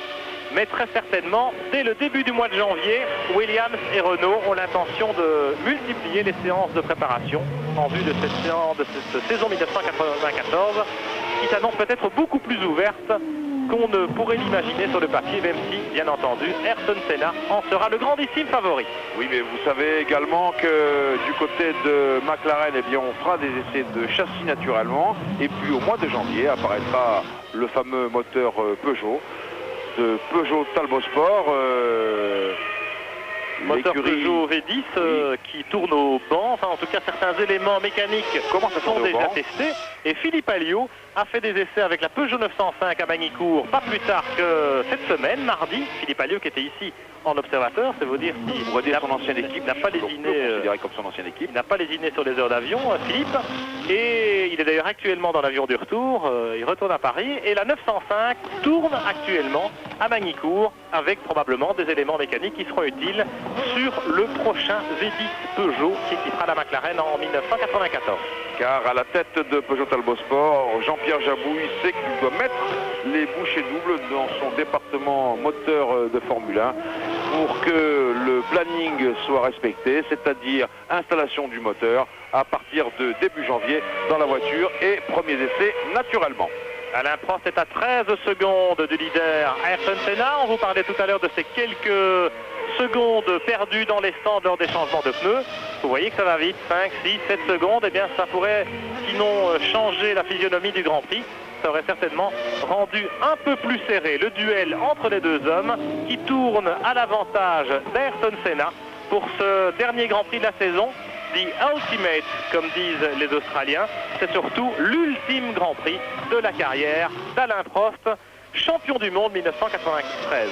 mais très certainement dès le début du mois de janvier, Williams et Renault ont l'intention de multiplier les séances de préparation en vue de cette saison 1994 qui s'annonce peut-être beaucoup plus ouverte qu'on ne pourrait l'imaginer sur le papier, même si, bien entendu, Ayrton Senna en sera le grandissime favori. Oui, mais vous savez également que du côté de McLaren, eh bien, on fera des essais de châssis naturellement. Et puis au mois de janvier apparaîtra le fameux moteur Peugeot, de Peugeot Talbot Sport. Moteur Peugeot V10 qui tourne au banc, enfin en tout cas certains éléments mécaniques sont déjà testés. Et Philippe Alliot a fait des essais avec la Peugeot 905 à Magny-Cours pas plus tard que cette semaine, mardi. Philippe Alliot qui était ici en observateur, c'est vous dire si son ancienne équipe n'a pas lésiné, comme son ancienne équipe. Il n'a pas lésiné sur les heures d'avion, Philippe. Et il est d'ailleurs actuellement dans l'avion du retour, il retourne à Paris. Et la 905 tourne actuellement à Magny-Cours avec probablement des éléments mécaniques qui seront utiles sur le prochain V10 Peugeot qui équipera la McLaren en 1994. Car à la tête de Peugeot Talbot Sport, Jean-Pierre Jabouille sait qu'il doit mettre les bouchées doubles dans son département moteur de Formule 1 pour que le planning soit respecté, c'est-à-dire installation du moteur à partir de début janvier dans la voiture et premiers essais naturellement. Alain Prost est à 13 secondes du leader Ayrton Senna. On vous parlait tout à l'heure de ces quelques secondes perdues dans les stands lors des changements de pneus. Vous voyez que ça va vite, 5, 6, 7 secondes. Eh bien, ça pourrait sinon changer la physionomie du Grand Prix. Ça aurait certainement rendu un peu plus serré le duel entre les deux hommes qui tourne à l'avantage d'Ayrton Senna pour ce dernier Grand Prix de la saison. The Ultimate, comme disent les Australiens, c'est surtout l'ultime Grand Prix de la carrière d'Alain Prost, champion du monde 1993.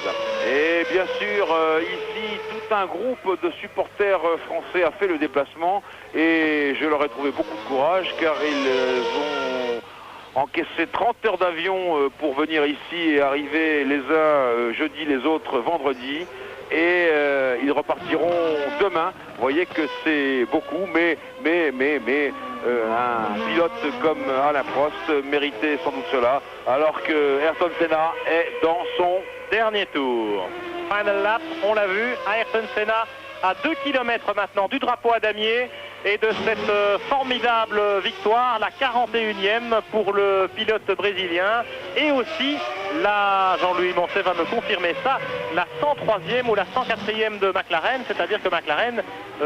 Et bien sûr, ici, tout un groupe de supporters français a fait le déplacement et je leur ai trouvé beaucoup de courage car ils ont encaissé 30 heures d'avion pour venir ici et arriver les uns jeudi, les autres vendredi. Et ils repartiront demain. Vous voyez que c'est beaucoup, mais un pilote comme Alain Prost méritait sans doute cela, alors que Ayrton Senna est dans son dernier tour. Final lap, on l'a vu, Ayrton Senna à 2 km maintenant du drapeau à damier et de cette formidable victoire, la 41e pour le pilote brésilien, et aussi là, Jean-Louis Moncet va me confirmer ça, la 103e ou la 104e de McLaren, c'est-à-dire que McLaren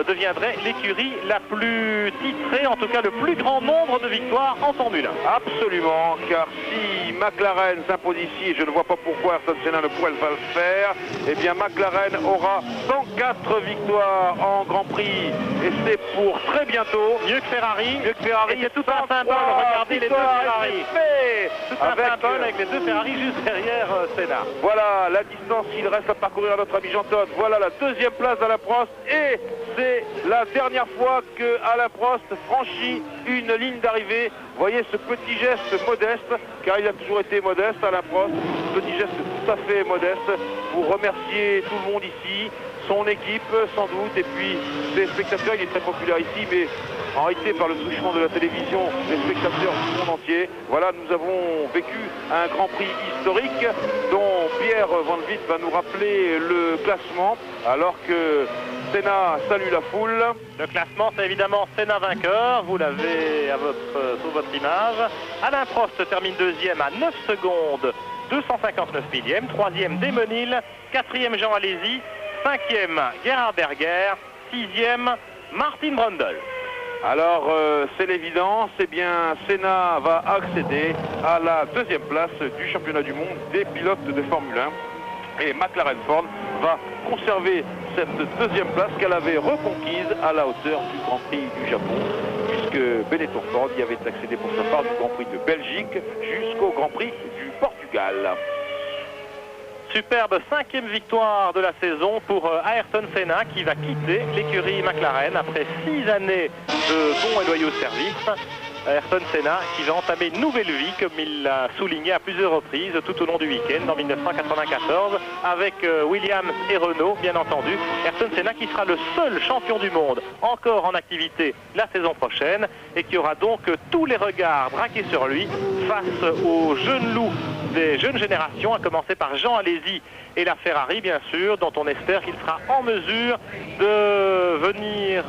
deviendrait l'écurie la plus titrée, en tout cas le plus grand nombre de victoires en Formule 1. Absolument, car si McLaren s'impose ici, je ne vois pas pourquoi Ayrton Senna ne pourrait pas le faire, eh bien McLaren aura 104 victoires en Grand Prix, et c'est pour très bientôt. Mieux que Ferrari. Mieux que Ferrari. Et c'est tout un symbole, regardez les deux Ferrari. Tout un symbole avec les deux Ferrari juste derrière Senna. Voilà la distance qu'il reste à parcourir à notre ami Jean Todt. Voilà la 2e place d'Alain Prost et c'est la dernière fois que Alain Prost franchit une ligne d'arrivée. Vous voyez ce petit geste modeste, car il a toujours été modeste, Alain Prost. Petit geste tout à fait modeste pour remercier tout le monde ici, son équipe sans doute, et puis les spectateurs. Il est très populaire ici, mais en réalité par le truchement de la télévision, les spectateurs du monde entier. Voilà, nous avons vécu un Grand Prix historique dont Pierre Van Vliet va nous rappeler le classement, alors que Senna salue la foule. Le classement, c'est évidemment Senna vainqueur, vous l'avez sur votre image. Alain Prost termine 2e à 9 secondes, 259 millièmes. 3e Démenil, 4e Jean Alesi, 5e Gerhard Berger, 6e Martin Brundle. Alors c'est l'évidence, eh bien Senna va accéder à la 2e place du championnat du monde des pilotes de Formule 1 et McLaren Ford va conserver cette 2e place qu'elle avait reconquise à la hauteur du Grand Prix du Japon, puisque Benetton Ford y avait accédé pour sa part du Grand Prix de Belgique jusqu'au Grand Prix du Portugal. Superbe 5e victoire de la saison pour Ayrton Senna qui va quitter l'écurie McLaren après 6 années de bons et loyaux services. Ayrton Senna qui va entamer une nouvelle vie, comme il l'a souligné à plusieurs reprises tout au long du week-end en 1994, avec Williams et Renault, bien entendu. Ayrton Senna qui sera le seul champion du monde encore en activité la saison prochaine et qui aura donc tous les regards braqués sur lui face aux jeunes loups des jeunes générations, à commencer par Jean Alesi et la Ferrari, bien sûr, dont on espère qu'il sera en mesure de venir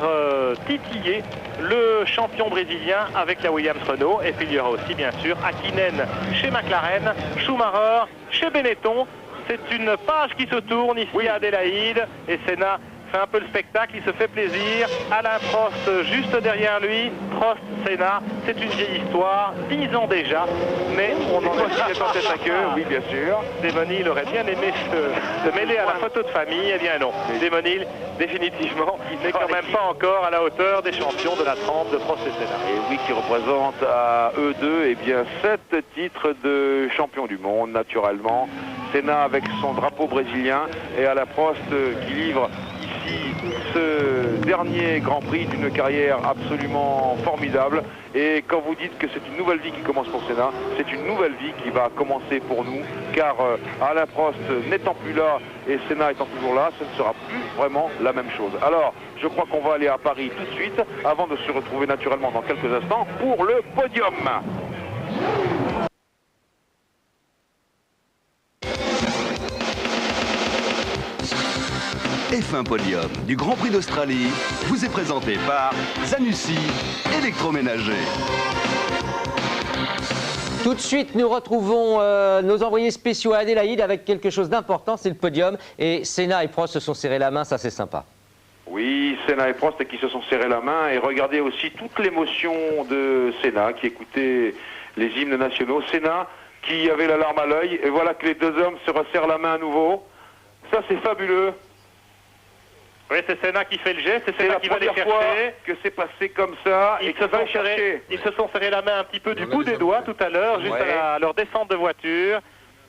titiller le champion brésilien avec la Williams Renault. Et puis il y aura aussi, bien sûr, Hakkinen chez McLaren, Schumacher chez Benetton. C'est une page qui se tourne ici à Adélaïde, et Senna fait un peu le spectacle, il se fait plaisir. Alain Prost juste derrière lui. Prost, Senna, c'est une vieille histoire, 10 ans déjà, mais on en est en tête à queue, oui bien sûr. Démonil aurait bien aimé se mêler à la photo de famille, eh bien non. Démonil, définitivement, n'est quand même pas encore à la hauteur des champions de la trempe de Prost et Senna. Et oui, qui représente à eux deux, eh bien, 7 titres de champion du monde, naturellement. Senna avec son drapeau brésilien et Alain Prost qui livre ici ce dernier Grand Prix d'une carrière absolument formidable. Et quand vous dites que c'est une nouvelle vie qui commence pour Senna, c'est une nouvelle vie qui va commencer pour nous, car Alain Prost n'étant plus là et Senna étant toujours là, ce ne sera plus vraiment la même chose. Alors, je crois qu'on va aller à Paris tout de suite, avant de se retrouver naturellement dans quelques instants pour le podium. F1 Podium du Grand Prix d'Australie vous est présenté par Zanussi Électroménager. Tout de suite, nous retrouvons nos envoyés spéciaux à Adélaïde avec quelque chose d'important, c'est le podium. Et Senna et Prost se sont serrés la main, ça c'est sympa. Oui, Senna et Prost qui se sont serrés la main, et regardez aussi toute l'émotion de Senna qui écoutait les hymnes nationaux. Senna qui avait la larme à l'œil, et voilà que les deux hommes se resserrent la main à nouveau. Ça c'est fabuleux. Oui, c'est Senna qui fait le geste, c'est Senna qui va les chercher. Fois que c'est passé comme ça, ils se sont serrés la main un petit peu du bout des doigts tout à l'heure, juste à leur descente de voiture.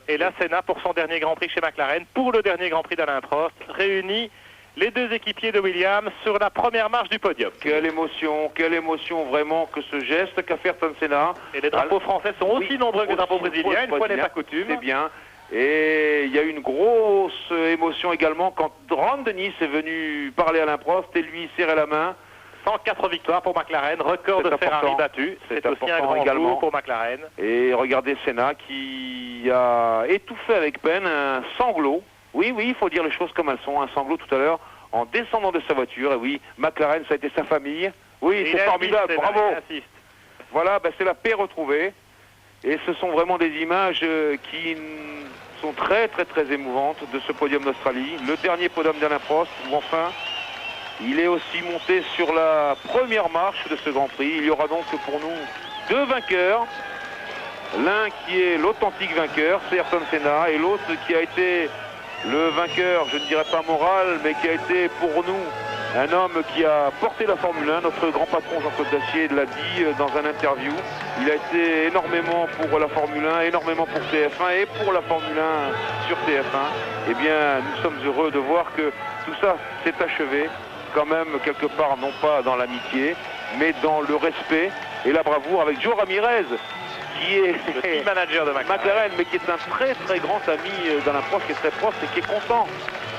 Et là, Senna, pour son dernier Grand Prix chez McLaren, pour le dernier Grand Prix d'Alain Prost, réunit les deux équipiers de Williams sur la première marche du podium. Quelle émotion vraiment que ce geste qu'a fait Ayrton Senna. Et les drapeaux français sont aussi nombreux que les drapeaux brésiliens, une fois n'est pas coutume. C'est bien. Et il y a eu une grosse émotion également quand Ron Dennis est venu parler à Alain Prost et lui serrer la main. 104 victoires pour McLaren, record de Ferrari battu. C'est aussi un grand également pour McLaren. Et regardez Senna qui a étouffé avec peine un sanglot. Oui, il faut dire les choses comme elles sont. Un sanglot tout à l'heure en descendant de sa voiture. Et oui, McLaren, ça a été sa famille. Oui, c'est formidable, bravo. Voilà, c'est la paix retrouvée. Et ce sont vraiment des images qui sont très émouvantes de ce podium d'Australie. Le dernier podium d'Alain Prost, où enfin, il est aussi monté sur la première marche de ce Grand Prix. Il y aura donc pour nous deux vainqueurs. L'un qui est l'authentique vainqueur, c'est Ayrton Senna, et l'autre qui a été le vainqueur, je ne dirais pas moral, mais qui a été pour nous un homme qui a porté la Formule 1. Notre grand patron Jean-Claude Dacier l'a dit dans un interview. Il a été énormément pour la Formule 1, énormément pour TF1 et pour la Formule 1 sur TF1. Eh bien, nous sommes heureux de voir que tout ça s'est achevé, quand même, quelque part, non pas dans l'amitié, mais dans le respect et la bravoure avec Joe Ramirez, qui est le team manager de McLaren, mais qui est un très grand ami d'Alain Prost, qui est très proche et qui est content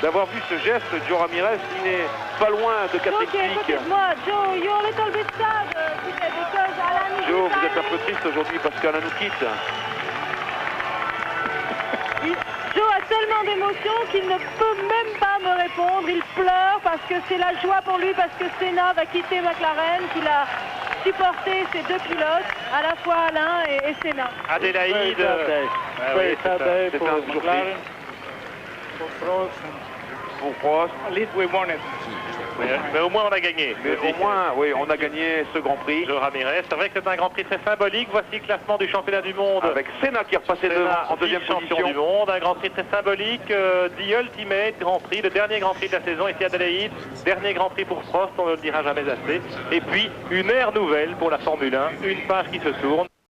d'avoir vu ce geste. Joe Ramirez, qui n'est pas loin de Catherine. Moi, Joe, you're a little bit sad today because Alan is Joe, vous êtes un peu triste aujourd'hui parce qu'Alain nous quitte. Joe a tellement d'émotions qu'il ne peut même pas me répondre. Il pleure parce que c'est la joie pour lui, parce que Senna va quitter McLaren, qu'il a supporté ces deux pilotes, à la fois Alain et Senna. Adélaïde, c'est un jour triste. Pour Prost. Mais au moins on a gagné. Mais au moins, oui, on a gagné ce Grand Prix. Joe Ramirez, c'est vrai que c'est un Grand Prix très symbolique. Voici le classement du championnat du monde. Avec Senna qui est repassé en deuxième position du monde. Un Grand Prix très symbolique. The Ultimate Grand Prix, le dernier Grand Prix de la saison ici à Adélaïde. Dernier Grand Prix pour Prost, on ne le dira jamais assez. Et puis une ère nouvelle pour la Formule 1, une page qui se tourne.